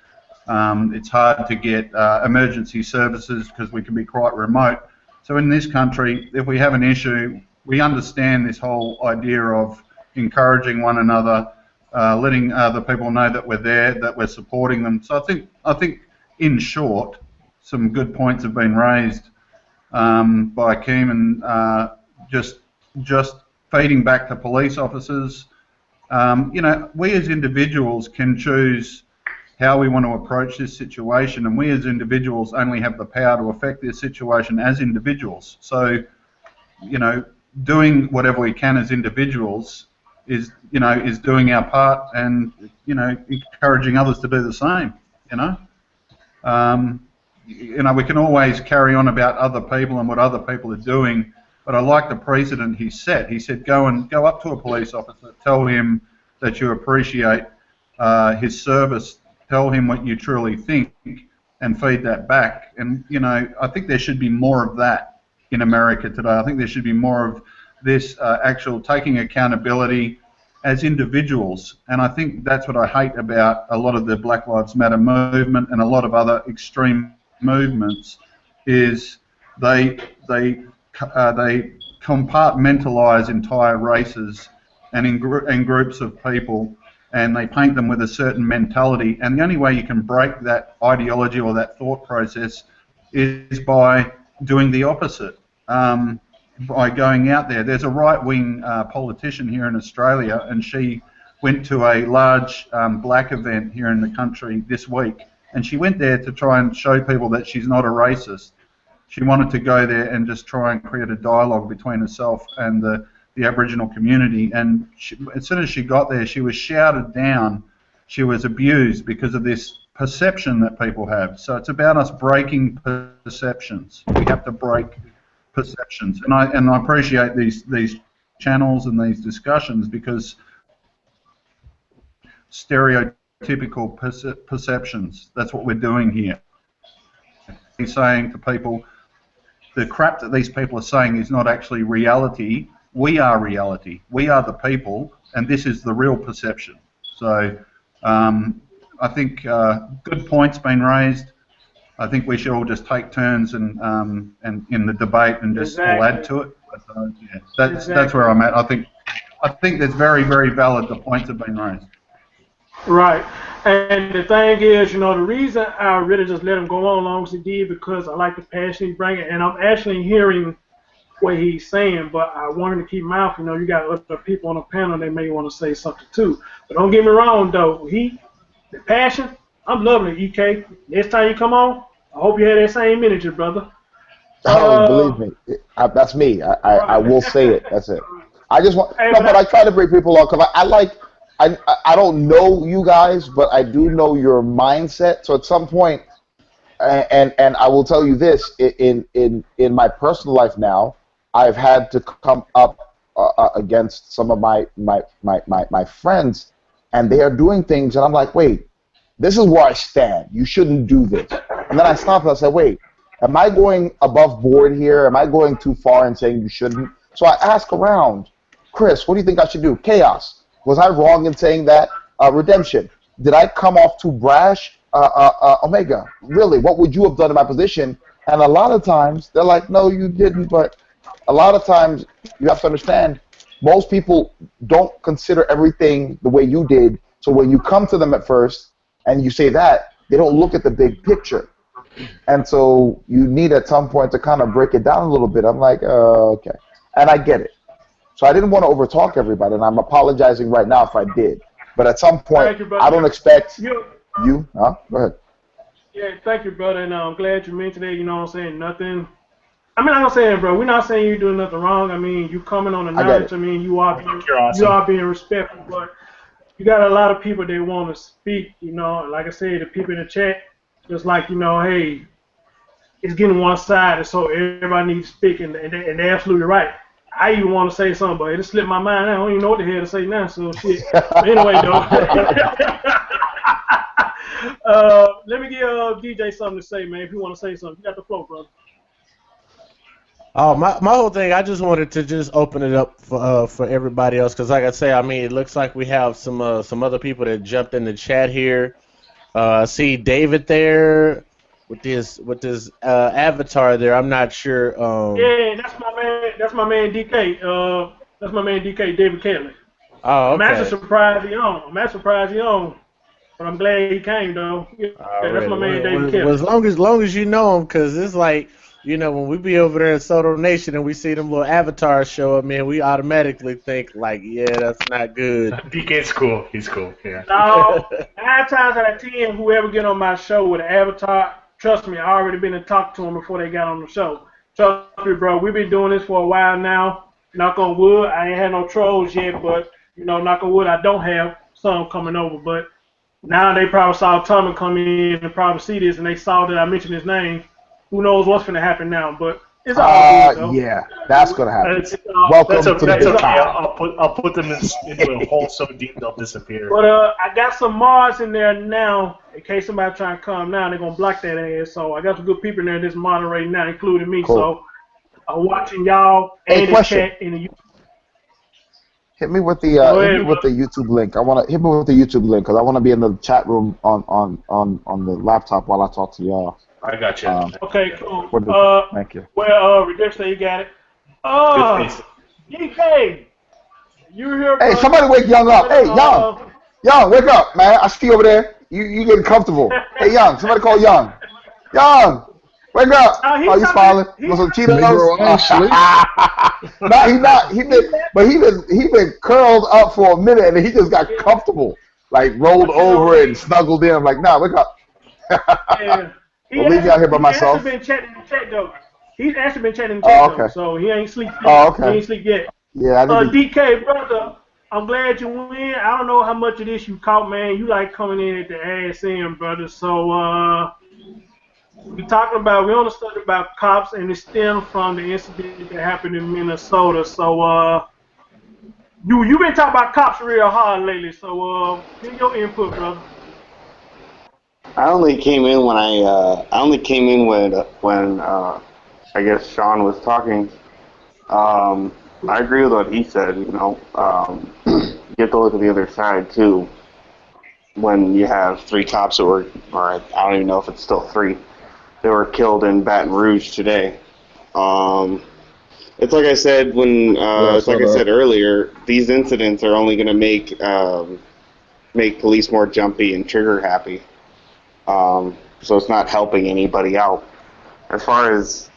Speaker 7: It's hard to get emergency services because we can be quite remote. So in this country, if we have an issue, we understand this whole idea of encouraging one another, letting other people know that we're there, that we're supporting them. So I think in short, some good points have been raised by Keem and just feeding back to police officers. We as individuals can choose how we want to approach this situation, and we as individuals only have the power to affect this situation as individuals. So, doing whatever we can as individuals is doing our part and, encouraging others to do the same, you know. We can always carry on about other people and what other people are doing, but I like the precedent he set. He said, go up to a police officer, tell him that you appreciate his service, tell him what you truly think, and feed that back. And I think there should be more of that in America today. I think there should be more of this actual taking accountability as individuals, and I think that's what I hate about a lot of the Black Lives Matter movement and a lot of other extreme movements is they compartmentalise entire races and in groups of people and they paint them with a certain mentality. And the only way you can break that ideology or that thought process is by doing the opposite, by going out there. There's a right-wing politician here in Australia, and she went to a large black event here in the country this week, and she went there to try and show people that she's not a racist. She wanted to go there and just try and create a dialogue between herself and the Aboriginal community, and as soon as she got there, she was shouted down, she was abused because of this perception that people have. So it's about us breaking perceptions. We have to break perceptions, and I appreciate these channels and these discussions, because stereotypical perceptions, that's what we're doing here. He's saying to people, the crap that these people are saying is not actually reality. We are reality. We are the people, and this is the real perception. So I think good points been raised. I think we should all just take turns and in the debate and just all add to it. But, yeah, that's where I'm at. I think that's very, very valid. The points have been raised.
Speaker 1: Right. And the thing is, the reason I really just let him go on long as he did, because I like the passion he's bringing, and I'm actually hearing what he's saying, but I wanted to keep my mouth. You got other people on the panel, they may want to say something too. But don't get me wrong, though. The passion, I'm loving it, EK. Next time you come on, I hope you have that same energy, brother.
Speaker 3: Believe me, that's me. I will say it. That's it. I just want, but I try to bring people on because I don't know you guys, but I do know your mindset. So at some point, and I will tell you this, in my personal life now, I've had to come up against some of my friends, and they are doing things, and I'm like, wait, this is where I stand. You shouldn't do this. And then I stop and I say, wait, am I going above board here? Am I going too far in saying you shouldn't? So I ask around, Chris, what do you think I should do? Chaos. Was I wrong in saying that? Redemption. Did I come off too brash? Omega. Really, what would you have done in my position? And a lot of times, they're like, no, you didn't. But a lot of times, you have to understand, most people don't consider everything the way you did. So when you come to them at first and you say that, they don't look at the big picture. And so you need at some point to kind of break it down a little bit. I'm like, okay. And I get it. So I didn't want to overtalk everybody, and I'm apologizing right now if I did. But at some point, I don't expect you. Huh? Go ahead.
Speaker 1: Yeah, thank you, brother. And I'm glad you mentioned it. You know what I'm saying? Nothing. I mean, I'm saying, bro, we're not saying you're doing nothing wrong. I mean, you coming on the knowledge. I mean, you are being respectful. But you got a lot of people that want to speak. Like I said, the people in the chat, just like, hey, it's getting one sided, so everybody needs to speak, and they're absolutely right. I even want to say something, but it just slipped my mind. I don't even know what the hell to say now, so shit. But anyway, though. Let me give DJ something to say, man, if you want to say something. You got the floor, brother.
Speaker 6: Oh, my whole thing, I just wanted to just open it up for everybody else, because like I say, I mean, it looks like we have some other people that jumped in the chat here. I see David there with this avatar there. I'm not sure.
Speaker 1: Yeah, that's my man. That's my man DK. That's my man DK, David Kelly.
Speaker 6: Oh, okay.
Speaker 1: I'm actually surprised he on. But I'm glad he came though. Yeah, that's my man David Kelly.
Speaker 6: Well, as long as you know him, because it's like, when we be over there in Soto Nation and we see them little avatars show up, man, we automatically think like, yeah, that's not good.
Speaker 2: DK's cool. He's cool. Yeah.
Speaker 1: No, 9 times out of 10, whoever get on my show with an avatar, trust me, I already been and talked to them before they got on the show. Trust me, bro. We've been doing this for a while now. Knock on wood, I ain't had no trolls yet, but knock on wood, I don't have some coming over. But now they probably saw Tommy come in and probably see this, and they saw that I mentioned his name. Who knows what's going to happen now? But it's all good, though.
Speaker 3: Yeah, that's going to happen.
Speaker 2: Welcome to the big time. I'll put them into a hole so deep they'll disappear.
Speaker 1: But I got some Mars in there now. In case somebody trying to come now, they're going to block that ass. So I got some good people in there that's moderating now, including me. Cool. So I'm watching y'all and the chat in the YouTube.
Speaker 3: Hit me with the YouTube link. Hit me with the YouTube link because I want to be in the chat room on the laptop while I talk to y'all.
Speaker 2: I got you.
Speaker 1: Okay, cool.
Speaker 3: Thank you.
Speaker 1: Well, Redemption, you got it. DK, you here?
Speaker 3: Hey, somebody wake Young up. Hey, Young, wake up, man. I see you over there. You getting comfortable. Hey, Young, somebody call Young. Young, wake up.
Speaker 1: Oh,
Speaker 3: Oh,
Speaker 1: he's
Speaker 3: you
Speaker 1: talking.
Speaker 3: smiling? You want some Cheetos?
Speaker 4: Negro, I ain't sleep.
Speaker 3: No, he not. He been curled up for a minute, and he just got comfortable, like rolled over and snuggled in. I'm like, nah, wake up.
Speaker 1: Yeah.
Speaker 3: Don't leave me out here by myself.
Speaker 1: He actually been chatting in the chat though. He's actually been chatting in the
Speaker 3: Oh,
Speaker 1: chat though,
Speaker 3: okay.
Speaker 1: so he ain't sleep yet.
Speaker 3: Oh,
Speaker 1: He
Speaker 3: okay.
Speaker 1: ain't sleep yet.
Speaker 3: Yeah, I need to.
Speaker 1: DK, brother, I'm glad you win. I don't know how much of this you caught, man. You like coming in at the ass end, brother. So, we on the study about cops, and it stemmed from the incident that happened in Minnesota. So, you been talking about cops real hard lately. So, give your input, brother.
Speaker 8: I only came in when I guess Sean was talking. I agree with what he said. You know, you have to look at the other side too. When you have 3 cops that were, or I don't even know if it's still 3, they were killed in Baton Rouge today. It's like I said it's like I said earlier. These incidents are only going to make police more jumpy and trigger happy. So it's not helping anybody out. As far as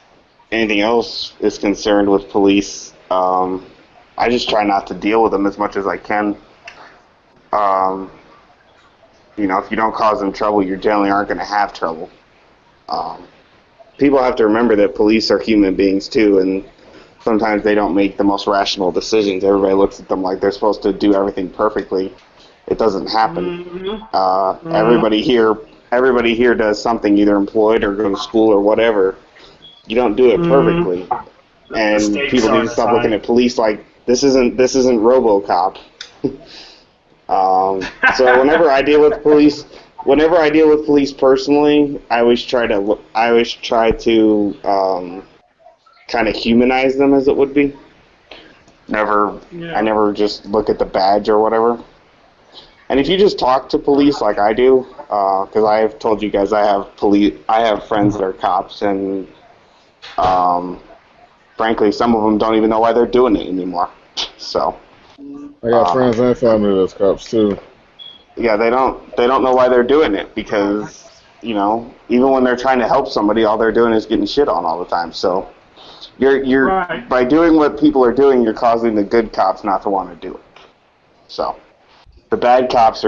Speaker 8: anything else is concerned with police, I just try not to deal with them as much as I can. You know, if you don't cause them trouble, you generally aren't going to have trouble. People have to remember that police are human beings too, and sometimes they don't make the most rational decisions. Everybody looks at them like they're supposed to do everything perfectly. It doesn't happen.
Speaker 1: Mm-hmm.
Speaker 8: Everybody here does something, either employed or go to school or whatever. You don't do it perfectly, and
Speaker 2: Mistakes
Speaker 8: people need
Speaker 2: are
Speaker 8: to stop
Speaker 2: fine.
Speaker 8: looking at police like this isn't RoboCop. So whenever I deal with police personally, I always try to kind of humanize them, as it would be. I never just look at the badge or whatever. And if you just talk to police like I do, because I have told you guys I have friends that are cops, and frankly, some of them don't even know why they're doing it anymore. So
Speaker 4: I got friends and family that's cops too.
Speaker 8: yeah, they don't know why they're doing it, because you know, even when they're trying to help somebody, all they're doing is getting shit on all the time. So you're
Speaker 1: Right.
Speaker 8: by doing what people are doing, you're causing the good cops not to want to do it. So the bad cops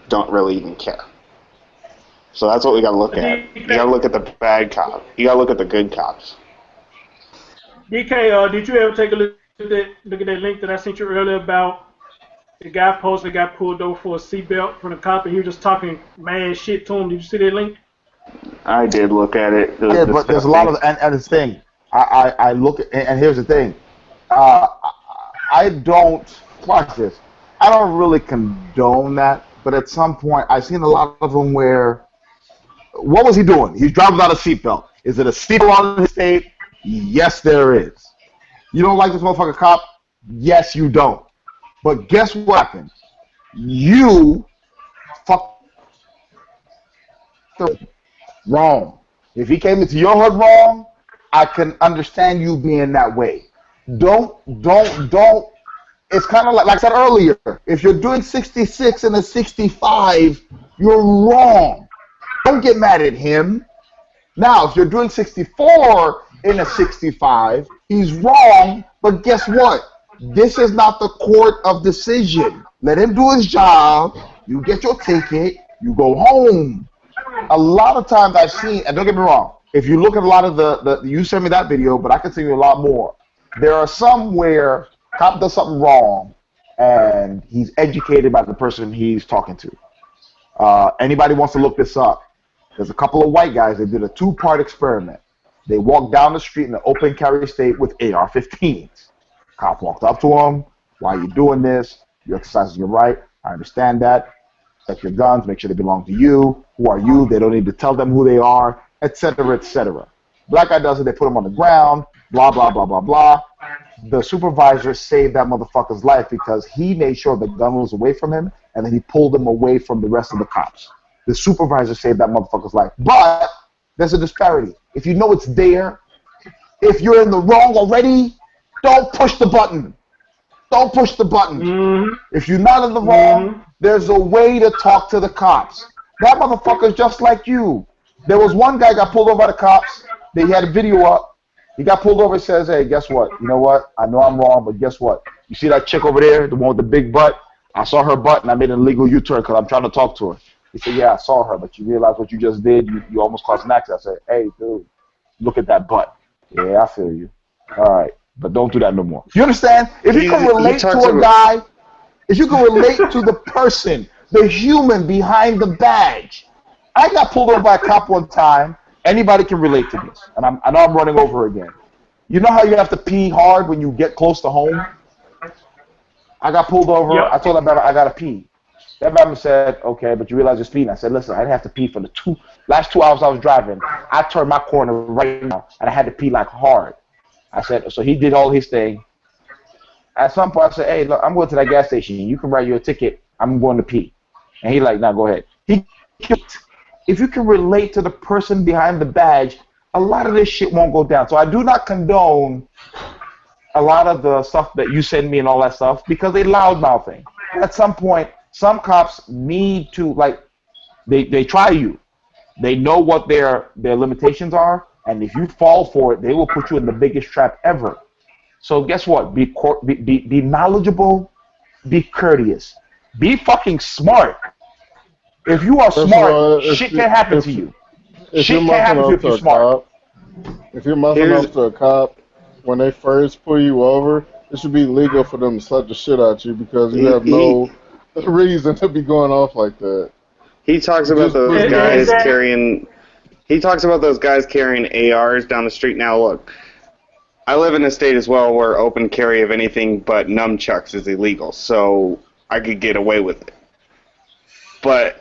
Speaker 8: don't really even care. So that's what we got to look at. You got to look at the bad cop. You got to look at the good cops.
Speaker 1: DK, did you ever take a look at that link that I sent you earlier about the guy posted got pulled over for a seatbelt from the cop, and he was just talking mad shit to him? Did you see that link?
Speaker 8: I did look at it.
Speaker 3: Yeah, but there's a lot of and this thing. I look at, and here's the thing. I don't watch this. I don't really condone that, but at some point I've seen a lot of them where, what was he doing? He's driving without a seatbelt. Is it a seatbelt on his state? Yes, there is. You don't like this motherfucker cop? Yes, you don't. But guess what happened? You fucked wrong. If he came into your hood wrong, I can understand you being that way. Don't. It's kind of like I said earlier. If you're doing 66 and a 65, you're wrong. Don't get mad at him. Now, if you're doing 64 in a 65, he's wrong. But guess what? This is not the court of decision. Let him do his job. You get your ticket. You go home. A lot of times I've seen, and don't get me wrong, if you look at a lot of you send me that video, but I can send you a lot more. There are some where cop does something wrong, and he's educated by the person he's talking to. Anybody wants to look this up? There's a couple of white guys that did a 2-part experiment. They walked down the street in an open carry state with AR-15s. Cop walked up to him. Why are you doing this? You're exercising your right. I understand that. Check your guns. Make sure they belong to you. Who are you? They don't need to tell them who they are, etc., etc. Black guy does it. They put him on the ground. Blah, blah, blah, blah, blah. The supervisor saved that motherfucker's life because he made sure the gun was away from him, and then he pulled him away from the rest of the cops. The supervisor saved that motherfucker's life. But there's a disparity. If you know it's there, if you're in the wrong already, don't push the button. Don't push the button.
Speaker 1: Mm-hmm.
Speaker 3: If you're not in the wrong, There's a way to talk to the cops. That motherfucker's just like you. There was one guy got pulled over by the cops. He had a video up. He got pulled over and says, hey, guess what? You know what? I know I'm wrong, but guess what? You see that chick over there, the one with the big butt? I saw her butt, and I made an illegal U-turn because I'm trying to talk to her. He said, yeah, I saw her, but you realize what you just did? You almost caused an accident. I said, hey, dude, look at that butt. Yeah, I feel you. All right, but don't do that no more. You understand? If you can relate to a guy, if you can relate to the person, the human behind the badge. I got pulled over by a cop one time. Anybody can relate to this, and I know I'm running over again. You know how you have to pee hard when you get close to home? I got pulled over.
Speaker 1: Yep.
Speaker 3: I told that man I got to pee. That man said, okay, but you realize you're speeding. I said, listen, I didn't have to pee for the last 2 hours I was driving. I turned my corner right now, and I had to pee like hard. I said, so he did all his thing. At some point, I said, hey, look, I'm going to that gas station. You can write your ticket. I'm going to pee. And he like, nah, go ahead. If you can relate to the person behind the badge, a lot of this shit won't go down. So I do not condone a lot of the stuff that you send me and all that stuff because they loudmouthing. At some point, some cops need to, like, they try you. They know what their limitations are, and if you fall for it, they will put you in the biggest trap ever. So guess what? Be knowledgeable, be courteous, be fucking smart. If you are smart, shit can't happen to you.
Speaker 4: If you're muffing up to a cop, if you're muffing up to a cop, when they first pull you over, it should be legal for them to slap the shit out you because you have no reason to be going off like that.
Speaker 8: He talks about those guys carrying. He talks about those guys carrying ARs down the street. Now look, I live in a state as well where open carry of anything but nunchucks is illegal, so I could get away with it. But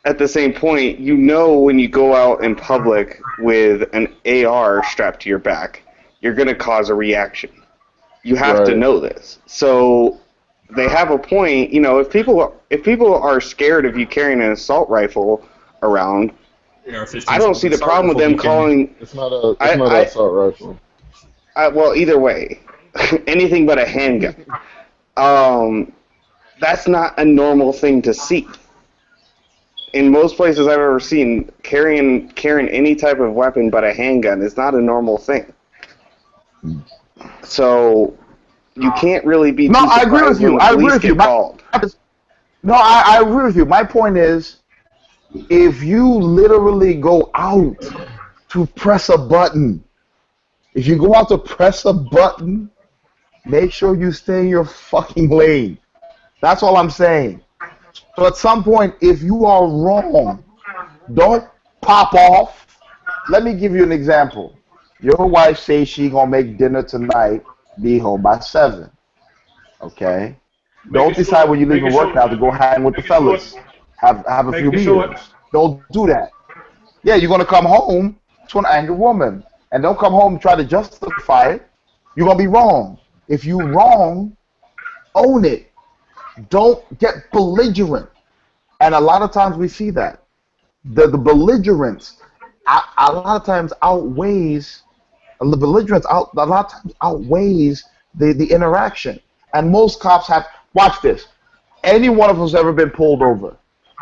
Speaker 8: at the same point, you know when you go out in public with an AR strapped to your back, you're going to cause a reaction. You have to know this. So they have a point. You know, if people are scared of you carrying an assault rifle around, I don't see the problem with them calling.
Speaker 4: It's not an assault rifle.
Speaker 8: Well, either way, anything but a handgun. That's not a normal thing to see. In most places I've ever seen, carrying any type of weapon but a handgun is not a normal thing. So you can't really be.
Speaker 3: No, I agree with you. I agree with you. No, I agree with you. My point is, if you literally go out to press a button, if you go out to press a button, make sure you stay in your fucking lane. That's all I'm saying. So at some point, if you are wrong, don't pop off. Let me give you an example. Your wife says she gonna make dinner tonight, be home by 7. Okay? Don't decide when you leave work now to go hang with the fellas. Have a few beers. Don't do that. Yeah, you're gonna come home to an angry woman. And don't come home and try to justify it. You're gonna be wrong. If you wrong, own it. Don't get belligerent. And a lot of times we see that. The belligerence a lot of times outweighs the belligerence a lot of times outweighs the interaction. And most cops have, watch this. Any one of us ever been pulled over.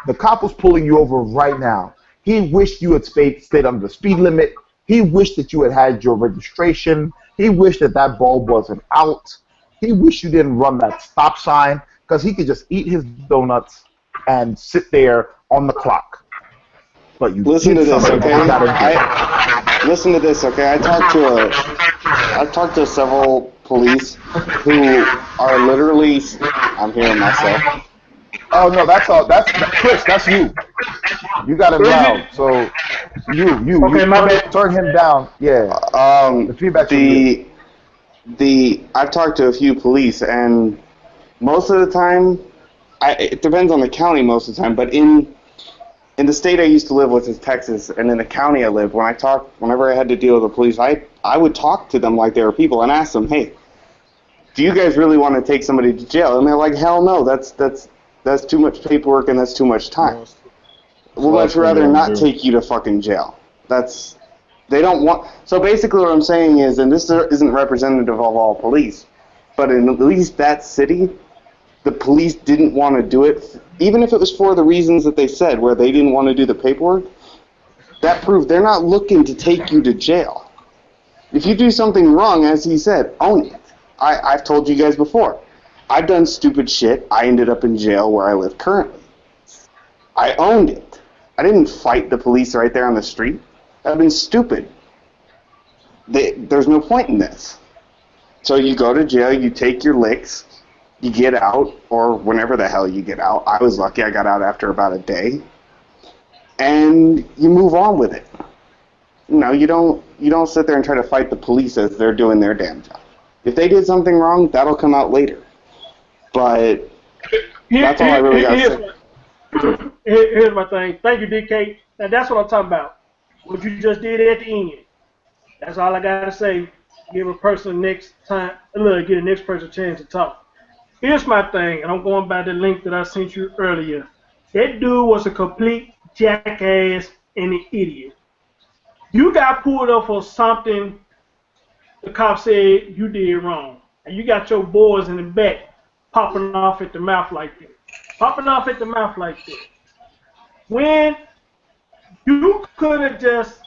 Speaker 3: The cop was pulling you over right now. He wished you had stayed under the speed limit. He wished that you had your registration. He wished that bulb wasn't out. He wished you didn't run that stop sign because he could just eat his donuts and sit there on the clock. But you
Speaker 8: listen to this, okay? Listen to this, okay? I talked to several police who are literally. I'm hearing myself.
Speaker 3: Oh no, that's all. That's Chris. That's you. You got it loud. So you. Okay, my bad. Turn him down. Yeah. The feedback.
Speaker 8: I've talked to a few police, and most of the time, it depends on the county. Most of the time, but in the state I used to live with is Texas, and in the county I lived, whenever I had to deal with the police, I would talk to them like they were people and ask them, hey, do you guys really want to take somebody to jail? And they're like, hell no, that's too much paperwork and that's too much time. We'd much rather not take you to fucking jail. They don't want. So basically what I'm saying is, and this isn't representative of all police, but in at least that city, the police didn't want to do it, even if it was for the reasons that they said, where they didn't want to do the paperwork, that proved they're not looking to take you to jail. If you do something wrong, as he said, own it. I've told you guys before. I've done stupid shit. I ended up in jail where I live currently. I owned it. I didn't fight the police right there on the street. I've been stupid. There's no point in this. So you go to jail, you take your licks, you get out, or whenever the hell you get out. I was lucky I got out after about a day. And you move on with it. You know, you don't sit there and try to fight the police as they're doing their damn job. If they did something wrong, that'll come out later. But that's all I really got to say.
Speaker 1: Here's my thing. Thank you, DK. Now that's what I'm talking about. What you just did at the end. That's all I gotta say. Give a person next time. Look, give the next person a chance to talk. Here's my thing, and I'm going by the link that I sent you earlier. That dude was a complete jackass and an idiot. You got pulled up for something the cop said you did wrong, and you got your boys in the back popping off at the mouth like that. Popping off at the mouth like that. When you could have just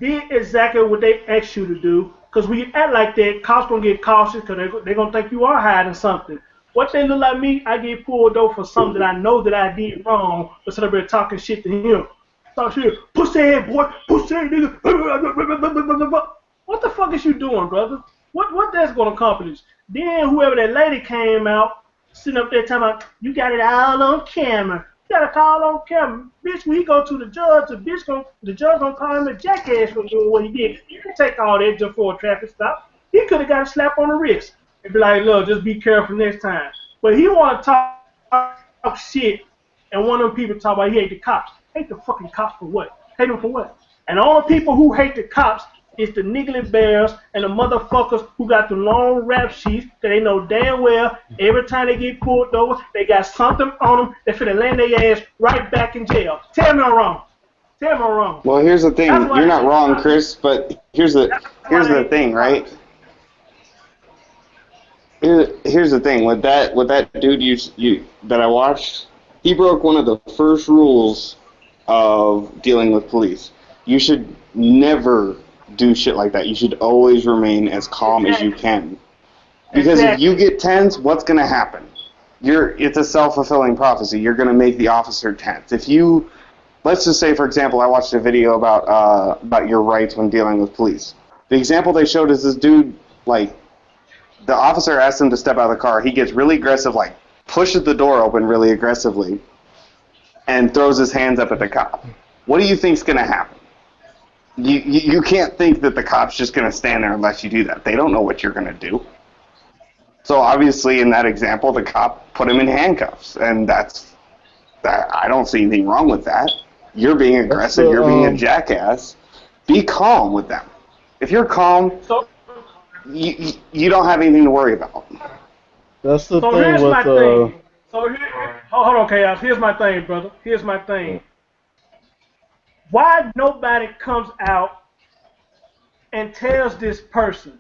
Speaker 1: did exactly what they asked you to do, because when you act like that, cops gonna get cautious because they're gonna think you are hiding something. What they look like me, I get pulled over for something that I know that I did wrong, but somebody talking shit to him. Talk shit, pussy head boy, pussy head nigga. What the fuck is you doing, brother? What that's gonna accomplish? Then whoever that lady came out, sitting up there talking about, you got it all on camera. You got it all on camera. Bitch, when he go to the judge, the judge gonna call him a jackass for doing what he did. You can take all that just for a traffic stop. He could have got a slap on the wrist and be like, look, just be careful next time. But he want to talk shit, and one of them people talk about he hate the cops. Hate the fucking cops for what? Hate them for what? And all the people who hate the cops is the niggly bears and the motherfuckers who got the long rap sheets that they know damn well every time they get pulled over, they got something on them that finna land their ass right back in jail. Tell me I'm wrong. Tell me I'm wrong.
Speaker 8: Well, here's the thing. You're not wrong, Chris, but here's the thing, right? Here's the thing. With that dude you that I watched, he broke one of the first rules of dealing with police. You should never do shit like that. You should always remain as calm as you can. Because if you get tense, what's going to happen? It's a self-fulfilling prophecy. You're going to make the officer tense. If you, let's just say, for example, I watched a video about your rights when dealing with police. The example they showed is this dude, like, the officer asked him to step out of the car. He gets really aggressive, like, pushes the door open really aggressively, and throws his hands up at the cop. What do you think's going to happen? You can't think that the cop's just going to stand there unless you do that. They don't know what you're going to do. So obviously in that example, the cop put him in handcuffs, and I don't see anything wrong with that. You're being aggressive. You're being a jackass. Be calm with them. If you're calm, you don't have anything to worry about.
Speaker 4: That's the
Speaker 1: so
Speaker 4: thing
Speaker 1: here's
Speaker 4: with
Speaker 1: my thing. So hold on, Chaos. Here's my thing, brother. Here's my thing. Why nobody comes out and tells this person,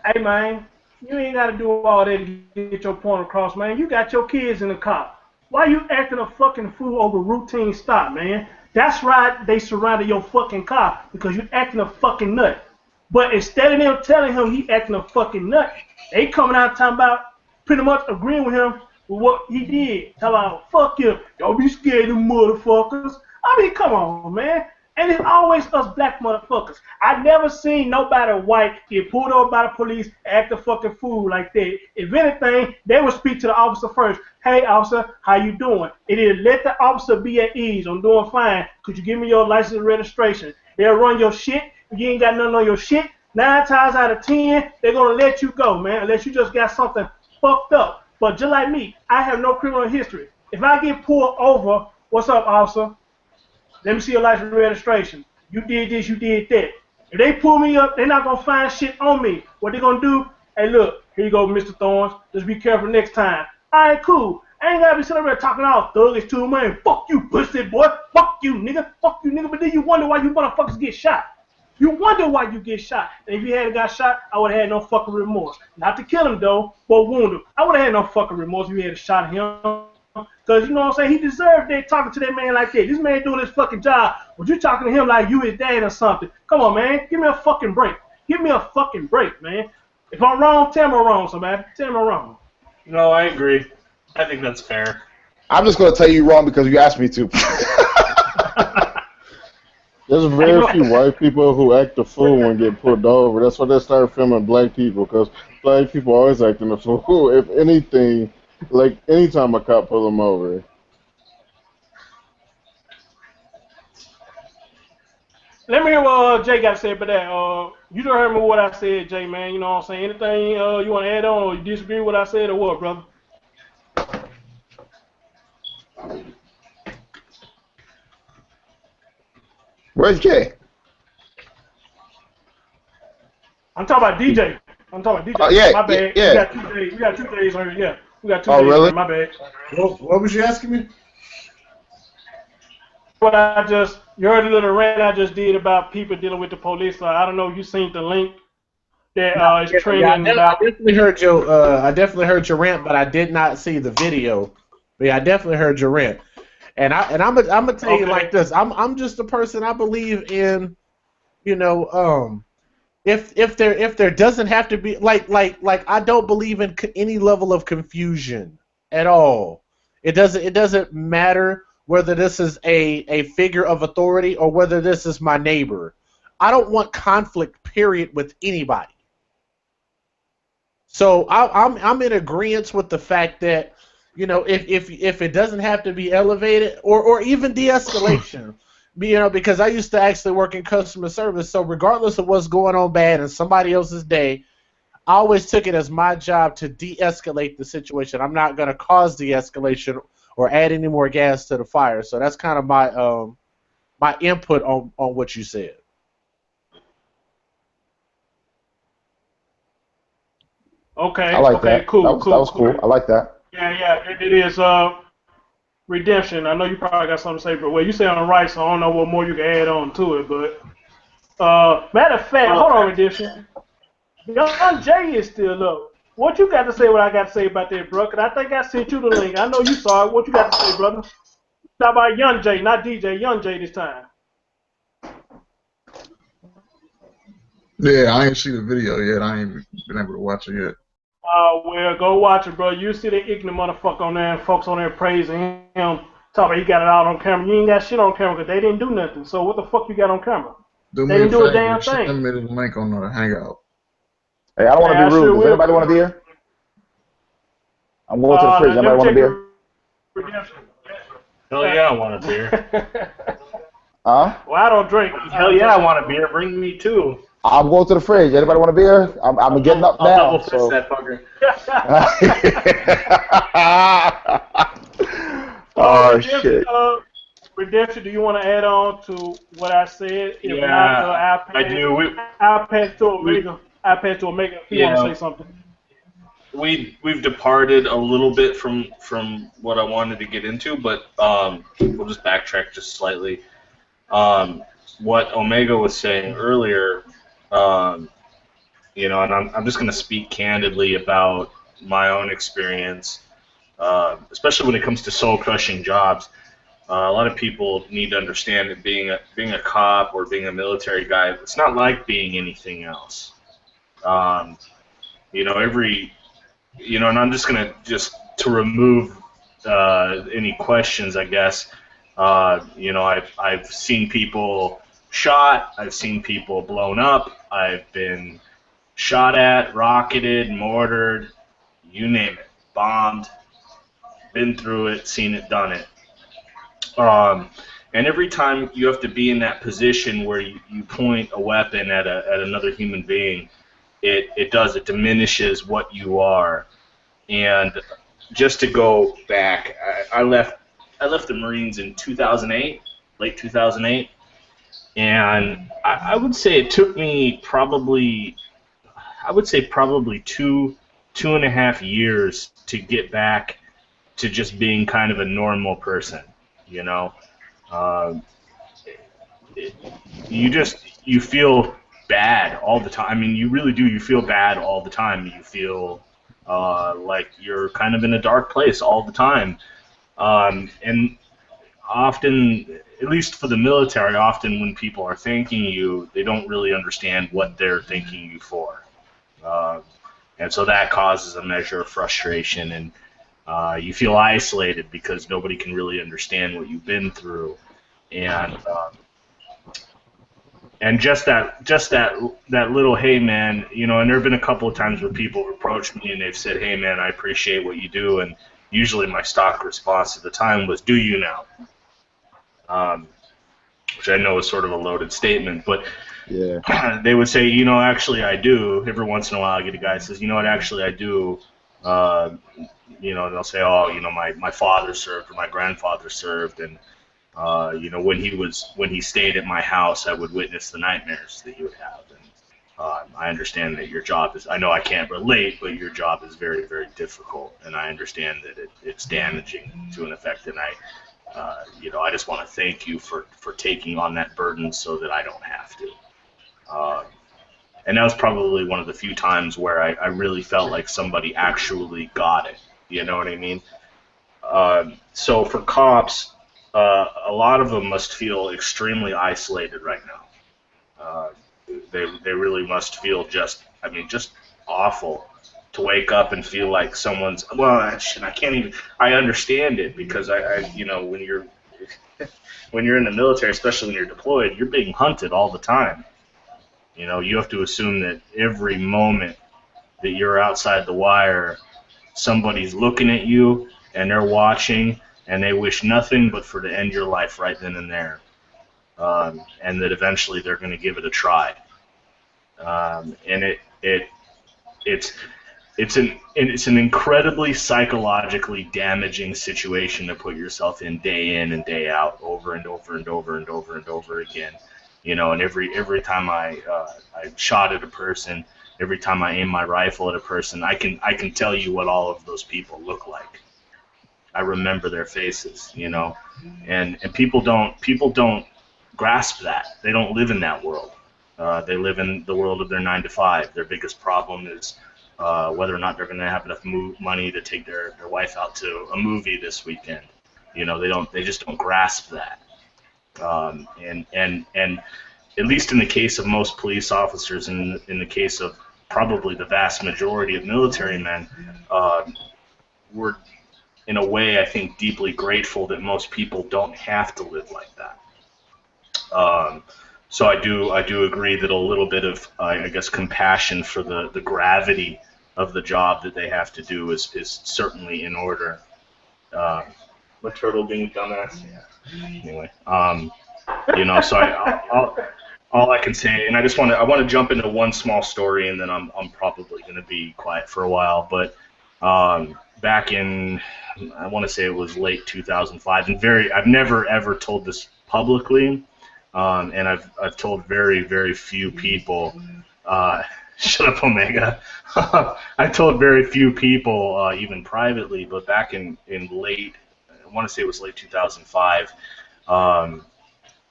Speaker 1: hey, man, you ain't got to do all that to get your point across, man. You got your kids in the car. Why you acting a fucking fool over routine stop, man? That's right, they surrounded your fucking car because you acting a fucking nut. But instead of them telling him he acting a fucking nut, they coming out talking about pretty much agreeing with him with what he did. Talking about, fuck you, don't be scared of them motherfuckers. I mean, come on, man. And it's always us black motherfuckers. I never seen nobody white get pulled over by the police and act a fucking fool like that. If anything, they would speak to the officer first. Hey, officer, how you doing? It is let the officer be at ease. I'm doing fine. Could you give me your license and registration? They'll run your shit. If you ain't got nothing on your shit, 9 times out of 10, they're going to let you go, man, unless you just got something fucked up. But just like me, I have no criminal history. If I get pulled over, what's up, officer? Let me see your license and registration. You did this, you did that. If they pull me up, they're not going to find shit on me. What they going to do, hey, look, here you go, Mr. Thorns. Just be careful next time. All right, cool. I ain't got to be sitting there talking all thuggish to him, man. Fuck you, pussy boy. Fuck you, nigga. Fuck you, nigga. But then you wonder why you motherfuckers get shot. You wonder why you get shot. And if you hadn't got shot, I would have had no fucking remorse. Not to kill him though, but wound him. I would have had no fucking remorse if you had shot him. Because you know what I'm saying? He deserved that talking to that man like that. This man doing his fucking job. But you talking to him like you his dad or something. Come on, man. Give me a fucking break. Give me a fucking break, man. If I'm wrong, tell me I'm wrong, somebody. Tell me I'm wrong.
Speaker 2: No, I agree. I think that's fair.
Speaker 3: I'm just gonna tell you wrong because you asked me to.
Speaker 4: There's very few white people who act a fool when get pulled over. That's why they started filming black people, because black people always acting a fool. If anything, like anytime a cop pull them over.
Speaker 1: Let me hear what Jay got to say about that. You just heard me what I said, Jay, man. You know what I'm saying? Anything you want to add on, or you disagree with what I said, or what, brother?
Speaker 3: Where's Jay?
Speaker 1: I'm talking about DJ. I'm talking about DJ.
Speaker 3: Oh, yeah,
Speaker 1: My bad.
Speaker 3: yeah.
Speaker 1: We got 2 days. We got 2 days on here. Yeah. We got 2
Speaker 3: Oh,
Speaker 1: days.
Speaker 3: really?
Speaker 1: My bad.
Speaker 6: What was you asking me?
Speaker 1: You heard a little rant I just did about people dealing with the police. I don't know if you seen the link that is trending about.
Speaker 6: I definitely heard your rant, but I did not see the video. But yeah, I definitely heard your rant. And I'm gonna tell you like this. I'm just a person. I believe in, you know, if there doesn't have to be like I don't believe in any level of confusion at all. It doesn't matter whether this is a figure of authority or whether this is my neighbor. I don't want conflict, period, with anybody. So I'm in agreement with the fact that, you know, if it doesn't have to be elevated or even de-escalation, you know, because I used to actually work in customer service, so regardless of what's going on bad in somebody else's day, I always took it as my job to de-escalate the situation. I'm not going to cause de-escalation or add any more gas to the fire. So that's kind of my my input on what you said.
Speaker 1: Okay.
Speaker 3: I like that.
Speaker 1: Cool.
Speaker 3: That was cool. I like that.
Speaker 1: Yeah. It is redemption. I know you probably got something to say, but well, you say on the right, so I don't know what more you can add on to it. But matter of fact, hold on, redemption. Young Jay is still up. What you got to say? What I got to say about that, bro? Cause I think I sent you the link. I know you saw it. What you got to say, brother? Talk about Young Jay, not DJ. Young Jay this time.
Speaker 9: Yeah, I ain't seen the video yet. I ain't been able to watch it yet.
Speaker 1: Well, go watch it, bro. You see the ignorant motherfucker on there, and folks on there praising him, talking about he got it out on camera. You ain't got shit on camera because they didn't do nothing. So what the fuck you got on camera?
Speaker 9: Do
Speaker 1: They
Speaker 9: me
Speaker 1: didn't do a
Speaker 9: favor,
Speaker 1: damn thing.
Speaker 9: send me the link on the Hangout.
Speaker 3: Hey, I don't want to
Speaker 1: Yeah,
Speaker 3: be
Speaker 1: I
Speaker 3: rude.
Speaker 1: sure
Speaker 3: Does
Speaker 1: will.
Speaker 3: anybody want a beer? I'm going to the fridge.
Speaker 1: Let
Speaker 3: Anybody
Speaker 1: me
Speaker 3: want a
Speaker 1: check
Speaker 3: beer?
Speaker 1: redemption.
Speaker 2: Hell yeah, I want a beer.
Speaker 3: Huh?
Speaker 1: Well, I don't drink.
Speaker 2: Hell yeah, I want a beer. Bring me two.
Speaker 3: I'm going to the fridge. Anybody want a beer? I'm getting up
Speaker 2: I'll
Speaker 3: now.
Speaker 2: double fist
Speaker 3: So.
Speaker 2: that fucker.
Speaker 3: Oh, shit.
Speaker 1: Redemption, do you want to add on to what I said? If
Speaker 2: Yeah,
Speaker 1: not,
Speaker 2: I do.
Speaker 1: I'll pass to Omega. I'll pass to Omega if you want to say something.
Speaker 2: We've departed a little bit from what I wanted to get into, but we'll just backtrack just slightly. What Omega was saying earlier, you know, and I'm just going to speak candidly about my own experience, especially when it comes to soul-crushing jobs. A lot of people need to understand that being a cop or being a military guy, it's not like being anything else. You know, and I'm just gonna to remove any questions, I guess. You know, I've seen people shot, I've seen people blown up, I've been shot at, rocketed, mortared, you name it, bombed, been through it, seen it, done it. And every time you have to be in that position where you point a weapon at another human being, it diminishes what you are. And just to go back, I left the Marines in 2008, late 2008, and I would say it took me probably 2.5 years to get back to just being kind of a normal person, you know. You you feel bad all the time. I mean, you really do. You feel bad all the time. You feel like you're kind of in a dark place all the time. And often, at least for the military, often when people are thanking you, they don't really understand what they're thanking you for. Uh, and so that causes a measure of frustration, and you feel isolated because nobody can really understand what you've been through. And and just that little, hey man, and there have been a couple of times where people have approached me and they've said, hey man, I appreciate what you do, and usually my stock response at the time was, do you now? Which I know is sort of a loaded statement, but
Speaker 3: Yeah.
Speaker 2: they would say, actually I do. Every once in a while I get a guy who says, what, actually I do. Uh, they'll say, oh, my father served or my grandfather served, and when he stayed at my house, I would witness the nightmares that he would have. And I understand that your job is, I know I can't relate, but your job is very, very difficult, and I understand that it's damaging to an effect, and I just want to thank you for taking on that burden so that I don't have to. And that was probably one of the few times where I really felt like somebody actually got it. You know what I mean? So for cops, a lot of them must feel extremely isolated right now. They really must feel just awful to wake up and feel like someone's, well, I can't even, I understand it because when you're when you're in the military, especially when you're deployed, you're being hunted all the time. You have to assume that every moment that you're outside the wire, somebody's looking at you and they're watching and they wish nothing but for to end your life right then and there, and that eventually they're going to give it a try. And it's an incredibly psychologically damaging situation to put yourself in and day out, over and over and over and over and over again. And every time I shot at a person, every time I aim my rifle at a person, I can tell you what all of those people look like. I remember their faces, and people don't grasp that. They don't live in that world. They live in the world of their 9 to 5. Their biggest problem is whether or not they're going to have enough money to take their wife out to a movie this weekend. They just don't grasp that. And at least in the case of most police officers, and in the case of probably the vast majority of military men, we're in a way, I think, deeply grateful that most people don't have to live like that. So I do agree that a little bit of, I guess, compassion for the gravity of the job that they have to do is certainly in order. What turtle being dumbass? Yeah. Anyway, so all I can say, and I want to jump into one small story, and then I'm probably going to be quiet for a while. But back in, I want to say it was late 2005, and I've never ever told this publicly, and I've told very, very few people. Shut up, Omega. I told very few people, even privately, but back in late, I want to say it was late 2005.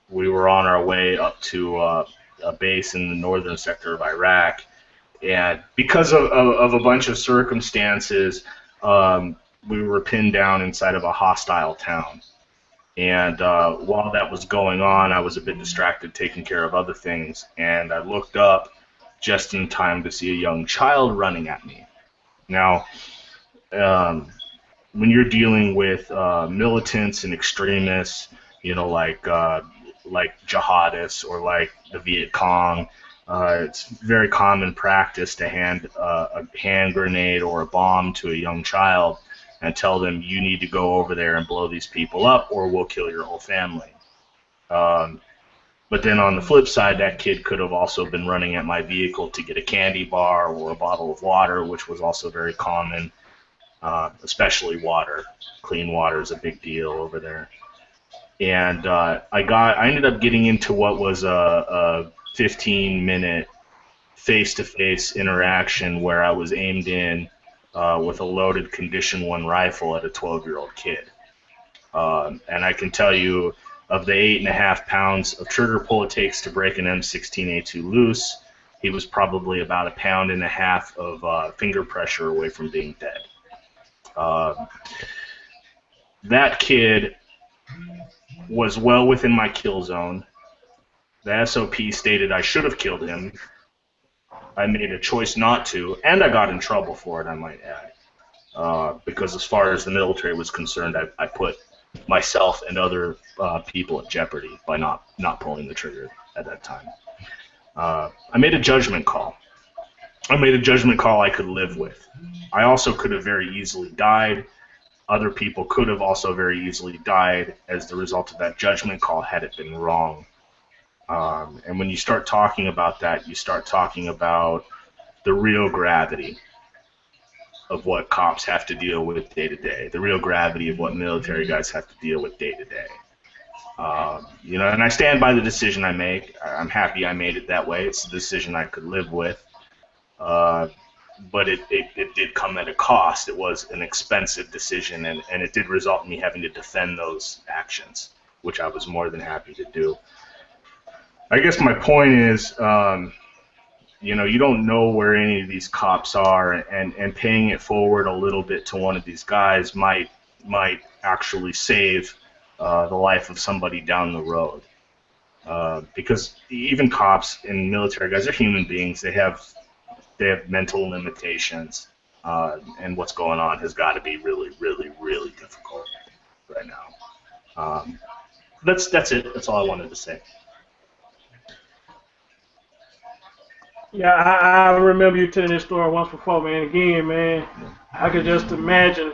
Speaker 2: We were on our way up to a base in the northern sector of Iraq, and because of a bunch of circumstances, we were pinned down inside of a hostile town. And while that was going on, I was a bit distracted taking care of other things, and I looked up just in time to see a young child running at me. Now, when you're dealing with militants and extremists, like jihadists or like the Viet Cong, it's very common practice to hand a hand grenade or a bomb to a young child and tell them, you need to go over there and blow these people up or we'll kill your whole family. But then on the flip side, that kid could have also been running at my vehicle to get a candy bar or a bottle of water, which was also very common, especially water. Clean water is a big deal over there. And I ended up getting into what was a 15-minute face-to-face interaction where I was aimed in with a loaded Condition 1 rifle at a 12-year-old kid. And I can tell you, of the 8.5 pounds of trigger pull it takes to break an M16A2 loose, he was probably about 1.5 pounds of finger pressure away from being dead. That kid was well within my kill zone. The SOP stated I should have killed him. I made a choice not to, and I got in trouble for it, I might add. Because as far as the military was concerned, I put myself and other people at jeopardy by not pulling the trigger at that time. I made a judgment call. I made a judgment call I could live with. I also could have very easily died. Other people could have also very easily died as the result of that judgment call had it been wrong. And when you start talking about that, you start talking about the real gravity of what cops have to deal with day to day, the real gravity of what military guys have to deal with day to day. And I stand by the decision I make. I'm happy I made it that way. It's a decision I could live with. But it did come at a cost. It was an expensive decision, and it did result in me having to defend those actions, which I was more than happy to do. I guess my point is, you don't know where any of these cops are, and paying it forward a little bit to one of these guys might actually save the life of somebody down the road. Because even cops and military guys are human beings. They have mental limitations, and what's going on has got to be really, really, really difficult right now. That's it. That's all I wanted to say.
Speaker 1: Yeah, I remember you telling this story once before, man. Again, man, I could just imagine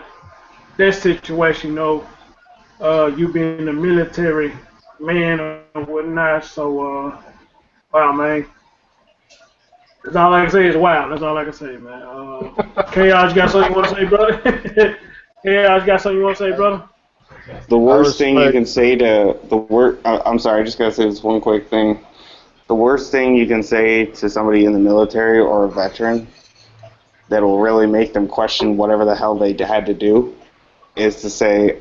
Speaker 1: that situation, you being a military man or whatnot. So, wow, man. That's all I can say is wow. That's all I can say, man. Chaos, you got something you want to say, brother? Chaos, you got something you want to say, brother?
Speaker 8: The worst thing you can say to I'm sorry, I just gotta say this one quick thing. The worst thing you can say to somebody in the military or a veteran that will really make them question whatever the hell they had to do is to say,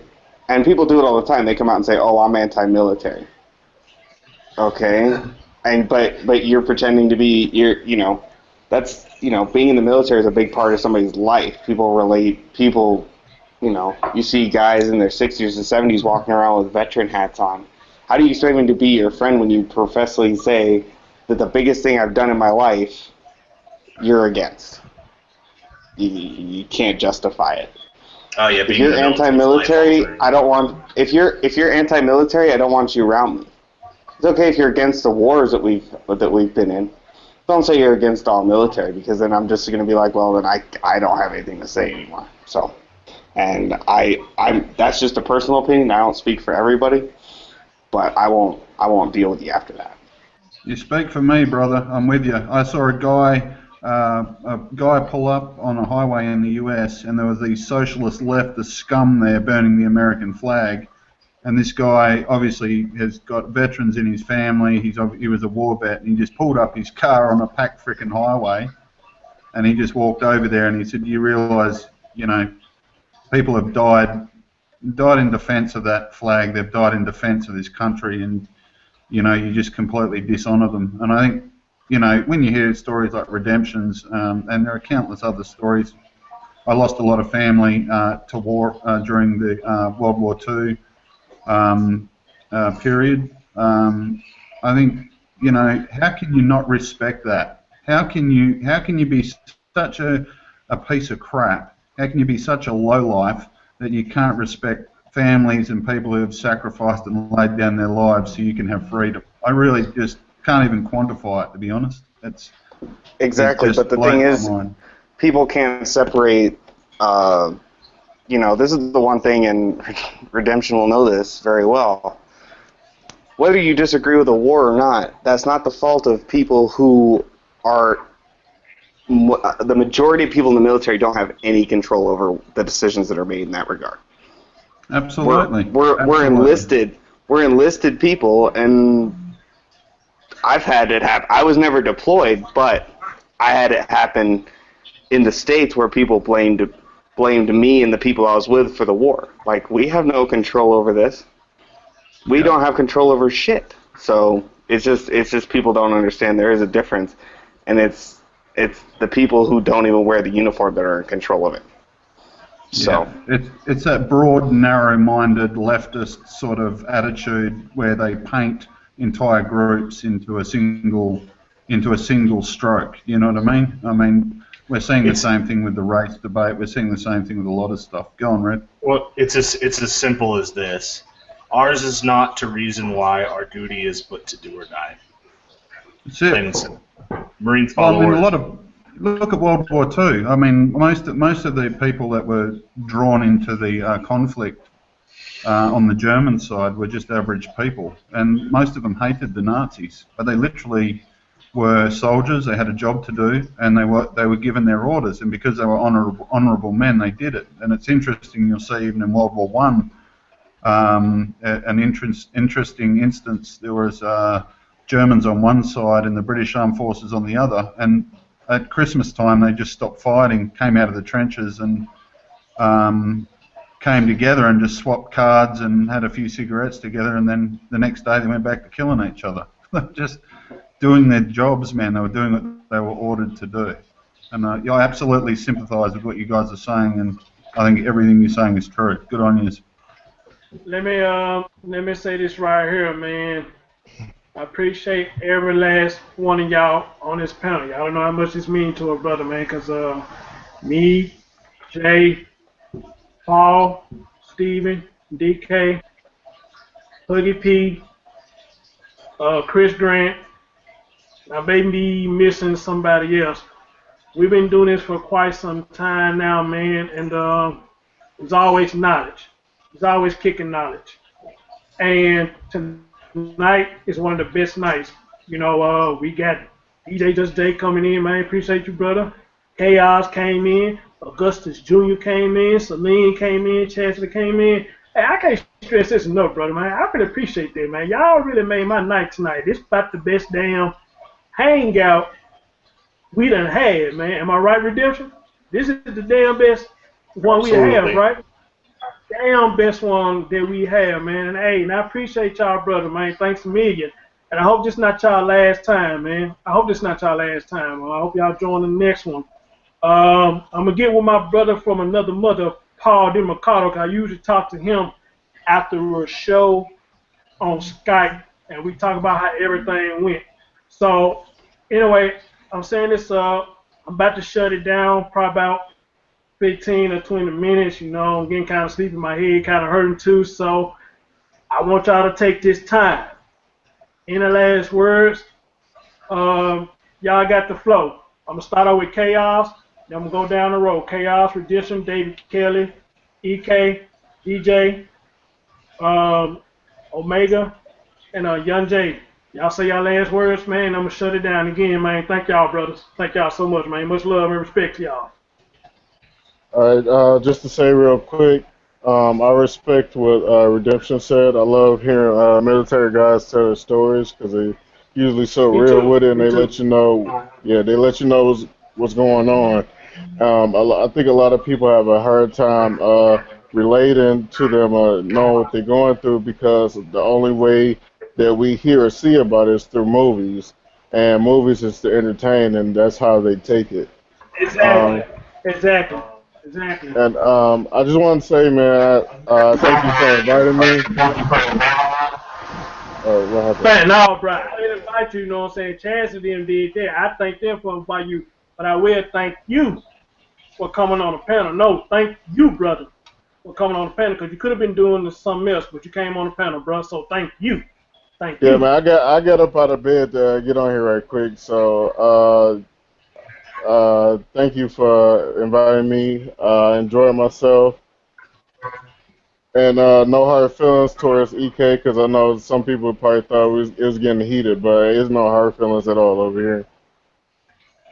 Speaker 8: and people do it all the time. They come out and say, "Oh, I'm anti-military." Okay, but you're pretending to be that's being in the military is a big part of somebody's life. People relate. You see guys in their 60s and 70s walking around with veteran hats on. How do you expect me to be your friend when you professedly say that the biggest thing I've done in my life you're against? You can't justify it.
Speaker 2: Oh yeah,
Speaker 8: if you're anti-military, I don't want. If you're anti-military, I don't want you around me. It's okay if you're against the wars that we've been in. Don't say you're against all military, because then I'm just going to be like, well, then I don't have anything to say anymore. So, and I'm that's just a personal opinion. I don't speak for everybody. But I won't deal with you after that.
Speaker 7: You speak for me, brother. I'm with you. I saw a guy pull up on a highway in the US, and there was these socialist leftist scum there burning the American flag. And this guy obviously has got veterans in his family. He was a war vet, and he just pulled up his car on a packed frickin' highway, and he just walked over there and he said, "You realise, people have died in defence of that flag. They've died in defence of this country, and you just completely dishonour them." And I think when you hear stories like redemptions, and there are countless other stories. I lost a lot of family to war during the World War II period. I think how can you not respect that? How can you be such a piece of crap? How can you be such a lowlife that you can't respect families and people who have sacrificed and laid down their lives so you can have freedom? I really just can't even quantify it, to be honest.
Speaker 8: Exactly, but the thing is, people can't separate. This is the one thing, and Redemption will know this very well. Whether you disagree with a war or not, that's not the fault of people who are. The majority of people in the military don't have any control over the decisions that are made in that regard.
Speaker 7: Absolutely.
Speaker 8: We're enlisted. We're enlisted people, and I've had it happen. I was never deployed, but I had it happen in the States where people blamed me and the people I was with for the war. Like, we have no control over this. We don't have control over shit. So it's just people don't understand there is a difference, and it's the people who don't even wear the uniform that are in control of it. So
Speaker 7: yeah, it's that broad, narrow-minded leftist sort of attitude where they paint entire groups into a single stroke. You know what I mean? I mean, we're seeing the same thing with the race debate. We're seeing the same thing with a lot of stuff. Go on, Red.
Speaker 2: Well, it's as simple as this. Ours is not to reason why. Our duty is but to do or die.
Speaker 7: That's
Speaker 2: Plain and
Speaker 7: it.
Speaker 2: simple. Marines
Speaker 7: Well,
Speaker 2: follow
Speaker 7: I mean,
Speaker 2: orders.
Speaker 7: look at World War II. I mean, most of the people that were drawn into the conflict on the German side were just average people, and most of them hated the Nazis. But they literally were soldiers. They had a job to do, and they were given their orders. And because they were honourable men, they did it. And it's interesting. You'll see even in World War One, an interesting instance. There was Germans on one side and the British Armed Forces on the other, and at Christmas time they just stopped fighting, came out of the trenches and came together and just swapped cards and had a few cigarettes together, and then the next day they went back to killing each other. Just doing their jobs, man. They were doing what they were ordered to do. And I absolutely sympathise with what you guys are saying, and I think everything you're saying is true. Good on you.
Speaker 1: Let me say this right here, man. I appreciate every last one of y'all on this panel. Y'all don't know how much this means to a brother, man, because me, Jay, Paul, Steven, DK, Huggy P, Chris Grant, I may be missing somebody else. We've been doing this for quite some time now, man, and there's always knowledge. There's always kicking knowledge. And tonight is one of the best nights. You know, we got DJ Just Jay coming in, man. Appreciate you, brother. Chaos came in. Augustus Jr. came in. Celine came in. Chastity came in. Hey, I can't stress this enough, brother, man. I really appreciate that, man. Y'all really made my night tonight. This about the best damn hangout we done had, man. Am I right, Redemption? This is the damn best one we have,
Speaker 2: Absolutely.
Speaker 1: right? Damn best one that we have, man. And hey, and I appreciate y'all, brother, man. Thanks a million. And I hope this not y'all last time, man. I hope this not y'all last time. I hope y'all join the next one. I'm gonna get with my brother from another mother, Paul DeMarcado, 'cause I usually talk to him after a show on Skype, and we talk about how everything went. So anyway, I'm saying this. I'm about to shut it down. Probably about 15 or 20 minutes. You know, I'm getting kind of sleepy. My head kind of hurting too. So I want y'all to take this time. Any last words? Y'all got the flow. I'm gonna start out with Chaos. Then I'm gonna go down the road. Chaos, Redemption, David Kelly, EK, DJ, Omega, and Young J. Y'all say y'all last words, man. I'm gonna shut it down again, man. Thank y'all, brothers. Thank y'all so much, man. Much love and respect to y'all.
Speaker 4: All right, just to say real quick, I respect what Redemption said. I love hearing military guys tell their stories because they usually so
Speaker 1: Me
Speaker 4: real
Speaker 1: too.
Speaker 4: with it, and
Speaker 1: Me
Speaker 4: they
Speaker 1: too.
Speaker 4: let you know, yeah, they let you know what's going on. I think a lot of people have a hard time relating to them, knowing what they're going through because the only way that we hear or see about it is through movies, and movies is to entertain, and that's how they take it.
Speaker 1: Exactly.
Speaker 4: Um,
Speaker 1: Exactly. Exactly.
Speaker 4: and I just want to say, man, thank you for inviting me. What happened?
Speaker 1: Man, no, bro. I didn't invite you, you know what I'm saying? Chance and them did that. I thank them for inviting you, but I will thank you for coming on the panel. No, thank you, brother, for coming on the panel because you could have been doing something else, but you came on the panel, bro. So thank you. Thank
Speaker 4: Yeah,
Speaker 1: you.
Speaker 4: man, I got up out of bed to get on here right quick. So thank you for inviting me. Enjoyed myself, and no hard feelings towards EK because I know some people probably thought it was getting heated, but it's no hard feelings at all over here.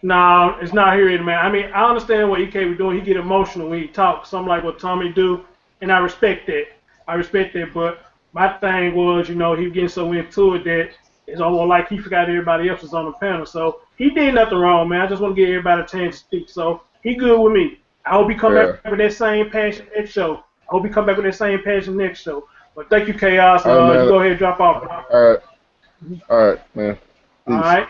Speaker 1: No, it's not here either, man. I mean, I understand what EK was doing. He get emotional when he talks, something like what Tommy do, and I respect that. I respect that, but my thing was, you know, he was getting so into it that it's almost like he forgot everybody else was on the panel. So he did nothing wrong, man. I just want to give everybody a chance to speak. So he good with me. I hope he come back
Speaker 4: Yeah.
Speaker 1: with that same passion next show. I hope he come back with that same passion next show. But thank you, Chaos.
Speaker 4: All right,
Speaker 1: You
Speaker 4: man.
Speaker 1: go ahead and drop off, bro.
Speaker 4: All right, man.
Speaker 1: All
Speaker 4: Peace.
Speaker 1: right.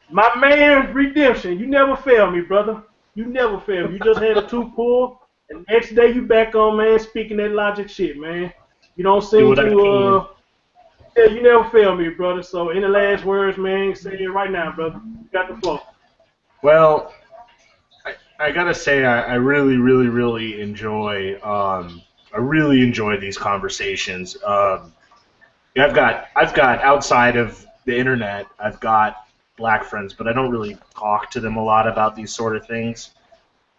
Speaker 1: My man, Redemption, you never fail me, brother. You never fail me. You just had a two pull, and next day you back on, man, speaking that logic shit, man. You don't
Speaker 2: Do
Speaker 1: seem
Speaker 2: what I
Speaker 1: to,
Speaker 2: can.
Speaker 1: yeah, you never fail me, brother. So, any last words, man, say it right now, brother. You got the flow.
Speaker 2: Well, I gotta say, I really, really, really enjoy. I really enjoy these conversations. Yeah, I've got outside of the internet, I've got black friends, but I don't really talk to them a lot about these sort of things.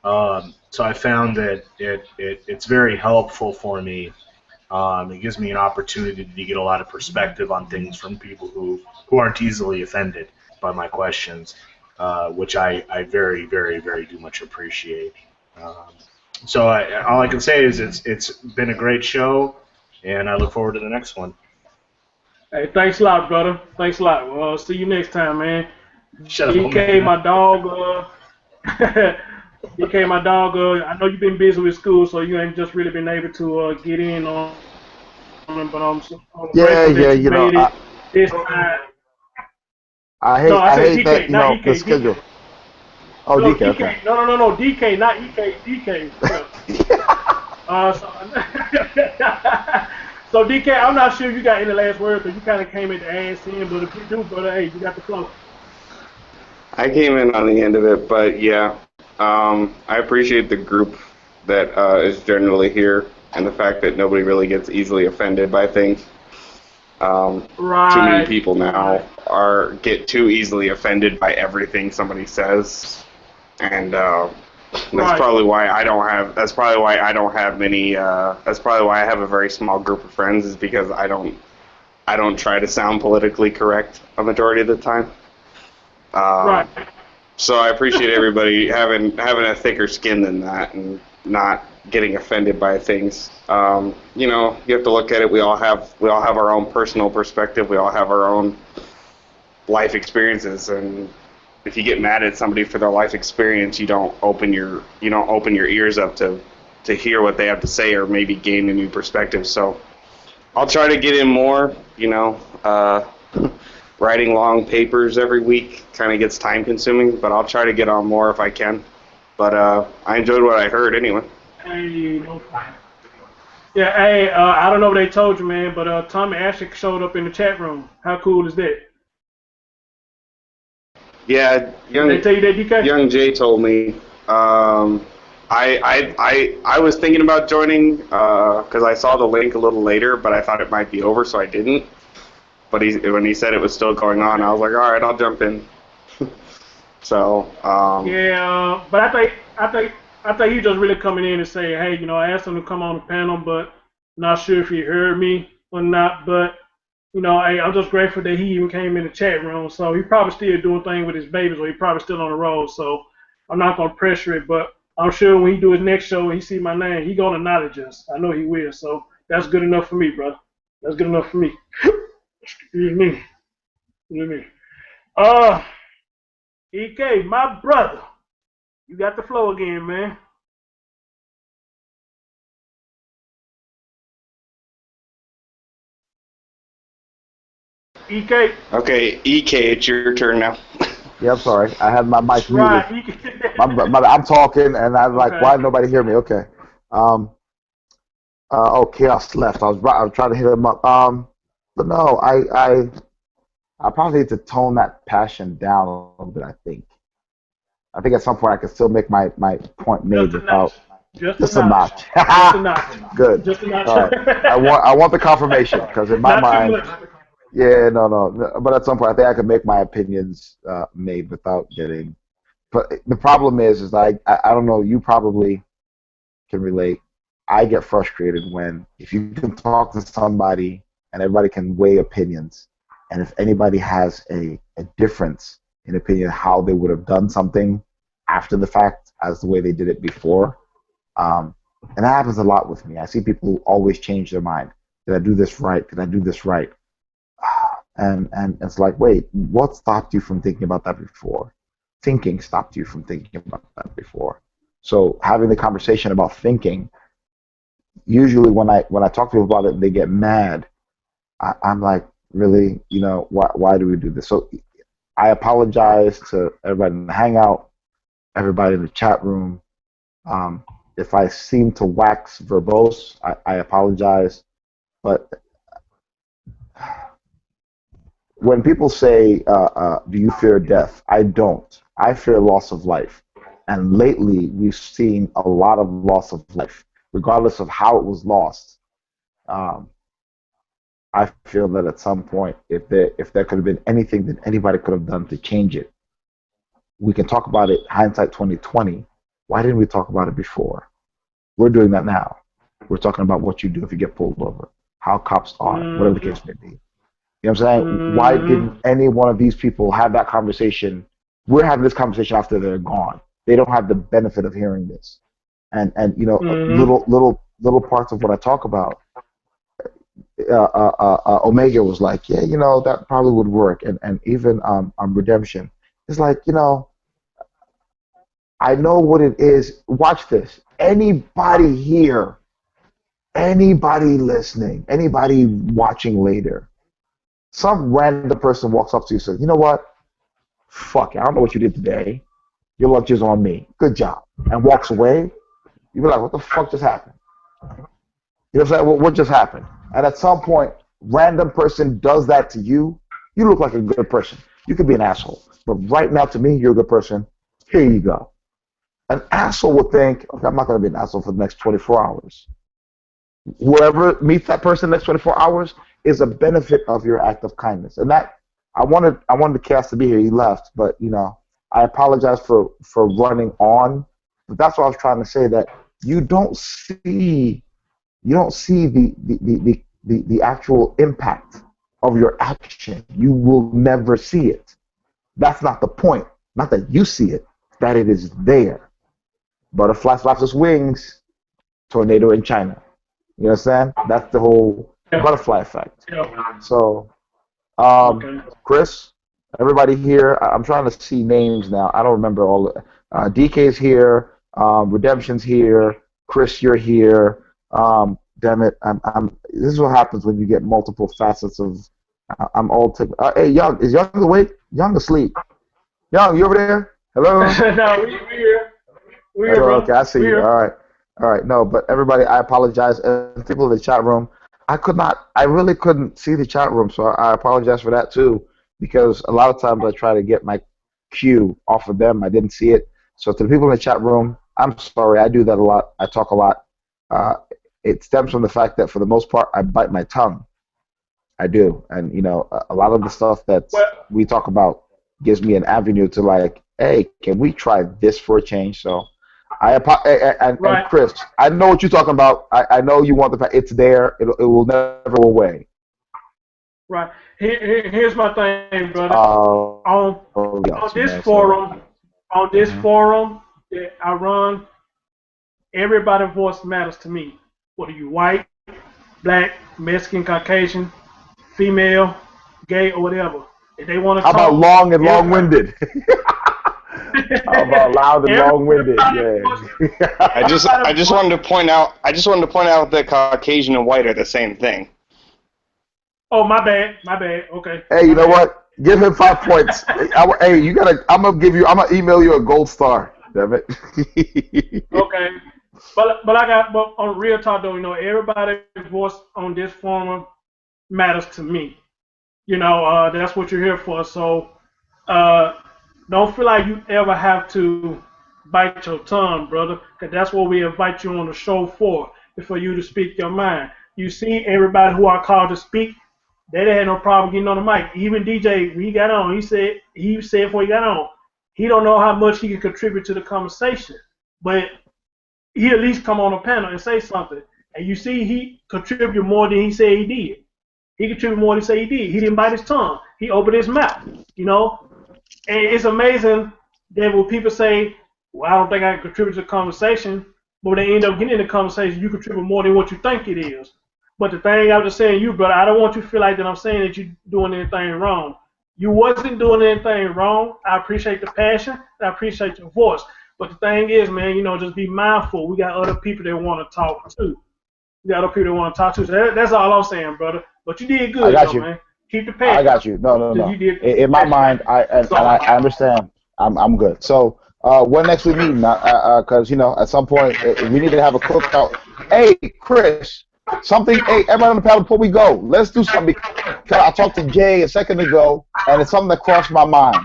Speaker 2: So I found that it's very helpful for me. It gives me an opportunity to get a lot of perspective on things from people who aren't easily offended by my questions, which I very, very, very do much appreciate. Um, so all I can say is it's been a great show, and I look forward to the next one.
Speaker 1: Hey, thanks a lot, brother. Thanks a lot. Well, see you next time, man.
Speaker 2: Shut up, old
Speaker 1: DK,
Speaker 2: man.
Speaker 1: my dog. DK, my dog. I know you've been busy with school, so you ain't just really been able to get in on them, but I'm
Speaker 3: Yeah,
Speaker 1: grateful
Speaker 3: yeah.
Speaker 1: that you made it this time. No, I
Speaker 3: I
Speaker 1: said
Speaker 3: hate that
Speaker 1: DK, not
Speaker 3: the
Speaker 1: EK. DK.
Speaker 3: schedule. Oh,
Speaker 1: No,
Speaker 3: DK. Okay.
Speaker 1: DK. No. DK, not EK. DK. Yeah. So, so DK, I'm not sure you got any last words, because you kind of came in to ass in, but if you do, brother, hey, you got the flow.
Speaker 8: I came in on the end of it, but yeah, I appreciate the group that is generally here and the fact that nobody really gets easily offended by things. Too many
Speaker 1: Right,
Speaker 8: people now
Speaker 1: right,
Speaker 8: get too easily offended by everything somebody says, and that's
Speaker 1: right,
Speaker 8: probably why I don't have. That's probably why I don't have many. That's probably why I have a very small group of friends, is because I don't. I don't try to sound politically correct a majority of the time.
Speaker 1: right.
Speaker 8: So I appreciate everybody having a thicker skin than that and not getting offended by things. You have to look at it. We all have our own personal perspective. We all have our own life experiences, and if you get mad at somebody for their life experience, you don't open your ears up to hear what they have to say or maybe gain a new perspective. So I'll try to get in more. Writing long papers every week kind of gets time consuming, but I'll try to get on more if I can. But I enjoyed what I heard anyway.
Speaker 1: Hey, no problem. Yeah, hey, I don't know what they told you, man, but Tommy Ashik showed up in the chat room. How cool is that?
Speaker 8: Yeah,
Speaker 1: Did they tell you that, DK?
Speaker 8: young Jay told me. I was thinking about joining because I saw the link a little later, but I thought it might be over, so I didn't. But when he said it was still going on, I was like, all right, I'll jump in. So
Speaker 1: Yeah, but I think he just really coming in and saying, hey, I asked him to come on the panel, but not sure if he heard me or not. But hey, I'm just grateful that he even came in the chat room. So he probably still doing things with his babies, or he probably still on the road. So I'm not gonna pressure it, but I'm sure when he do his next show and he see my name, he gonna acknowledge us. I know he will. So that's good enough for me, brother. That's good enough for me. Excuse me. Excuse me. Uh, EK, my brother, you got the flow again, man. EK,
Speaker 8: okay, EK, it's your turn now.
Speaker 3: Yeah, I'm sorry. I had my mic muted.
Speaker 1: right, EK.
Speaker 3: I'm talking, and I'm like,
Speaker 1: Okay.
Speaker 3: why did nobody hear me? Okay. Um. Chaos left. I was trying to hit him up. But no, I probably need to tone that passion down a little bit. I think at some point I can still make my point made
Speaker 1: Just a notch.
Speaker 3: without
Speaker 1: Just a
Speaker 3: just a
Speaker 1: notch.
Speaker 3: notch.
Speaker 1: Just a notch.
Speaker 3: Good.
Speaker 1: Just a notch.
Speaker 3: All right. I want the confirmation because in my
Speaker 1: Not too
Speaker 3: mind,
Speaker 1: much.
Speaker 3: yeah, no. But at some point, I think I can make my opinions made without getting. But the problem is I don't know. You probably can relate. I get frustrated when if you can talk to somebody and everybody can weigh opinions, and if anybody has a difference in opinion how they would have done something after the fact as the way they did it before, and that happens a lot with me. I see people who always change their mind. Did I do this right? Did I do this right? And it's like, wait, what stopped you from thinking about that before? Thinking stopped you from thinking about that before. So having the conversation about thinking usually when I talk to people about it, they get mad. I'm like, really, why do we do this? So I apologize to everybody in the hangout, everybody in the chat room. Um, if I seem to wax verbose, I apologize. But when people say, "Do you fear death?" I don't. I fear loss of life. And lately, we've seen a lot of loss of life, regardless of how it was lost. Um, I feel that at some point, if there could have been anything that anybody could have done to change it, we can talk about it. Hindsight 2020. Why didn't we talk about it before? We're doing that now. We're talking about what you do if you get pulled over, how cops are, whatever the
Speaker 1: Mm-hmm.
Speaker 3: case may be. You know what I'm saying? Why didn't
Speaker 1: Mm-hmm.
Speaker 3: any one of these people have that conversation? We're having this conversation after they're gone. They don't have the benefit of hearing this. And
Speaker 1: Mm-hmm.
Speaker 3: little parts of what I talk about. Omega was like, yeah, that probably would work, and even Redemption. It's like, I know what it is. Watch this. Anybody here, anybody listening, anybody watching later, some random person walks up to you and says, you know what? Fuck it. I don't know what you did today. Your lunch is on me. Good job. And walks away. You be like, what the fuck just happened? You know what I'm saying? What just happened? And at some point, random person does that to you. You look like a good person. You could be an asshole. But right now, to me, you're a good person. Here you go. An asshole would think, okay, I'm not going to be an asshole for the next 24 hours. Whoever meets that person next 24 hours is a benefit of your act of kindness. And that I wanted the chaos to be here. He left, but I apologize for running on. But that's what I was trying to say. That you don't see you don't see the actual impact of your action. You will never see it. That's not the point. Not that you see it, that it is there. Butterfly flaps its wings, tornado in China. You understand? That's the whole
Speaker 1: Yeah.
Speaker 3: butterfly effect.
Speaker 1: Yeah.
Speaker 3: So,
Speaker 1: Okay.
Speaker 3: Chris, everybody here, I'm trying to see names now. I don't remember all. DK's here. Redemption's here. Chris, you're here. Damn it, this is what happens when you get multiple facets of. I'm all taken. Hey, Young, is Young awake? Young asleep. Young, you over there? Hello.
Speaker 1: No, we here. We here,
Speaker 3: Okay,
Speaker 1: brother.
Speaker 3: I see
Speaker 1: We
Speaker 3: you.
Speaker 1: here.
Speaker 3: All right. No, but everybody, I apologize. And people in the chat room, I could not. I really couldn't see the chat room, so I apologize for that too. Because a lot of times I try to get my cue off of them, I didn't see it. So to the people in the chat room, I'm sorry. I do that a lot. I talk a lot. Uh, it stems from the fact that for the most part, I bite my tongue. I do, and a lot of the stuff that
Speaker 1: Well,
Speaker 3: we talk about gives me an avenue to like, hey, can we try this for a change? So, and
Speaker 1: right,
Speaker 3: Chris, I know what you're talking about. I know you want it's there. It will never go away.
Speaker 1: right. Here's my thing, brother. On
Speaker 3: Oh,
Speaker 1: on
Speaker 3: yes,
Speaker 1: this
Speaker 3: man. So,
Speaker 1: forum, on this
Speaker 7: Mhm.
Speaker 1: forum that I run, everybody's voice matters to me. Whether you white, black, Mexican, Caucasian, female, gay, or whatever. If they want
Speaker 3: how
Speaker 1: to
Speaker 3: about
Speaker 1: talk,
Speaker 3: long and
Speaker 1: everybody,
Speaker 3: long-winded? How about loud and long-winded?
Speaker 1: everybody voice,
Speaker 3: Yeah.
Speaker 8: I
Speaker 1: everybody
Speaker 8: just
Speaker 1: voice.
Speaker 8: wanted to point out that Caucasian and white are the same thing.
Speaker 1: Oh, my bad, my bad. Okay,
Speaker 3: Hey, you
Speaker 1: my
Speaker 3: know
Speaker 1: bad.
Speaker 3: what? Give him 5 points. Hey, you gotta. I'm gonna give you. I'm gonna email you a gold star. Damn it.
Speaker 1: Okay, but on real talk though, everybody's voice on this forum matters to me. That's what you're here for. So uh, don't feel like you ever have to bite your tongue, brother, because that's what we invite you on the show for you to speak your mind. You see, everybody who I called to speak, they didn't have no problem getting on the mic. Even DJ, when he got on, he said before he got on, he don't know how much he can contribute to the conversation, but he at least come on a panel and say something. And you see, he contributed more than he said he did. He contributed more than he said he did. He didn't bite his tongue. He opened his mouth. And it's amazing that when people say, "Well, I don't think I can contribute to the conversation," but when they end up getting in the conversation, you contribute more than what you think it is. But the thing I'm just saying, you brother, I don't want you to feel like that I'm saying that you're doing anything wrong. You wasn't doing anything wrong. I appreciate the passion. I appreciate your voice. But the thing is, man, just be mindful. We got other people that want to talk too. the other people that want to talk to. So that's all I'm saying, brother. But you did
Speaker 3: I
Speaker 1: good
Speaker 3: got
Speaker 1: though,
Speaker 3: you.
Speaker 1: man. Keep the
Speaker 3: I
Speaker 1: passion.
Speaker 3: got you. No, no,
Speaker 1: You
Speaker 3: no.
Speaker 1: did
Speaker 3: In my
Speaker 1: passion, man.
Speaker 3: mind, I understand. I'm good. So, when next we meeting? Because at some point we need to have a cookout. Hey, Chris, something. Hey, everybody on the panel, before we go, let's do something. Because I talked to Jay a second ago, and it's something that crossed my mind.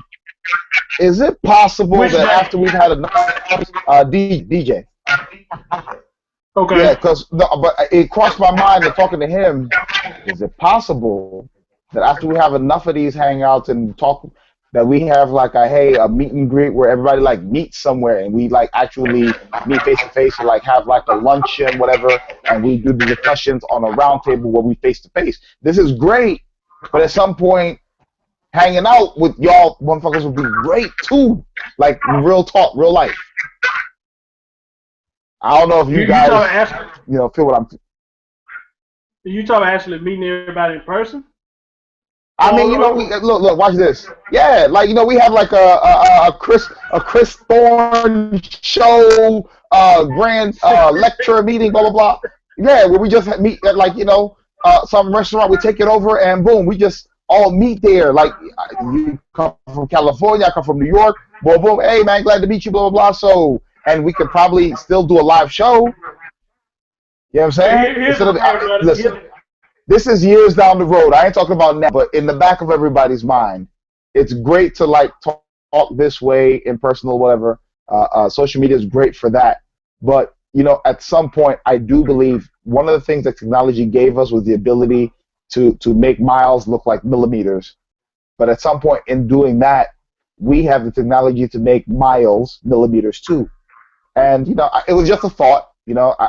Speaker 3: Is it possible
Speaker 1: Which
Speaker 3: that
Speaker 1: day?
Speaker 3: after we've had enough, DJ?
Speaker 1: Okay.
Speaker 3: Yeah, because but it crossed my mind that talking to him. Is it possible that after we have enough of these hangouts and talk, that we have like a meet and greet where everybody like meets somewhere and we like actually meet face to face, or like have like a luncheon, whatever, and we do the discussions on a round table where we face to face. This is great, but at some point, hanging out with y'all motherfuckers would be great too. Like real talk, real life. I don't know if you
Speaker 1: You
Speaker 3: guys,
Speaker 1: talking actually?
Speaker 3: feel what I'm.
Speaker 1: You talking actually meeting everybody in person?
Speaker 3: I mean, we look, watch this. Yeah, like we have like a Chris Thorne show, grand lecture meeting, blah blah blah. Yeah, where we just meet at like some restaurant. We take it over and boom, we just all meet there. Like you come from California, I come from New York. Boom boom. Hey man, glad to meet you. Blah blah blah. So, and we could probably still do a live show. You know what I'm saying?
Speaker 1: Here's
Speaker 3: Instead
Speaker 1: the
Speaker 3: of
Speaker 1: thing, brother.
Speaker 3: listen. This is years down the road. I ain't talking about now, but in the back of everybody's mind, it's great to like talk this way in personal, whatever. Social media is great for that. But at some point, I do believe one of the things that technology gave us was the ability to make miles look like millimeters. But at some point in doing that, we have the technology to make miles millimeters too. And it was just a thought.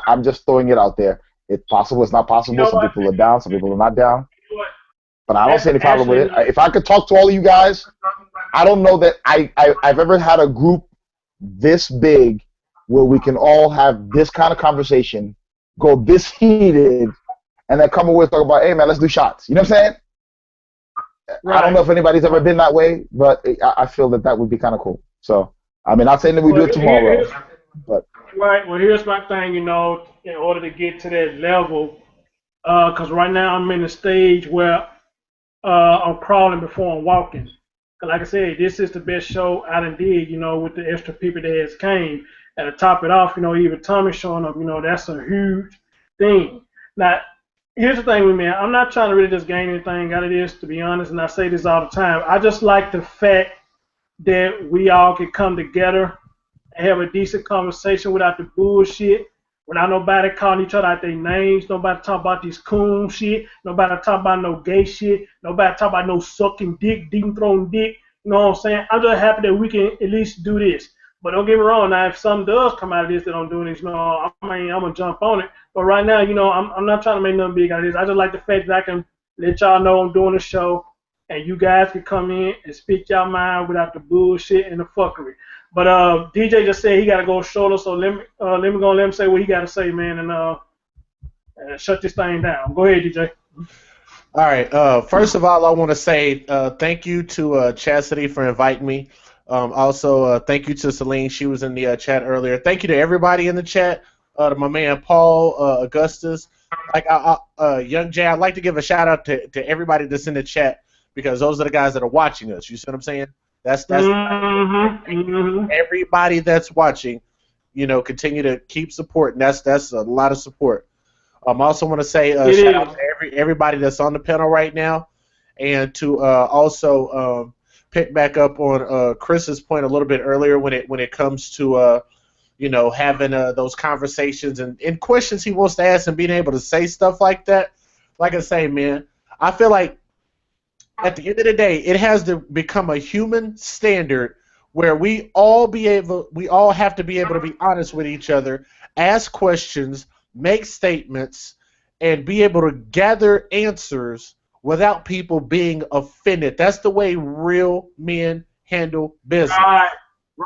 Speaker 3: I'm just throwing it out there. It's possible. It's not
Speaker 1: You
Speaker 3: possible.
Speaker 1: know
Speaker 3: Some
Speaker 1: what?
Speaker 3: people are down. Some people are not down.
Speaker 1: You know what?
Speaker 3: But I don't
Speaker 1: That's
Speaker 3: see any problem with
Speaker 1: actually
Speaker 3: it. If I could talk to all of you guys, I don't know that I've ever had a group this big where we can all have this kind of conversation, go this heated, and then come away and talk about, hey man, let's do shots. You know what I'm saying? I don't know if anybody's ever been that way, but I feel that would be kind of cool. So, I mean, not saying that we do
Speaker 1: Well,
Speaker 3: it tomorrow, but
Speaker 1: right. Well, here's my thing. In order to get to that level, because right now I'm in a stage where I'm crawling before I'm walking. 'Cause like I said, this is the best show I done did. With the extra people that has came, and to top it off, even Tommy showing up. That's a huge thing. Now, here's the thing with me. I'm not trying to really just gain anything out of this, to be honest. And I say this all the time. I just like the fact that we all can come together and have a decent conversation without the bullshit. Without nobody calling each other out their names, nobody talk about this coon shit, nobody talk about no gay shit, nobody talk about no sucking dick, deep throating dick. You know what I'm saying? I'm just happy that we can at least do this. But don't get me wrong. Now, if something does come out of this that I'm doing this, I mean, I'm gonna jump on it. But right now, I'm not trying to make nothing big out of this. I just like the fact that I can let y'all know I'm doing a show, and you guys can come in and speak your mind without the bullshit and the fuckery. But DJ just said he got to go shoulder, so let me go and let him say what he got to say, man, and shut this thing down. Go ahead, DJ.
Speaker 6: All right. First of all, I want to say thank you to Chastity for inviting me. Also, thank you to Celine. She was in the chat earlier. Thank you to everybody in the chat. To my man Paul, Augustus, Young Jay. I'd like to give a shout out to everybody that's in the chat because those are the guys that are watching us. You see what I'm saying? That's everybody that's watching. Continue to keep supporting. That's a lot of support. I also want to say shout out to everybody that's on the panel right now, and to also pick back up on Chris's point a little bit earlier when it comes to having those conversations and questions he wants to ask and being able to say stuff like that. Like I say, man, I feel like at the end of the day, it has to become a human standard where we all have to be able to be honest with each other, ask questions, make statements, and be able to gather answers without people being offended. That's the way real men handle business.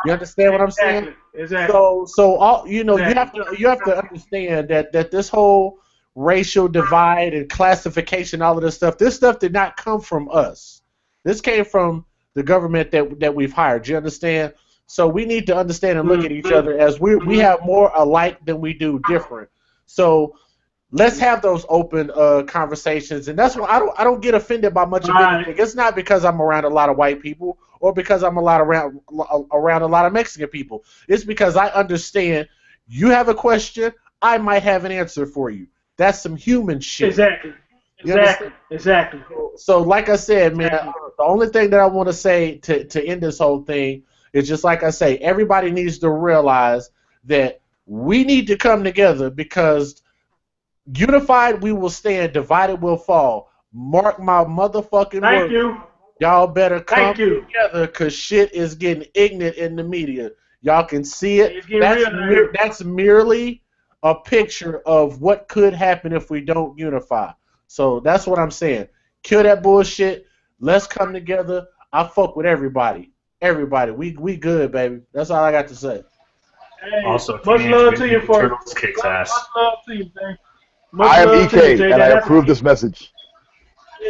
Speaker 6: You understand what I'm saying?
Speaker 1: Exactly.
Speaker 6: So all you have to understand that this whole racial divide and classification, all of this stuff did not come from us. This came from the government that we've hired. You understand? So we need to understand and look at each other as we have more alike than we do different. So let's have those open conversations, and that's why I don't get offended by much of
Speaker 1: Right.
Speaker 6: anything. It's not because I'm around a lot of white people or because I'm around a lot of Mexican people. It's because I understand you have a question, I might have an answer for you. That's some human shit.
Speaker 1: Exactly.
Speaker 6: You understand?
Speaker 1: Exactly.
Speaker 6: So, like I said, man, the only thing that I want to say to end this whole thing is just like I say, everybody needs to realize that we need to come together because unified we will stand, divided we'll fall. Mark my motherfucking
Speaker 1: Thank
Speaker 6: word.
Speaker 1: you.
Speaker 6: Y'all better come
Speaker 1: Thank you.
Speaker 6: together because shit is getting ignorant in the media. Y'all can see it.
Speaker 1: It's getting real out here.
Speaker 6: That's merely a picture of what could happen if we don't unify. So that's what I'm saying. Kill that bullshit. Let's come together. I fuck with everybody. Everybody. We good, baby. That's all I got to say.
Speaker 1: Hey,
Speaker 2: Also,
Speaker 1: much
Speaker 2: Teenage
Speaker 1: love to you,
Speaker 2: Mutant
Speaker 1: folks.
Speaker 2: Turtles kicks ass.
Speaker 1: Much love to you, man. Much
Speaker 3: I am
Speaker 1: love to you,
Speaker 3: EK,
Speaker 1: Jay.
Speaker 3: and I
Speaker 1: That's
Speaker 3: approve this message.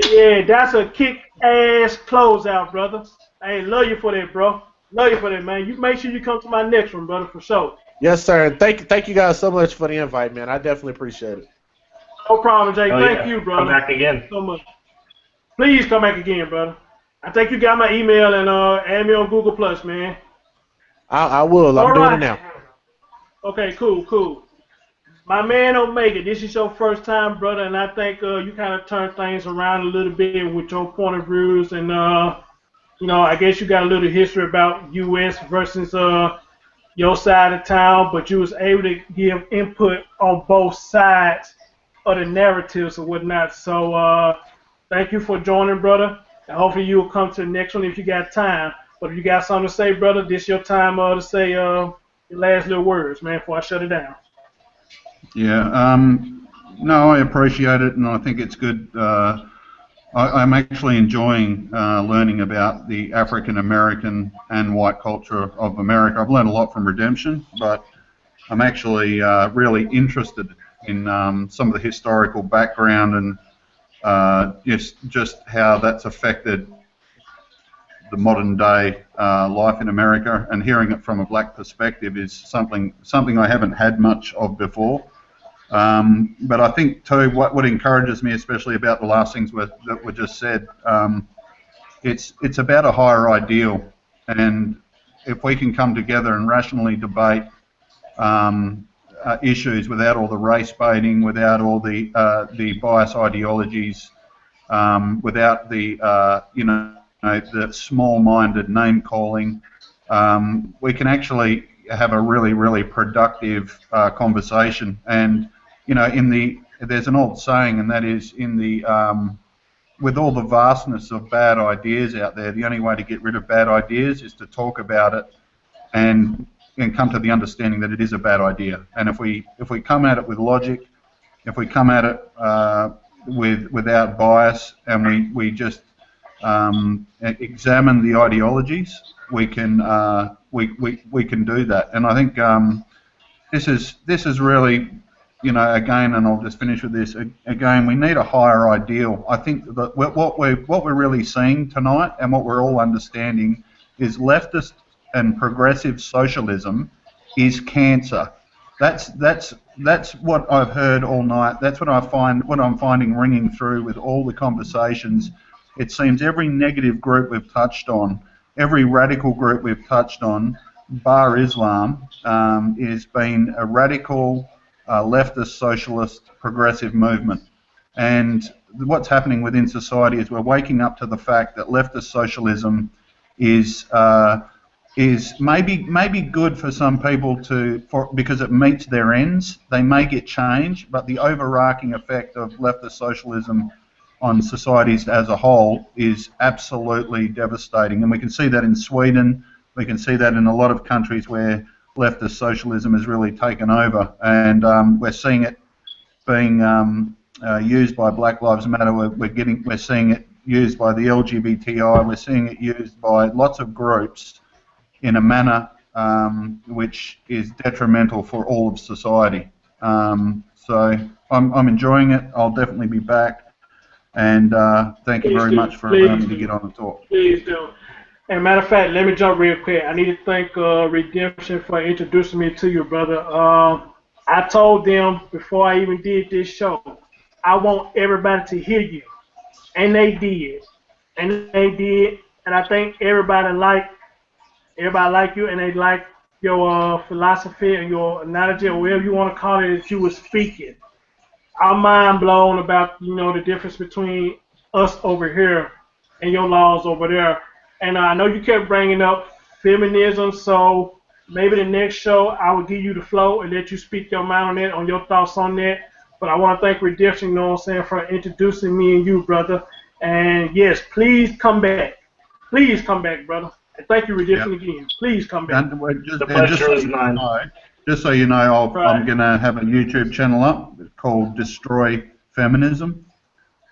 Speaker 1: Yeah, that's a kick-ass closeout, brother. Hey, love you for that, bro. Love you for that, man. You make sure you come to my next one, brother, for sure.
Speaker 6: Yes, sir. And thank you guys so much for the invite, man. I definitely appreciate it.
Speaker 1: No problem, Jay.
Speaker 2: Oh,
Speaker 1: Thank
Speaker 2: yeah.
Speaker 1: you, brother.
Speaker 2: Come back again.
Speaker 1: Thank you so much. Please come back again, brother. I think you got my email and add me on Google Plus, man.
Speaker 6: I will. I'm doing it now.
Speaker 1: Okay, cool. My man Omega, this is your first time, brother, and I think you kind of turned things around a little bit with your point of views, and I guess you got a little history about U.S. versus your side of town, but you was able to give input on both sides of the narratives or whatnot. So thank you for joining, brother, and hopefully you will come to the next one if you got time. But if you got something to say, brother, this your time to say your last little words, man, before I shut it down.
Speaker 7: Yeah. No, I appreciate it, and I think it's good. I'm actually enjoying learning about the African American and white culture of America. I've learned a lot from Redemption, but I'm actually really interested in some of the historical background and just how that's affected the modern day life in America. And hearing it from a black perspective is something I haven't had much of before. But I think too, what encourages me, especially about the last things that were just said, it's about a higher ideal, and if we can come together and rationally debate issues without all the race baiting, without all the bias ideologies, without the small-minded name calling, we can actually have a really, really productive conversation. And there's an old saying, and that is with all the vastness of bad ideas out there, the only way to get rid of bad ideas is to talk about it and come to the understanding that it is a bad idea. And if we come at it with logic, if we come at it without bias, and we just examine the ideologies, we can do that. And I think this is really, again, and I'll just finish with this. Again, we need a higher ideal. I think that what we're really seeing tonight, and what we're all understanding, is leftist and progressive socialism is cancer. That's what I've heard all night. That's what I'm finding ringing through with all the conversations. It seems every negative group we've touched on, every radical group we've touched on, bar Islam, is been a radical leftist, socialist, progressive movement. And what's happening within society is we're waking up to the fact that leftist socialism is maybe good for some people because it meets their ends. They may get change, but the overarching effect of leftist socialism on societies as a whole is absolutely devastating. And we can see that in Sweden. We can see that in a lot of countries where leftist socialism has really taken over, and we're seeing it being used by Black Lives Matter. We're seeing it used by the LGBTI. We're seeing it used by lots of groups in a manner which is detrimental for all of society. So I'm enjoying it. I'll definitely be back. And thank you very much for allowing me to get on and talk.
Speaker 1: Please do. And matter of fact, let me jump real quick. I need to thank Redemption for introducing me to you, brother. I told them before I even did this show, I want everybody to hear you, and they did, and I think everybody like you, and they like your philosophy and your analogy or whatever you want to call it that you were speaking. I'm mind blown about the difference between us over here and your laws over there. And I know you kept bringing up feminism, so maybe the next show I will give you the flow and let you speak your mind on it, on your thoughts on that. But I want to thank Redemption, for introducing me and you, brother. And yes, please come back. Please come back, brother. And thank you, Redemption,
Speaker 7: Yep.
Speaker 1: again. Please come back.
Speaker 2: The pleasure is mine.
Speaker 7: Just so you know,
Speaker 1: Right.
Speaker 7: I'm going to have a YouTube channel up called Destroy Feminism,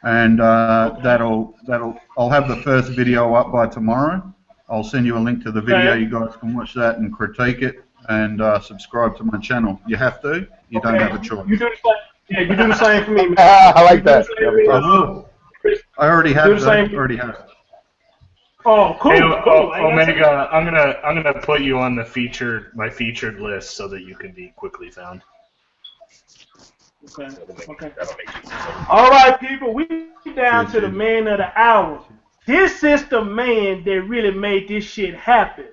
Speaker 7: and I'll have the first video up by tomorrow. I'll send you a link to the video.
Speaker 1: Okay.
Speaker 7: You guys can watch that and critique it, and subscribe to my channel. You have to. You don't have a choice.
Speaker 1: You do the same. Yeah, you do the same for me, man.
Speaker 3: I like that.
Speaker 7: I will. I already have.
Speaker 1: Do the same.
Speaker 7: Already have.
Speaker 1: Oh, cool.
Speaker 2: Hey,
Speaker 1: cool.
Speaker 2: Omega, I'm gonna put you on my featured list so that you can be quickly found.
Speaker 1: Okay. All right, people, we down to the man of the hour. This is the man that really made this shit happen.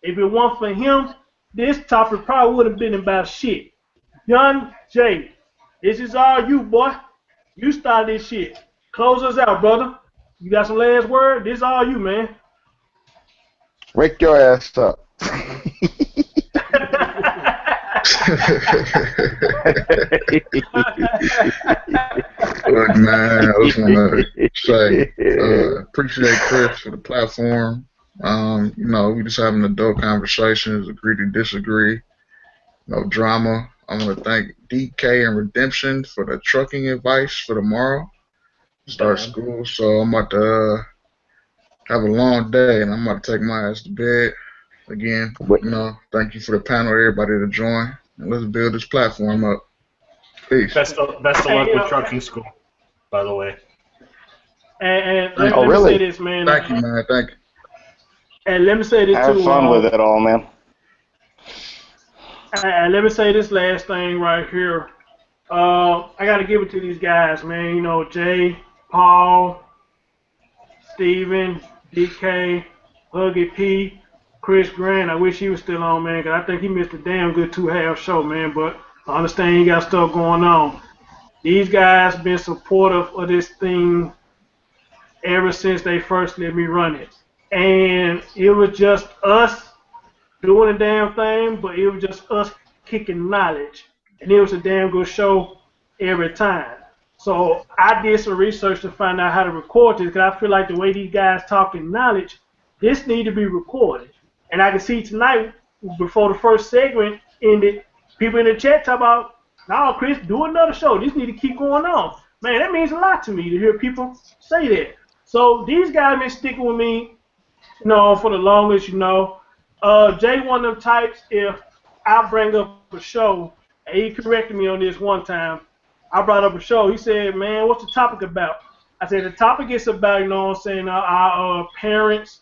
Speaker 1: If it weren't for him, this topic probably would have been about shit. Young Jay, this is all you, boy. You started this shit. Close us out, brother. You got some last word? This is all you, man.
Speaker 3: Wake your ass up.
Speaker 9: Look, man, I just want to say, appreciate Chris for the platform. We just having adult conversations, agree to disagree, no drama. I want to thank DK and Redemption for the trucking advice for tomorrow. Start school, so I'm about to have a long day, and I'm about to take my ass to bed. Again, thank you for the panel, everybody to join, and let's build this platform up. Peace.
Speaker 2: Best of luck with trucking school, by the way.
Speaker 1: And let me say this, man.
Speaker 9: Thank you, man. Thank you.
Speaker 1: And let me say this
Speaker 8: Have
Speaker 1: too.
Speaker 8: fun with it all, man.
Speaker 1: And let me say this last thing right here. I got to give it to these guys, man. Jay, Paul, Steven, DK, Huggy P, Chris Grant. I wish he was still on, man, because I think he missed a damn good 2.5 show, man. But I understand he got stuff going on. These guys been supportive of this thing ever since they first let me run it. And it was just us doing the damn thing, but it was just us kicking knowledge. And it was a damn good show every time. So I did some research to find out how to record this, because I feel like the way these guys talking knowledge, this need to be recorded. And I can see tonight, before the first segment ended, people in the chat talk about, no, Chris, do another show. This need to keep going on. Man, that means a lot to me to hear people say that. So these guys been sticking with me, for the longest, Jay one of them types, if I bring up a show, and he corrected me on this one time, I brought up a show. He said, man, what's the topic about? I said, the topic is about, our parents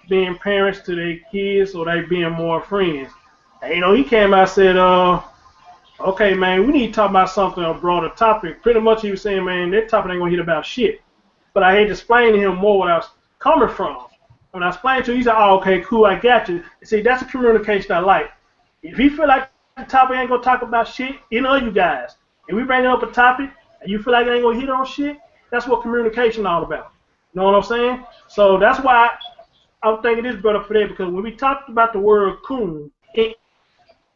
Speaker 1: being parents to their kids, or they being more friends. And, he came out and said, okay, man, we need to talk about something, a broader topic. Pretty much he was saying, man, that topic ain't going to hit about shit. But I had to explain to him more what I was coming from. When I explained to him, he said, oh, okay, cool, I got you. See, that's a communication I like. If he feel like the topic ain't going to talk about shit, you guys. If we bring up a topic and you feel like it ain't going to hit on shit, that's what communication all about. You know what I'm saying? So that's why I'm thinking this brother for that, because when we talked about the word coon, it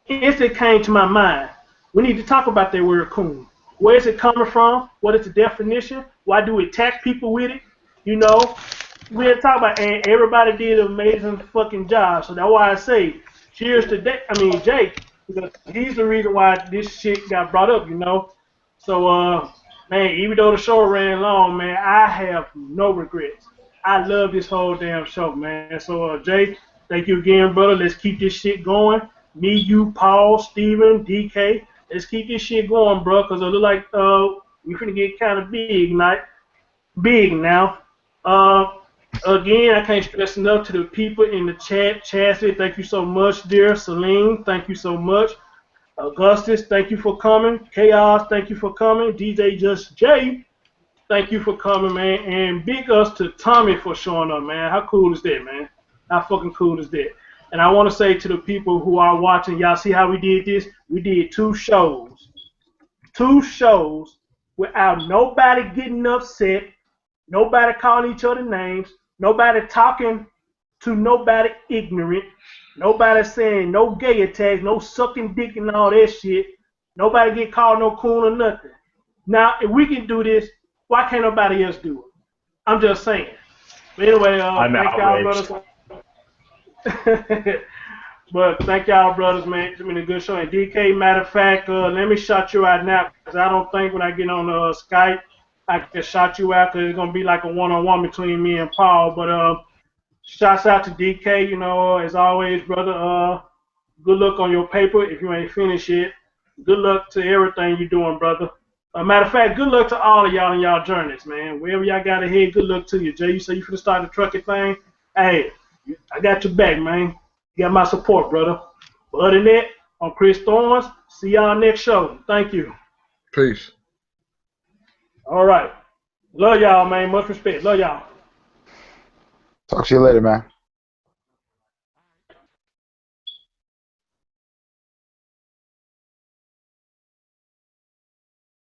Speaker 1: instantly came to my mind. We need to talk about that word coon. Where is it coming from? What is the definition? Why do we attack people with it? We had to talk about, and everybody did an amazing fucking job. So that's why I say, cheers to Jake, because he's the reason why this shit got brought up, So, man, even though the show ran long, man, I have no regrets. I love this whole damn show, man. So, Jake, thank you again, brother. Let's keep this shit going. Me, you, Paul, Steven, DK, let's keep this shit going, bro, because it look like we're finna get kind of big now. Again, I can't stress enough to the people in the chat. Chastity, thank you so much, dear. Celine, thank you so much. Augustus, thank you for coming. Chaos, thank you for coming. DJ Just J, thank you for coming, man. And big ups to Tommy for showing up, man. How cool is that, man? How fucking cool is that? And I want to say to the people who are watching, y'all see how we did this? We did two shows. Two shows without nobody getting upset, nobody calling each other names, nobody talking to nobody ignorant, nobody saying no gay attacks, no sucking dick and all that shit. Nobody get called no coon or nothing. Now, if we can do this, why can't nobody else do it? I'm just saying. But anyway,
Speaker 2: I'm
Speaker 1: thank y'all,
Speaker 2: outraged.
Speaker 1: brothers. But thank y'all, brothers, man. It's been a good show. And DK, matter of fact, let me shout you out now because I don't think when I get on Skype, I can shout you out because it's going to be like a one-on-one between me and Paul. But shouts out to DK, you know, as always, brother. Good luck on your paper if you ain't finished yet. Good luck to everything you're doing, brother. Matter of fact, good luck to all of y'all in y'all journeys, man. Wherever y'all got ahead, good luck to you. Jay, you say you finna start the trucking thing? Hey, I got your back, man. You got my support, brother. But other than that, I'm Chris Thorns. See y'all next show. Thank you.
Speaker 9: Peace.
Speaker 1: All right. Love y'all, man. Much respect. Love y'all.
Speaker 3: Talk to you later, man.